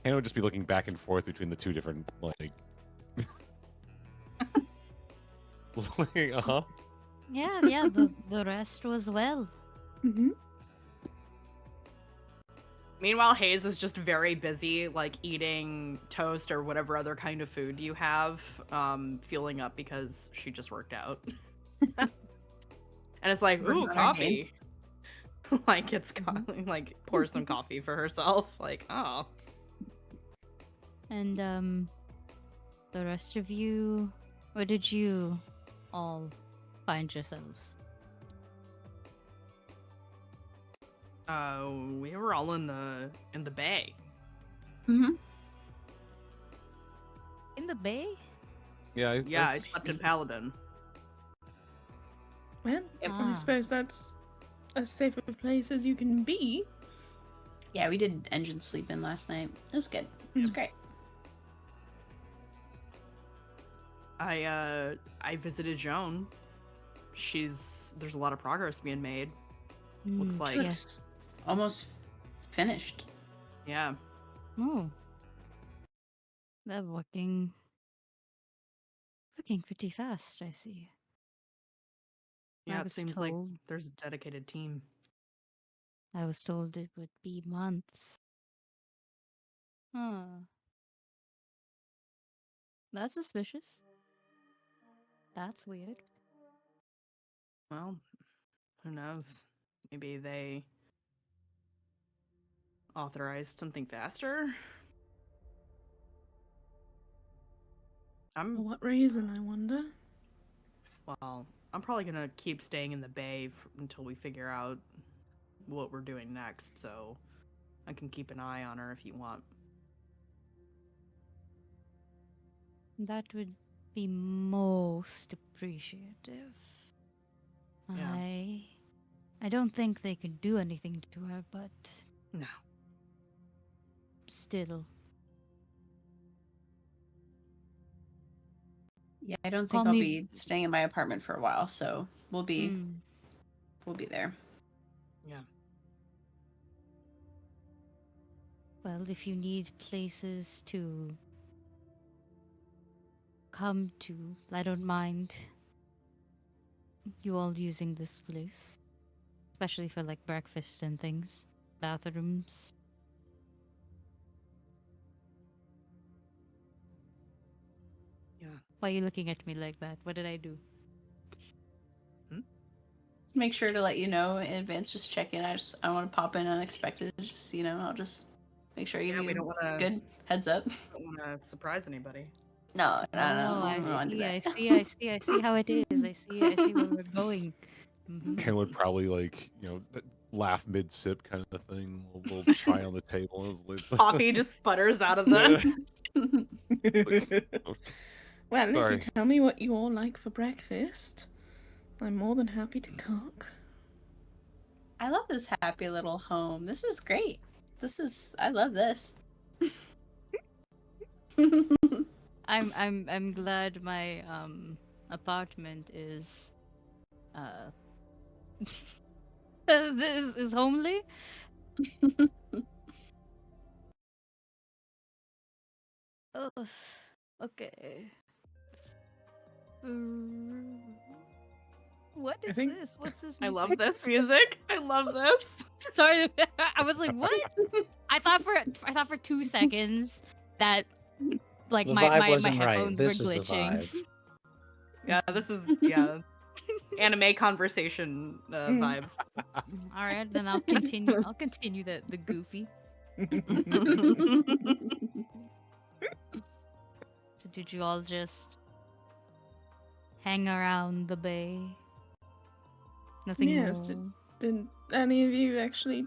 Hannah would just be looking back and forth between the two different like. Uh-huh. Yeah, the rest was well. Mm-hmm. Meanwhile, Haze is just very busy, like eating toast or whatever other kind of food you have, fueling up because she just worked out. And it's like, We're ooh, not coffee. Like it's like pours some coffee for herself. Like, oh, And the rest of you, where did you all find yourselves? we were all in the bay. Mm-hmm. In the bay? Yeah. I slept in Paladin. Well, Yep. I suppose that's as safe a place as you can be. Yeah, we did engine sleep in last night. It was good. It was great. I visited Joan. There's a lot of progress being made. Looks like yes. Almost finished. Yeah. Oh. They're working pretty fast, I see. I Yeah, it was seems like told- there's a dedicated team. I was told it would be months. Huh. That's suspicious. That's weird. Well, who knows? Maybe they authorized something faster? For what reason, I wonder? Well, I'm probably gonna keep staying in the bay until we figure out what we're doing next, so I can keep an eye on her if you want. That would be most appreciative. Yeah. I don't think they could do anything to her, but No. still. Yeah, I don't Call think I'll me- be staying in my apartment for a while, so we'll be Mm. there. Yeah. Well, if you need places to come to, I don't mind you all using this place. Especially for like breakfast and things. Bathrooms. Yeah. Why are you looking at me like that? What did I do? Make sure to let you know in advance. Just check in. I want to pop in unexpected. Just I'll just make sure I give Yeah, we you don't wanna good heads up. don't wanna surprise anybody. No, Oh, I I don't want to do see, that. I see how it is. I see where we're going. Mhm. Ken would probably laugh mid sip kind of thing. A little chai on the table. It was like, Coffee just sputters out of the. Well, if you Sorry. tell me what you all like for breakfast, I'm more than happy to cook. I love this happy little home. This is great. I love this. I'm glad my apartment is is homely. Oh, okay. What I is think- this? What's this I music? love this music. I love this. Sorry, I was like, what? I thought for 2 seconds that like The my vibe my wasn't right. headphones This were is the glitching. vibe. Yeah, this is anime conversation vibes. All right, then I'll continue. I'll continue the goofy. So did you all just hang around the bay? Nothing Yes, more. Did any of you actually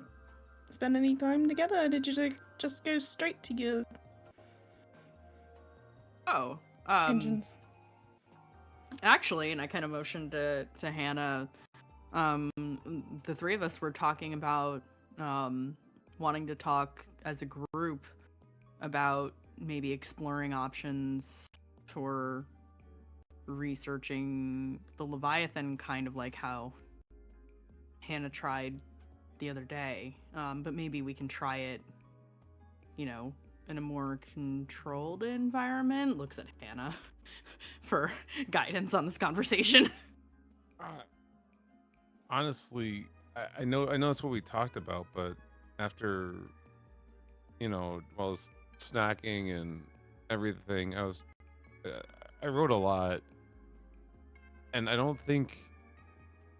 spend any time together? Or did you just go straight to your Oh, engines? actually, and I kind of motioned to Hannah. The three of us were talking about wanting to talk as a group about maybe exploring options for researching the Leviathan, kind of like how Hannah tried the other day. But maybe we can try it, in a more controlled environment. Looks at Hannah for guidance on this conversation. Honestly, I know that's what we talked about, but after while snacking and everything, I wrote a lot, and I think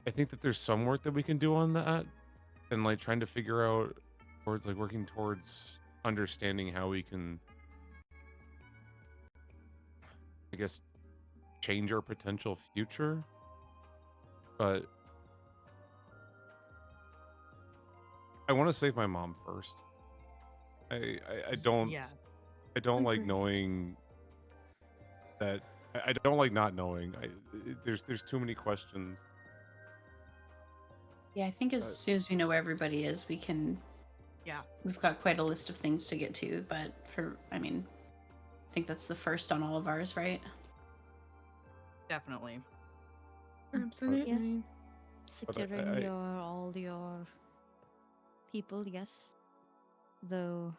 that there's some work that we can do on that, and like trying to figure out towards like working towards understanding how we can, I guess, change our potential future. But I want to save my mom first. I don't Yeah. I don't like Agreed. knowing that I don't like not knowing. There's too many questions. Yeah, I think as soon as we know where everybody is, we can. Yeah. We've got quite a list of things to get to, but I think that's the first on all of ours, right? Definitely. Absolutely. Securing all your people, yes. Though,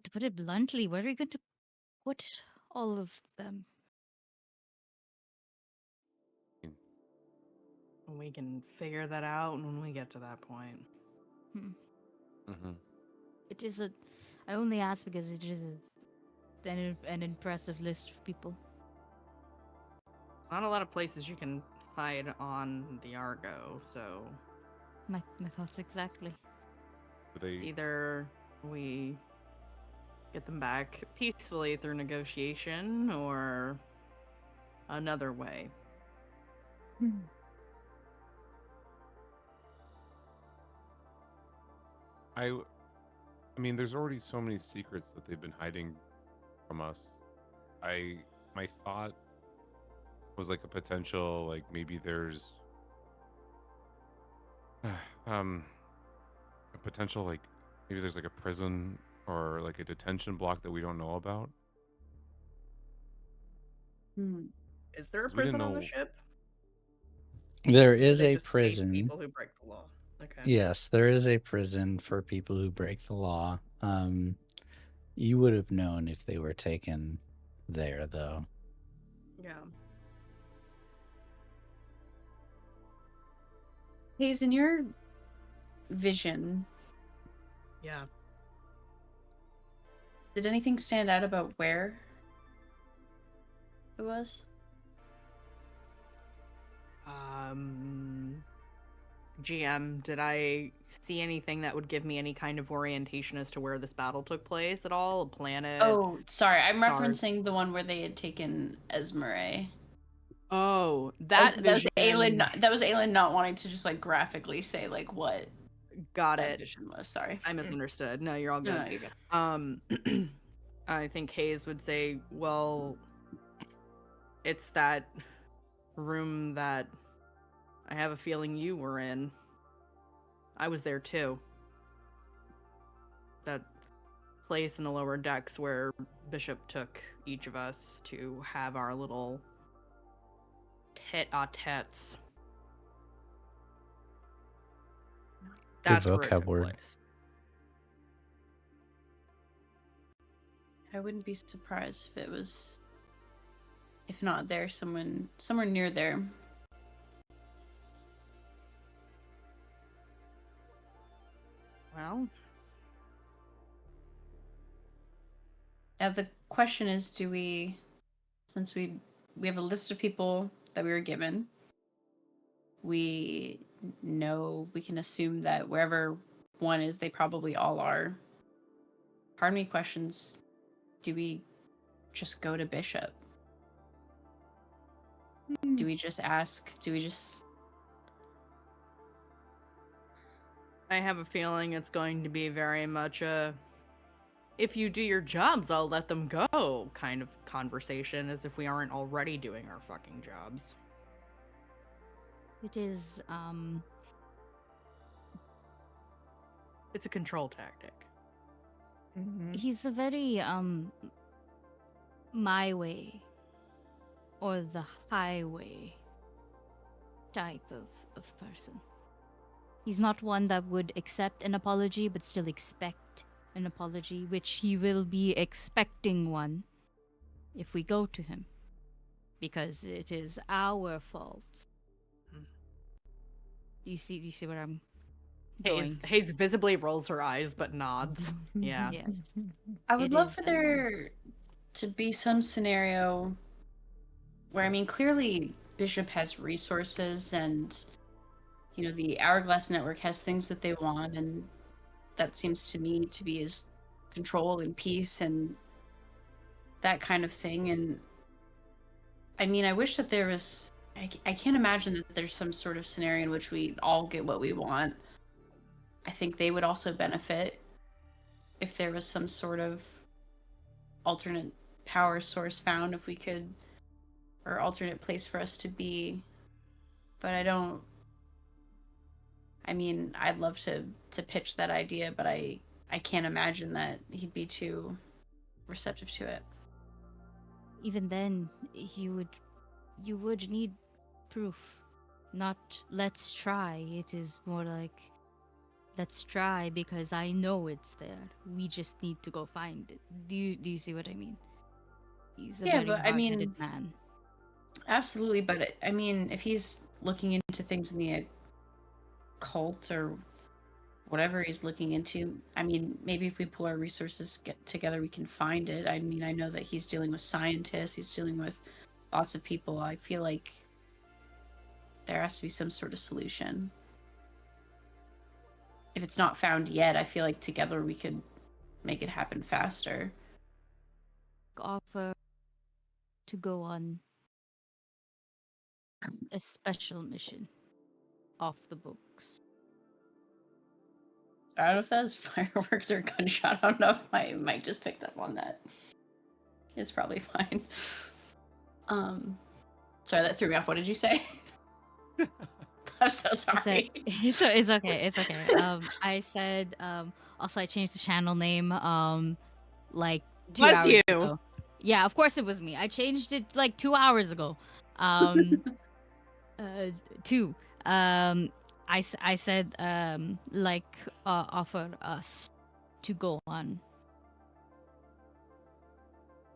to put it bluntly, where are you going to put all of them? We can figure that out when we get to that point. Mm-hmm. It is I only ask because it is an impressive list of people. It's not a lot of places you can hide on the Argo, so My thoughts exactly. it's either we get them back peacefully through negotiation or another way. I mean, there's already so many secrets that they've been hiding from us. My thought was like a potential, like maybe there's a potential, like maybe there's like a prison or like a detention block that we don't know about. Is there a 'Cause we didn't prison on the know. ship? There Or is they a just cage prison. people who break the law. Okay. Yes, there is a prison for people who break the law. You would have known if they were taken there, though. Yeah. Haze, in your vision, Yeah. did anything stand out about where it was? GM, did I see anything that would give me any kind of orientation as to where this battle took place at all? A planet? Oh, sorry. I'm stars? referencing the one where they had taken Esmeray. Oh, That that was vision. Aylin. That was Aylin not wanting to just like graphically say like what Got that it. vision was. Sorry. I misunderstood. No, you're all No, good. no, you're good. I think Haze would say, well, it's that room that I have a feeling you were in. I was there too. That place in the lower decks where Bishop took each of us to have our little tete-a-tetes. That's where it vocab took word. place. I wouldn't be surprised if it was, if not there, somewhere near there. Well, Now the question is, do we, since we have a list of people that we were given, we know, we can assume that wherever one is, they probably all are. Part of me questions, do we just go to Bishop? Do we just ask? Do we just... I have a feeling it's going to be very much a if you do your jobs, I'll let them go kind of conversation, as if we aren't already doing our fucking jobs. It is, It's a control tactic. he's a very, my way or the highway type of person. He's not one that would accept an apology but still expect an apology, which he will be expecting one if we go to him. Because it is our fault. Hmm. Do you see where I'm going? Haze visibly rolls her eyes but nods. Yeah. Yes. I would It love is, for there to be some scenario where, I mean, clearly Bishop has resources and, you know, the Hourglass Network has things that they want, and that seems to me to be his control and peace and that kind of thing. And I mean, I wish that there was, I can't imagine that there's some sort of scenario in which we all get what we want. I think they would also benefit if there was some sort of alternate power source found, if we could, or alternate place for us to be. But I mean, I'd love to pitch that idea, but I can't imagine that he'd be too receptive to it. Even then, you would need proof. Not let's try. It is more like let's try because I know it's there. We just need to go find it. Do you see what I mean? He's a Yeah, very but I mean- hard-headed man. Absolutely, but I mean, if he's looking into things in the occult or whatever he's looking into, I mean, maybe if we pull our resources together, we can find it. I mean, I know that he's dealing with scientists, he's dealing with lots of people. I feel like there has to be some sort of solution. If it's not found yet, I feel like together we could make it happen faster. Offer to go on a special mission off the books. I don't know if that was fireworks or a gunshot. I don't know if my mic just picked up on that. It's probably fine. Sorry, that threw me off. What did you say? I'm so sorry. It's okay. It's okay. I said also I changed the channel name like 2 Was hours you? ago. Yeah, of course it was me. I changed it like 2 hours ago. Uh, two. I said like offer us to go on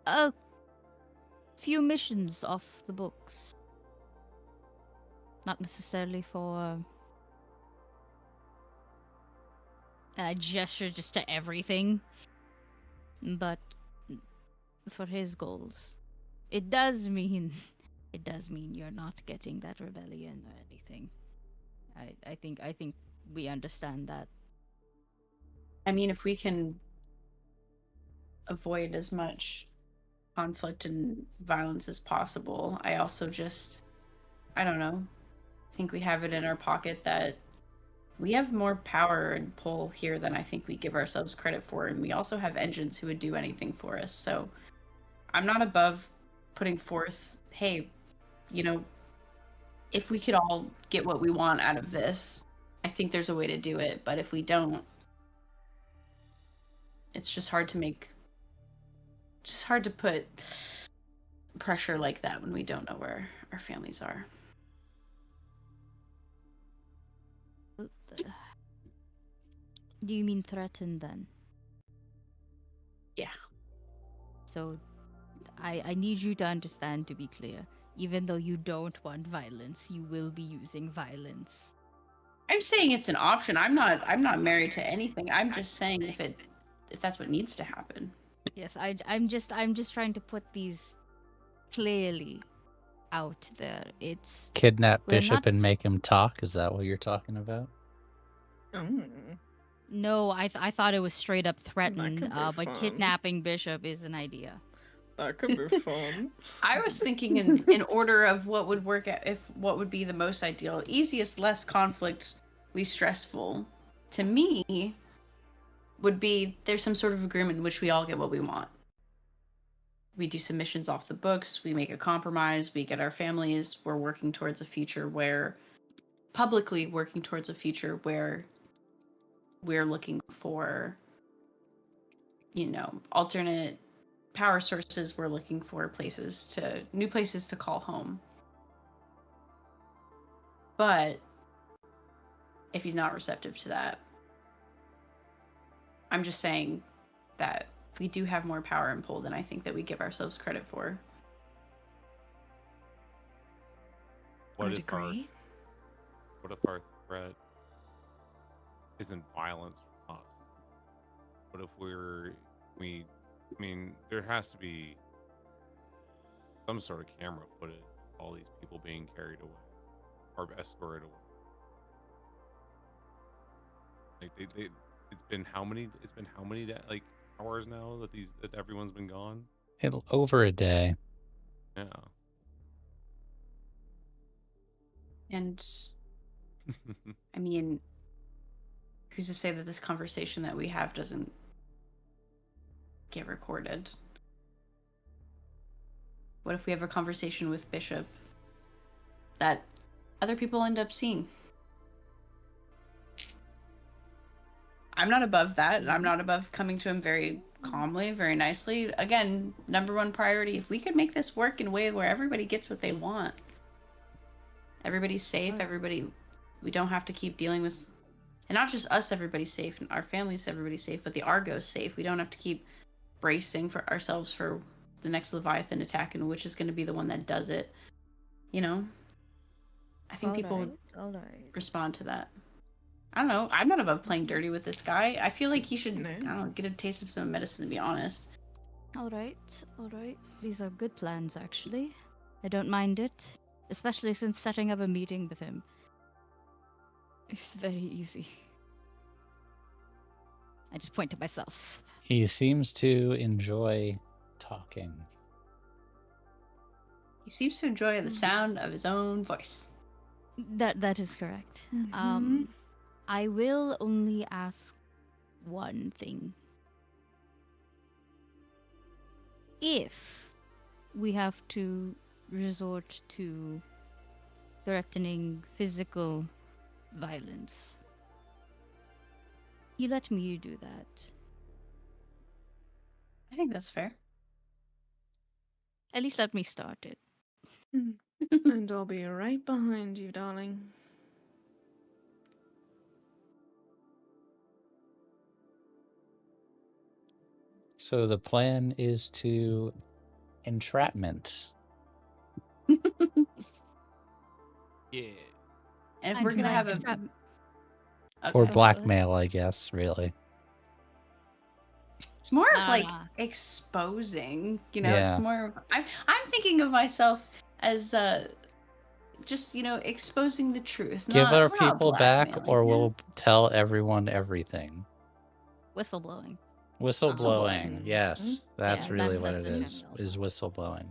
a few missions off the books. Not necessarily for. And I gesture just to everything, but for his goals, it does mean you're not getting that rebellion or anything. I think we understand that. I mean, if we can avoid as much conflict and violence as possible, I also just, I don't know, think we have it in our pocket that we have more power and pull here than I think we give ourselves credit for, and we also have engines who would do anything for us. So I'm not above putting forth, hey, you know, if we could all get what we want out of this, I think there's a way to do it. But if we don't, it's just hard to put pressure like that when we don't know where our families are. Do you mean threaten then? Yeah. So I need you to understand, to be clear. Even though you don't want violence, you will be using violence. I'm saying it's an option. I'm not married to anything. I'm just saying if that's what needs to happen. Yes, I'm just trying to put these clearly out there. It's Kidnap We're Bishop not- and make him talk. Is that what you're talking about? no, I thought it was straight up threatened, could be but fun. kidnapping Bishop is an idea. That could be fun. I was thinking in order of what would work what would be the most ideal, easiest, less conflict, least stressful. To me, would be there's some sort of agreement in which we all get what we want. We do submissions off the books, we make a compromise, we get our families, we're working towards a future where publicly working towards a future where we're looking for, you know, alternate power sources, we're looking for new places to call home. But if he's not receptive to that, I'm just saying that we do have more power and pull than I think that we give ourselves credit for. What I'd if our agree. threat isn't violence from us? What if I mean, there has to be some sort of camera footage of all these people being carried away or escorted away. Like it's been how many like hours now that everyone's been gone? Over a day. Yeah. And I mean, who's to say that this conversation that we have doesn't get recorded? What if we have a conversation with Bishop that other people end up seeing? I'm not above that. I'm not above coming to him very calmly, very nicely. Again, number one priority, if we could make this work in a way where everybody gets what they want. Everybody's safe, we don't have to keep dealing with, and not just us, everybody's safe, and our families, everybody's safe, but the Argo's safe. We don't have to keep bracing for ourselves for the next Leviathan attack, and which is going to be the one that does it. You know? I think people would respond to that. I don't know. I'm not above playing dirty with this guy. I feel like he should, No. I don't know, get a taste of some medicine, to be honest. All right. These are good plans, actually. I don't mind it, especially since setting up a meeting with him is very easy. I just point to myself. He seems to enjoy talking. He seems to enjoy the sound of his own voice. That is correct. Mhm. I will only ask one thing. if we have to resort to threatening physical violence, you let me do that. I think that's fair. At least let me start it. And I'll be right behind you, darling. So the plan is to entrapment. Yeah. And if And we're gonna can I have a entrap- Okay, Or go ahead. blackmail, I guess, really. It's more of Nah, like nah. exposing, you know. Yeah. It's more. I'm thinking of myself as just exposing the truth. Give not, our we're not people back, blackmailing or you. we'll tell everyone everything. Whistleblowing. Whistleblowing. Mm. Yes, that's Yeah, really that's- what that's it the is. term. Is whistleblowing.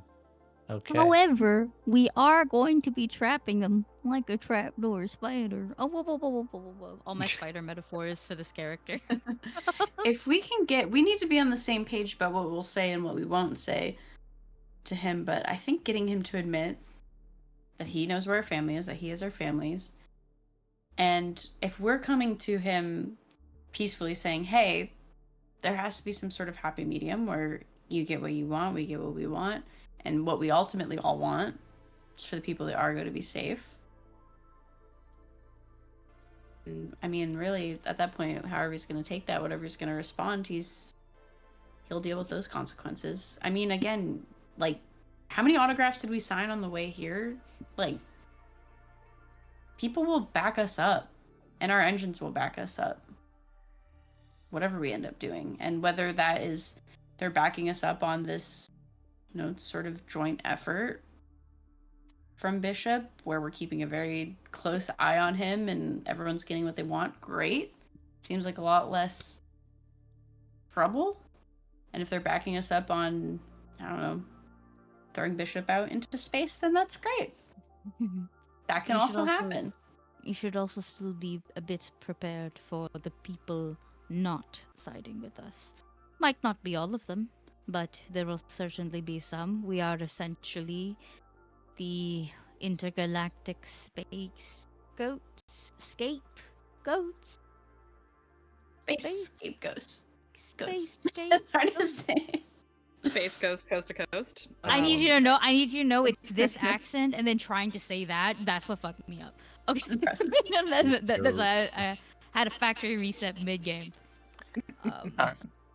Okay. However, we are going to be trapping them like a trapdoor spider. Oh, whoa, whoa, whoa, whoa, whoa, whoa. All my spider metaphors for this character. If we need to be on the same page about what we'll say and what we won't say to him. But I think getting him to admit that he knows where our family is, that he is our families, and if we're coming to him peacefully saying, "Hey, there has to be some sort of happy medium where you get what you want, we get what we want, and what we ultimately all want is for the people that Argo to be safe." And, I mean, really, at that point, however he's going to take that, whatever he's going to respond, he'll deal with those consequences. I mean, again, like, how many autographs did we sign on the way here? Like, people will back us up, and our engines will back us up. Whatever we end up doing. And whether that is they're backing us up on this, sort of joint effort from Bishop, where we're keeping a very close eye on him and everyone's getting what they want, great. Seems like a lot less trouble. And if they're backing us up on, I don't know, throwing Bishop out into space, then that's great. That can You should also also- happen. You should also still be a bit prepared for the people not siding with us. Might not be all of them, but there will certainly be some. We are essentially the intergalactic space goats. Scapegoats? Space scapegoats. Space It's scape. hard to say. Space Coast to Coast. I need you to know. I need you to know it's this accent, and then trying to say that. That's what fucked me up. Okay, Impressive. that's why I had a factory reset mid game.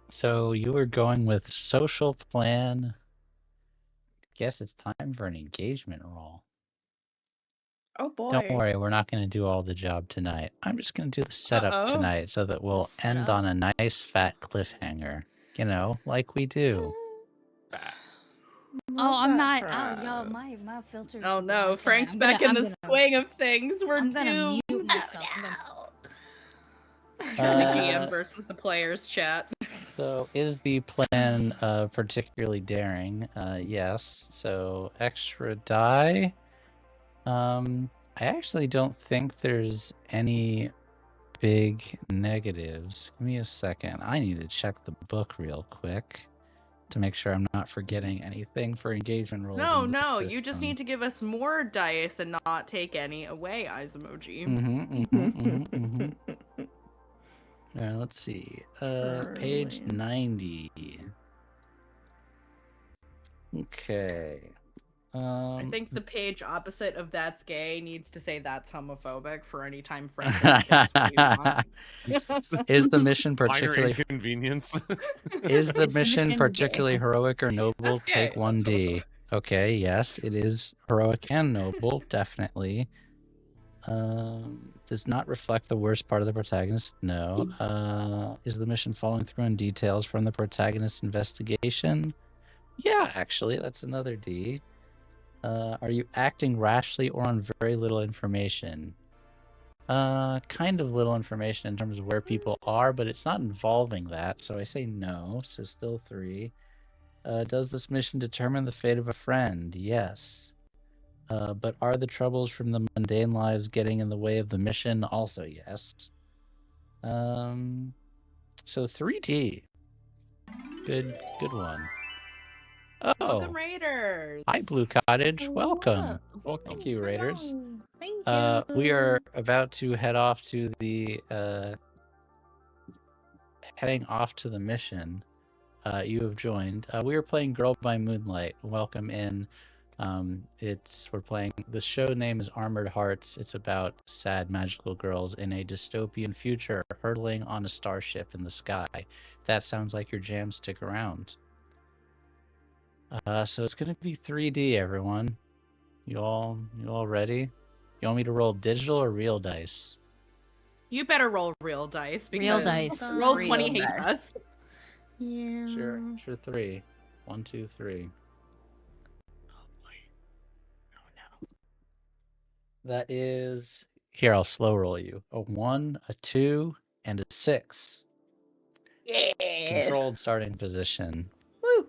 So you were going with social plan. Guess it's time for an engagement roll. Oh boy. Don't worry, we're not going to do all the job tonight. I'm just going to do the setup Uh-oh. tonight so that we'll The end setup. on a nice fat cliffhanger. Like we do. Love Oh, I'm that not. for Oh, y'all, my us. filter's. Oh gone no, tonight. Frank's I'm back gonna- in I'm the gonna- swing of things. We're I'm gonna doomed. mute myself. I'm gonna- Turn the Uh, GM versus the players chat. So is the plan particularly daring? Yes. So extra die. I actually don't think there's any big negatives. Give me a second. I need to check the book real quick to make sure I'm not forgetting anything for engagement rolls. No, you just need to give us more dice and not take any away, eyes emoji. Let's see. Page Brilliant. 90. Okay. I think the page opposite of "that's gay" needs to say "that's homophobic" for any time Frank gets what you want. Is the mission Minor particularly inconvenience. is the Is the mission mission particularly gay? heroic or noble? That's Take gay. 1D. That's Okay, yes, it is heroic and noble, definitely. Does not reflect the worst part of the protagonist. No. Is the mission following through on details from the protagonist's investigation? Yeah, actually, that's another D. Are you acting rashly or on very little information? Kind of little information in terms of where people are, but it's not involving that, so I say no, so still 3. Does this mission determine the fate of a friend? Yes. But are the troubles from the mundane lives getting in the way of the mission? Also yes. So 3D. Good one. Oh, Welcome, Raiders. hi, Blue Cottage. Welcome. Welcome. Thank you, Raiders. Thank you. We are about to head off to the heading off to the mission. You have joined. We are playing Girl by Moonlight. Welcome in. We're playing. The show name is Armored Hearts. It's about sad magical girls in a dystopian future hurtling on a starship in the sky. If that sounds like your jam, stick around. So it's gonna be 3D, everyone. You all ready? You want me to roll digital or real dice? You better roll real dice. Real because dice. Roll Real 20 hates dice. us. Yeah. Sure, 3. 1, 2, 3. That is here. I'll slow roll you. A 1, a 2, and a 6. Yeah. Controlled starting position. Woo.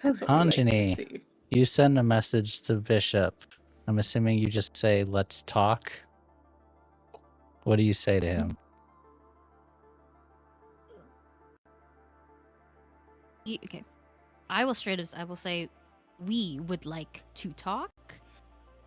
That's what we like to Anjani. see. You send a message to Bishop. I'm assuming you just say, "Let's talk." What do you say to him? Okay. I will say, we would like to talk,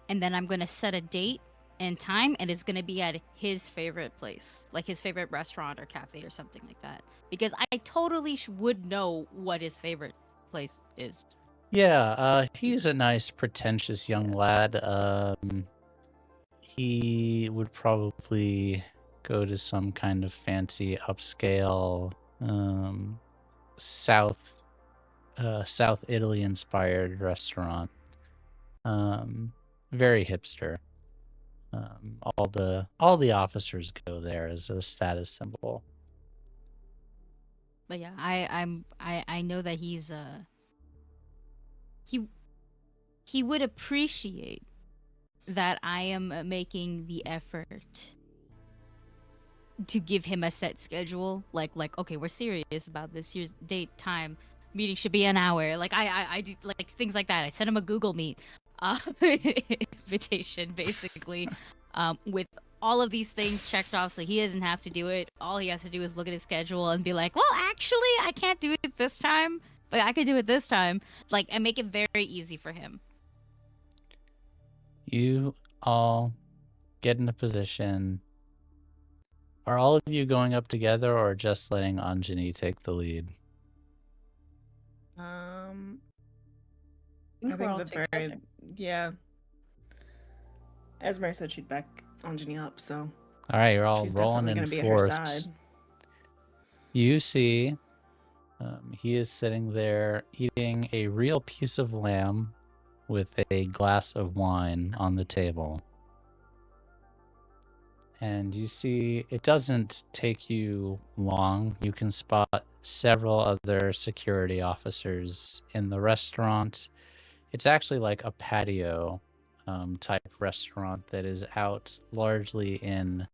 and then I'm gonna set a date and time, and it's gonna be at his favorite place, like his favorite restaurant or cafe or something like that. Because I totally would know what his favorite place is. Yeah, he's a nice, pretentious young lad. He would probably go to some kind of fancy, upscale, South Italy inspired restaurant. Very hipster. All the officers go there as a status symbol. But yeah, I know that he's he would appreciate that I am making the effort to give him a set schedule. Like okay, we're serious about this. Here's date, time, meeting should be an hour. Like I do like things like that. I sent him a Google Meet invitation basically, with all of these things checked off, so he doesn't have to do it. All he has to do is look at his schedule and be like, well, actually, I can't do it this time, but I could do it this time. Like, and make it very easy for him. You all get in a position. Are all of you going up together or just letting Anjani take the lead? I we're all think the very together. yeah. Esmeray said she'd back Anjani up, so All right, you're all she's rolling definitely in gonna be at her force. side. You see, he is sitting there eating a real piece of lamb with a glass of wine on the table. And you see, it doesn't take you long. You can spot several other security officers in the restaurant. It's actually like a patio type restaurant that is out largely in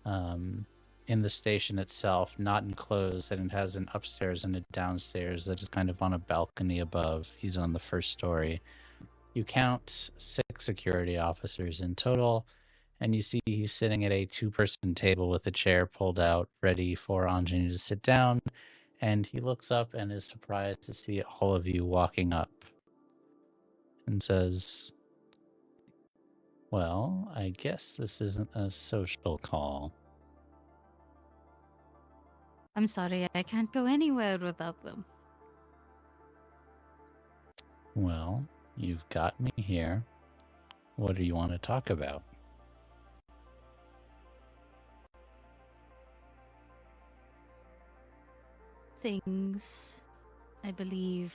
the station itself, not enclosed, and it has an upstairs and a downstairs that is kind of on a balcony above. He's on the first story. You count 6 security officers in total, and you see he's sitting at a 2-person table with a chair pulled out, ready for Anjani to sit down, and he looks up and is surprised to see all of you walking up and says, well, I guess this isn't a social call. I'm sorry, I can't go anywhere without them. Well, you've got me here. What do you want to talk about? Things. I believe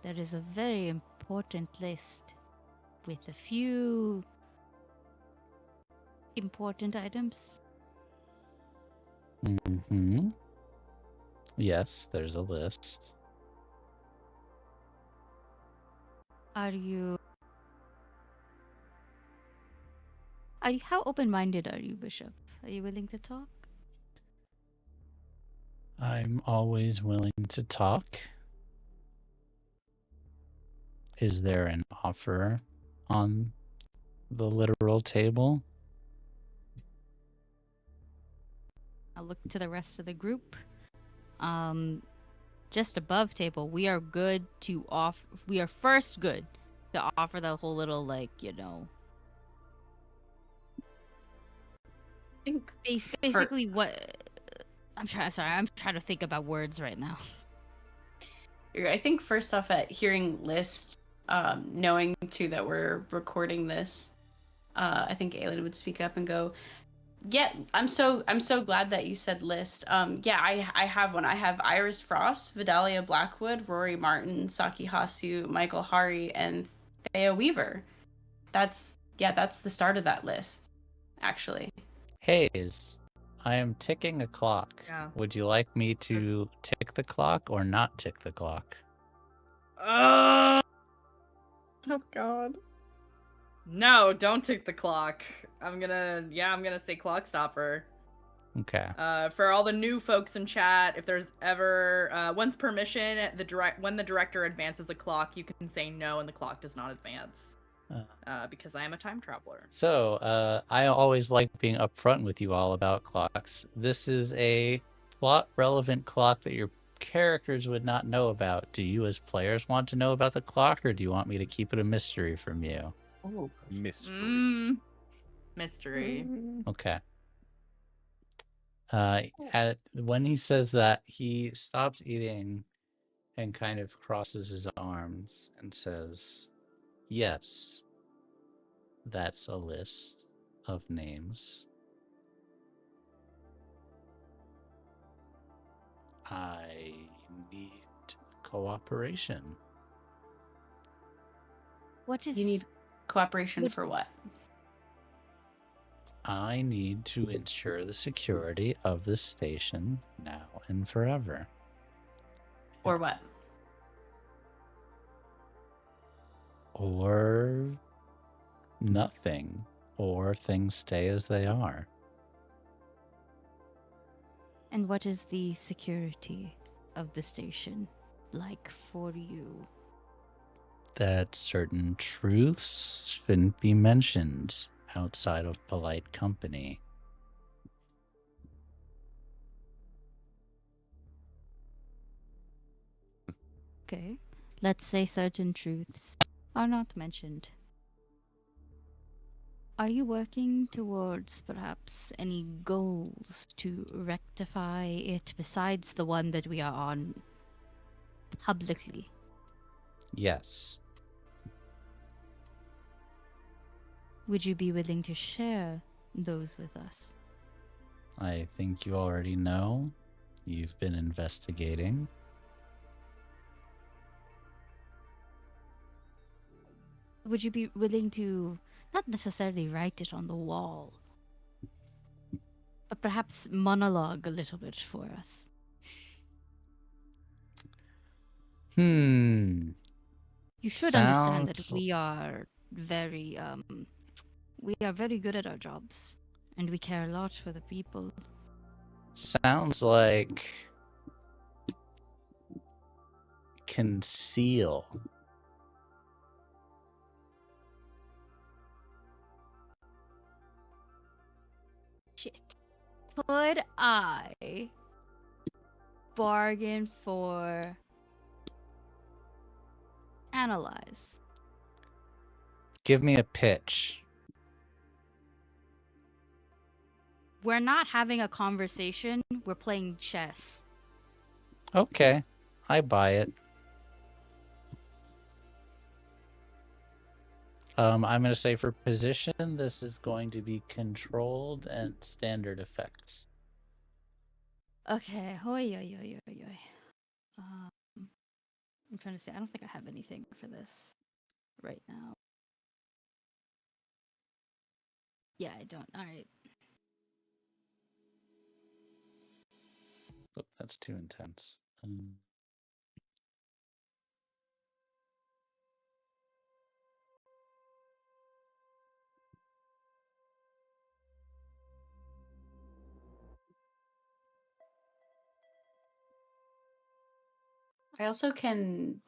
there is a very important list with a few important items. Mm-hmm. Yes, there's a list. Are you how open-minded are you, Bishop? Are you willing to talk? I'm always willing to talk. Is there an offer on the literal table? I'll look to the rest of the group. just above table, we are good to off. We are first good to offer the whole little I think basically what I'm trying. Sorry, I'm trying to think about words right now. I think first off, at hearing list, knowing too that we're recording this, I think Aylin would speak up and go, "Yeah, I'm so glad that you said list. Yeah, I have one. I have Iris Frost, Vidalia Blackwood, Rory Martin, Saki Hasu, Michael Hari, and Thea Weaver. That's the start of that list, actually. Haze, I am ticking a clock. Yeah. Would you like me to tick the clock or not tick the clock? Oh God. No, don't tick the clock. I'm gonna say clock stopper. Okay. For all the new folks in chat, if there's ever once permission, when the director advances a clock, you can say no, and the clock does not advance. Because I am a time traveler. So, I always like being upfront with you all about clocks. This is a plot-relevant clock that your characters would not know about. Do you as players want to know about the clock, or do you want me to keep it a mystery from you? Oh, mystery. Mystery. Okay. When he says that, he stops eating and kind of crosses his arms and says, "Yes, that's a list of names. I need cooperation." What is You need cooperation for what? I need to ensure the security of this station now and forever. Or what? Or nothing. Or things stay as they are. And what is the security of the station like for you? That certain truths shouldn't be mentioned outside of polite company. Okay, let's say certain truths are not mentioned. Are you working towards perhaps any goals to rectify it besides the one that we are on publicly? Yes. Would you be willing to share those with us? I think you already know. You've been investigating. Would you be willing to not necessarily write it on the wall, but perhaps monologue a little bit for us? Hmm. You should understand that Sounds- we are very good at our jobs, and we care a lot for the people. Sounds like conceal. Shit. Could I bargain for analyze? Give me a pitch. We're not having a conversation, we're playing chess. Okay, I buy it. I'm going to say for position, this is going to be controlled and standard effects. Okay, oi, oi, oi, oi, oi. I'm trying to say, I don't think I have anything for this right now. Yeah, I don't. All right. Oh, that's too intense. I also can.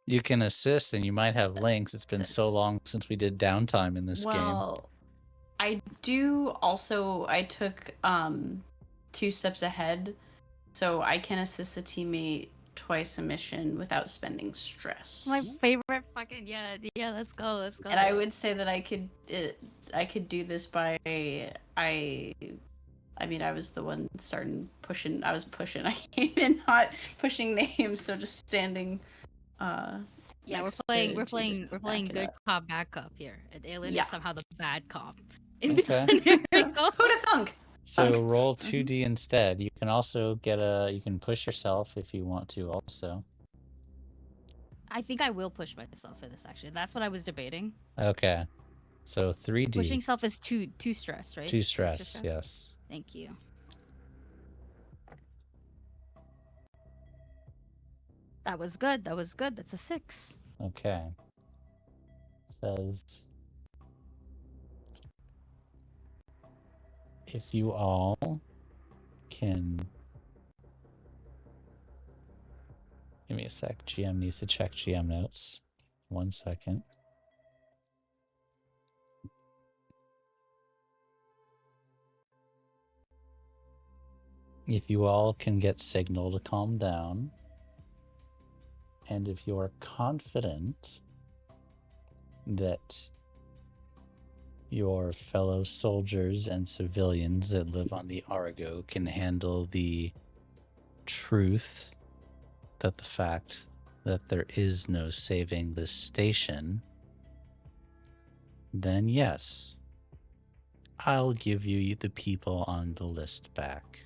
You can assist, and you might have links. It's been so Assist. long since we did downtime in this game. Well, I do also. I took 2 steps ahead, so I can assist a teammate twice a mission without spending stress. My favorite fucking yeah. Let's go. And I would say that I could do this by I mean, I was the one pushing. I was pushing. I came in not pushing names, so just standing. Yeah, next we're to just playing back it good up. cop bad cop here. And Aylin Yeah. is somehow the bad cop in Okay. this scenario. Who'da thunk? So roll 2d instead. You can also you can push yourself if you want to also. I think I will push myself for this actually. That's what I was debating. Okay. So 3d. Pushing self is too stress, right? 2 Extra stress, yes. Thank you. That was good. That's a 6. Okay. Says if you all can give me a sec. GM needs to check GM notes. 1 second. If you all can get signal to calm down, and if you are confident that your fellow soldiers and civilians that live on the Argo can handle the truth that the fact that there is no saving this station, then yes, I'll give you the people on the list back.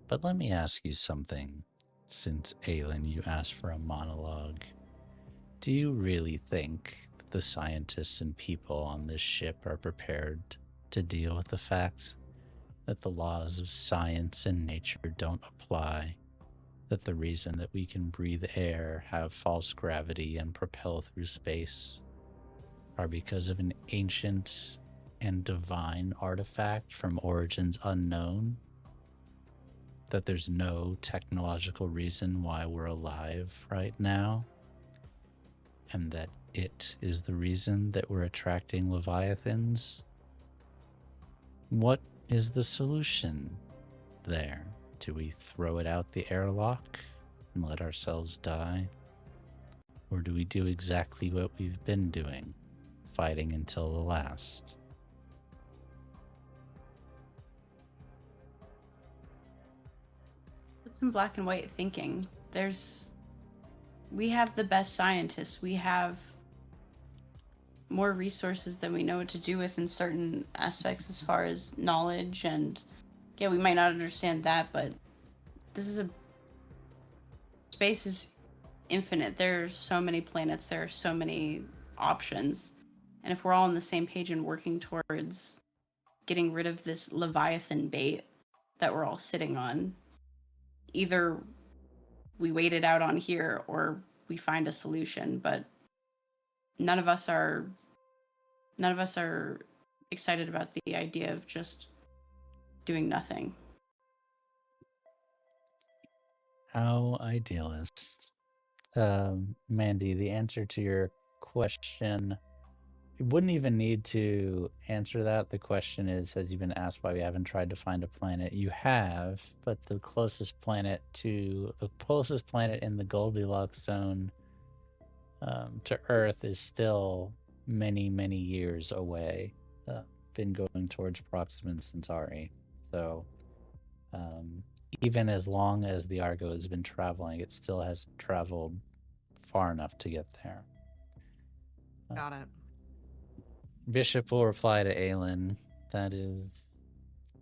But let me ask you something, since Aylin, you asked for a monologue. Do you really think that the scientists and people on this ship are prepared to deal with the fact that the laws of science and nature don't apply? That the reason that we can breathe air, have false gravity, and propel through space are because of an ancient and divine artifact from origins unknown? That there's no technological reason why we're alive right now, and that it is the reason that we're attracting Leviathans? What is the solution there? Do we throw it out the airlock and let ourselves die? Or do we do exactly what we've been doing, fighting until the last? It's some black and white thinking. We have the best scientists. We have more resources than we know what to do with in certain aspects as far as knowledge, and yeah, we might not understand that, but space is infinite. There's so many planets, there are so many options. And if we're all on the same page and working towards getting rid of this Leviathan bait that we're all sitting on, either we wait it out on here or we find a solution, but none of us are excited about the idea of just doing nothing. How idealist. Mandy, the answer to your question, you wouldn't even need to answer that. The question is, has you been asked why we haven't tried to find a planet? You have, but the closest planet in the Goldilocks zone to Earth is still many, many years away. Been going towards Proxima Centauri. So even as long as the Argo has been traveling, it still hasn't traveled far enough to get there. Got it. Bishop will reply to Aylin, that is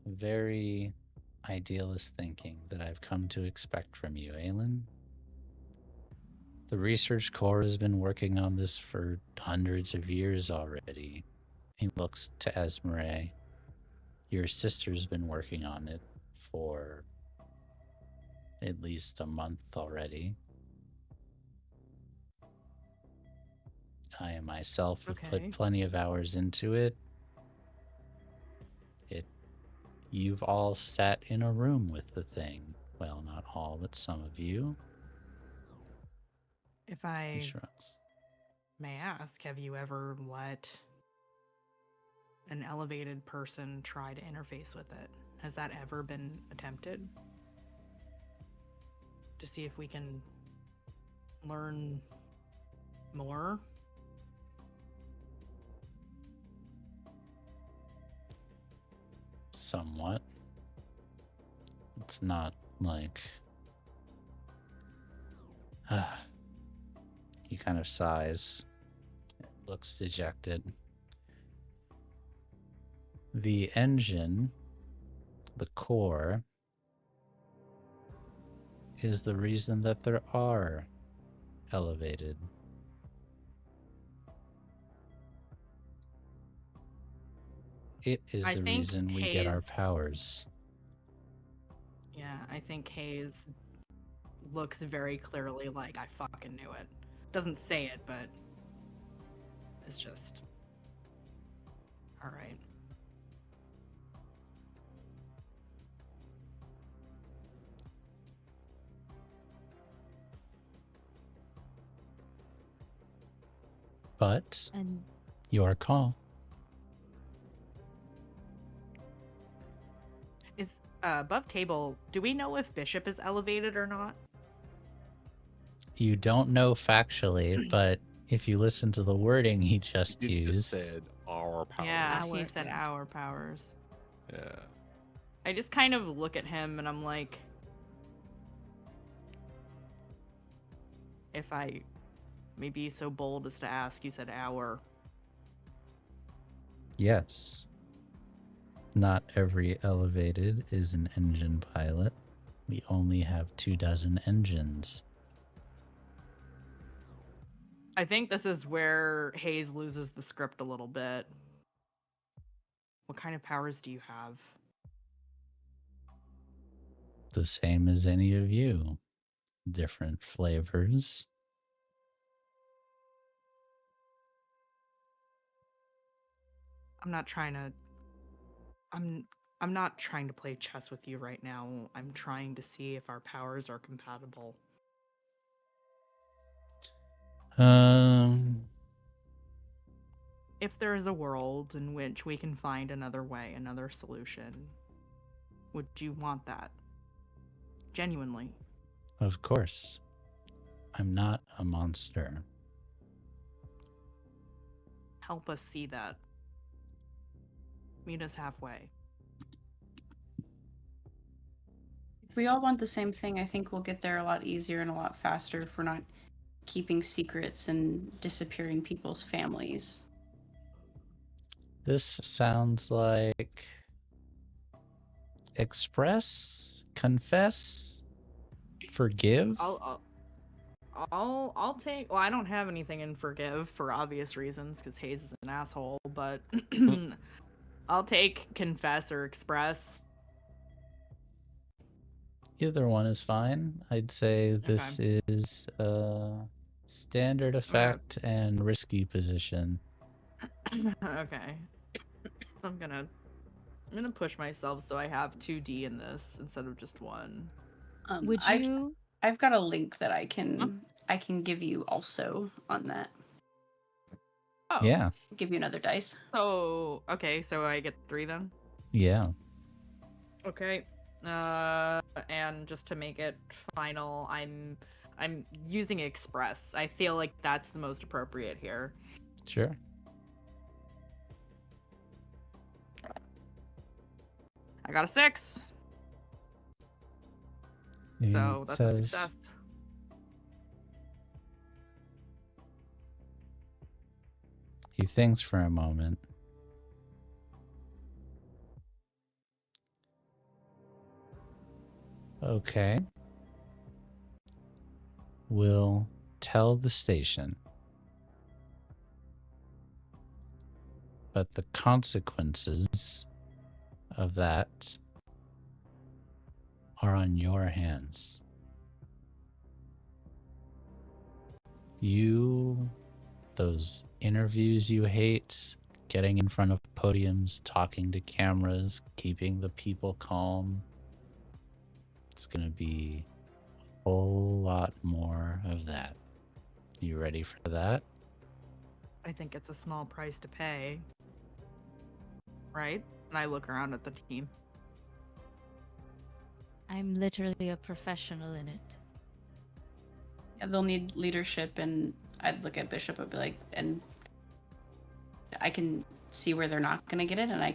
very idealist thinking that I've come to expect from you, Aylin. The research corps has been working on this for hundreds of years already. He looks to Esmeray. Your sister's been working on it for at least a month already. I myself have put Okay. plenty of hours into it. You've all sat in a room with the thing. Well, not all, but some of you. If He I shrugs. may ask, have you ever let an elevated person try to interface with it? Has that ever been attempted? To see if we can learn more. Somewhat. It's not like... He kind of sighs. Looks dejected. The engine, the core, is the reason that there are elevated. It is I the think reason we get our Haze- powers. Yeah, I think Haze looks very clearly like I fucking knew it. Doesn't say it, but it's just all right. But And your call. Is above table, do we know if Bishop is elevated or not? You don't know factually, but if you listen to the wording he just You used, just said our powers. Yeah, he Our- said yeah. our powers. Yeah. I just kind of look at him and I'm like, if I may be so bold as to ask, you said our. yes. Not every elevated is an engine pilot. We only have 24 engines. I think this is where Haze loses the script a little bit. What kind of powers do you have? The same as any of you. Different flavors. I'm not trying to I'm not trying to play chess with you right now. I'm trying to see if our powers are compatible. If there is a world in which we can find another way, another solution, would you want that? Genuinely. Of course. I'm not a monster. Help us see that. Meet us halfway. If we all want the same thing, I think we'll get there a lot easier and a lot faster if we're not keeping secrets and disappearing people's families. This sounds like express, confess, forgive. I'll take. Well, I don't have anything in forgive for obvious reasons because Haze is an asshole. But I'll take confess or express. Either one is fine. I'd say this is a standard effect and risky position. Okay. I'm gonna push myself so I have 2D in this instead of just 1. would you? I've got a link that I can give you also on that. Oh. Yeah. I'll give you another dice. So okay, so I get 3 then. Yeah. Okay. And just to make it final, I'm using express. I feel like that's the most appropriate here. Sure. I got a 6. So that's a success. He thinks for a moment. Okay. We'll tell the station. But the consequences of that are on your hands. Those interviews you hate, getting in front of podiums, talking to cameras, keeping the people calm. It's going to be a whole lot more of that. You ready for that? I think it's a small price to pay. Right? And I look around at the team. I'm literally a professional in it. Yeah, they'll need leadership, and I'd look at Bishop and be like, and I can see where they're not going to get it, and I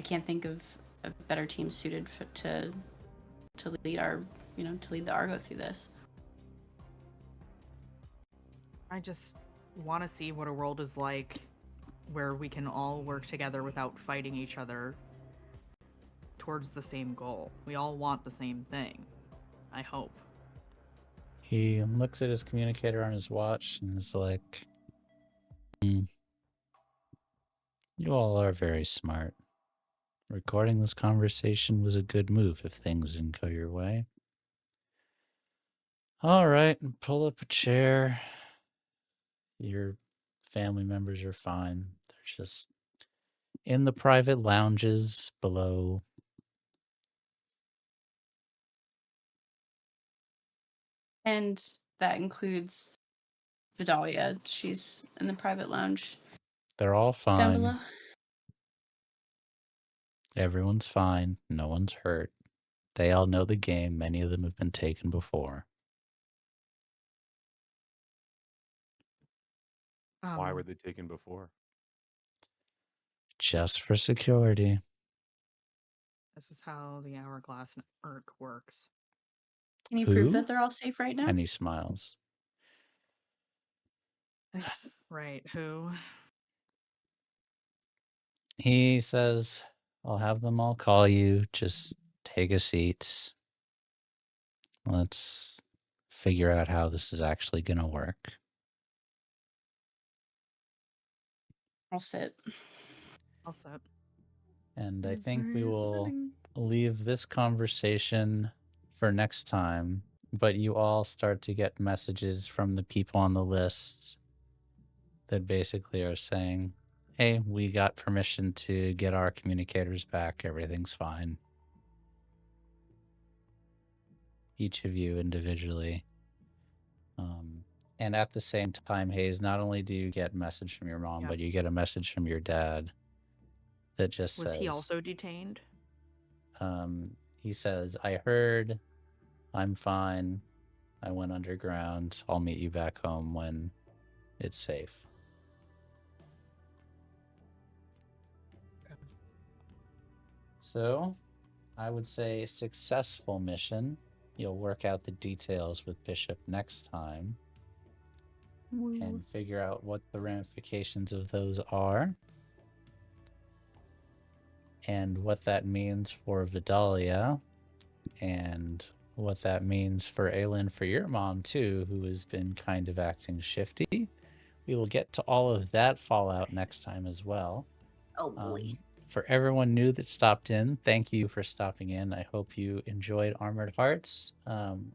can't think of a better team suited to lead to lead the Argo through this. I just want to see what a world is like where we can all work together without fighting each other towards the same goal. We all want the same thing. I hope. He looks at his communicator on his watch and is like, "You all are very smart. Recording this conversation was a good move if things didn't go your way. All right, pull up a chair. Your family members are fine. They're just in the private lounges below." And that includes Vidalia. She's in the private lounge They're all down fine. below. Everyone's fine. No one's hurt. They all know the game. Many of them have been taken before. Why were they taken before? Just for security. This is how the hourglass network works. Can you Who? prove that they're all safe right now? And he smiles. Right, who? He says, I'll have them all call you. Just take a seat. Let's figure out how this is actually going to work. I'll sit. I'll set. And I That's think we very will upsetting. leave this conversation for next time. But you all start to get messages from the people on the list that basically are saying, hey, we got permission to get our communicators back. Everything's fine. Each of you individually. And at the same time, Haze, not only do you get a message from your mom, Yeah. but you get a message from your dad that just Was says, he also detained? he says, I heard, I'm fine. I went underground. I'll meet you back home when it's safe. So, I would say successful mission. You'll work out the details with Bishop next time and figure out what the ramifications of those are and what that means for Vidalia and what that means for Aylin, for your mom too, who has been kind of acting shifty. We will get to all of that fallout next time as well. Oh boy. For everyone new that stopped in, thank you for stopping in. I hope you enjoyed Armored Hearts.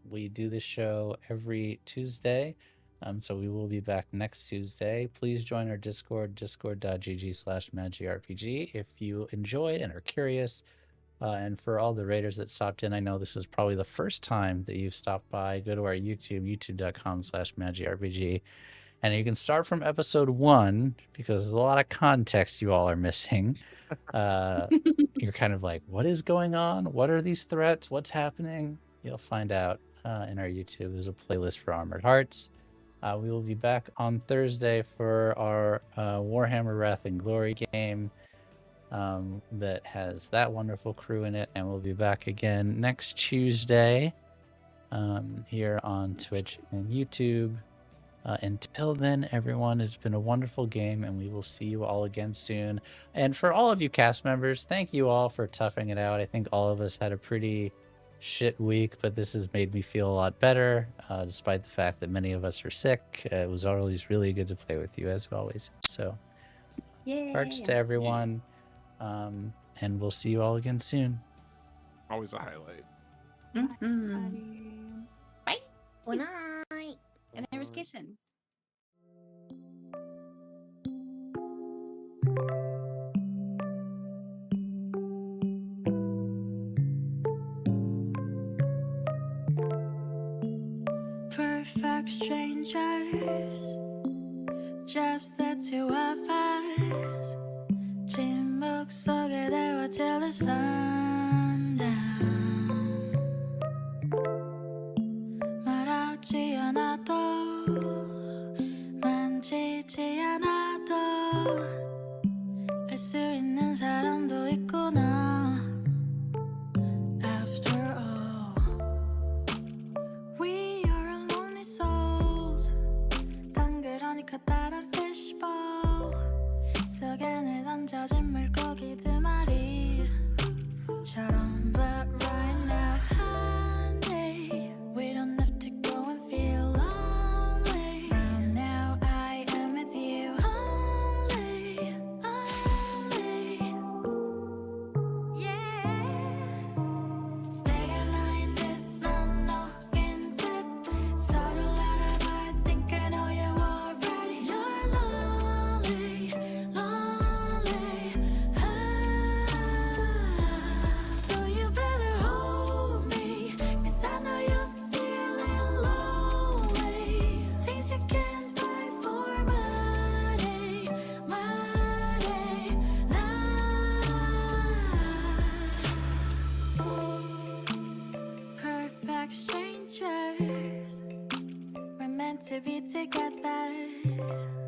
We do this show every Tuesday, so we will be back next Tuesday. Please join our Discord, discord.gg/MandieRPG, if you enjoyed and are curious. And for all the raiders that stopped in, I know this is probably the first time that you've stopped by. Go to our YouTube, youtube.com/MandieRPG. And you can start from episode 1 because there's a lot of context you all are missing. You're kind of like, what is going on? What are these threats? What's happening? You'll find out in our YouTube. There's a playlist for Armored Hearts. We will be back on Thursday for our Warhammer Wrath and Glory game that has that wonderful crew in it. And we'll be back again next Tuesday here on Twitch and YouTube. Until then, everyone, it's been a wonderful game, and we will see you all again soon. And for all of you cast members, thank you all for toughing it out. I think all of us had a pretty shit week, but this has made me feel a lot better, despite the fact that many of us are sick. It was always really good to play with you, as always. So, hearts to everyone, and we'll see you all again soon. Always a highlight. Mm-hmm. Bye. Good night. And there was kissing. Perfect strangers, just the two of us. 침묵 속에 대화 till the sundown. 말하지 않아도 meant to be together.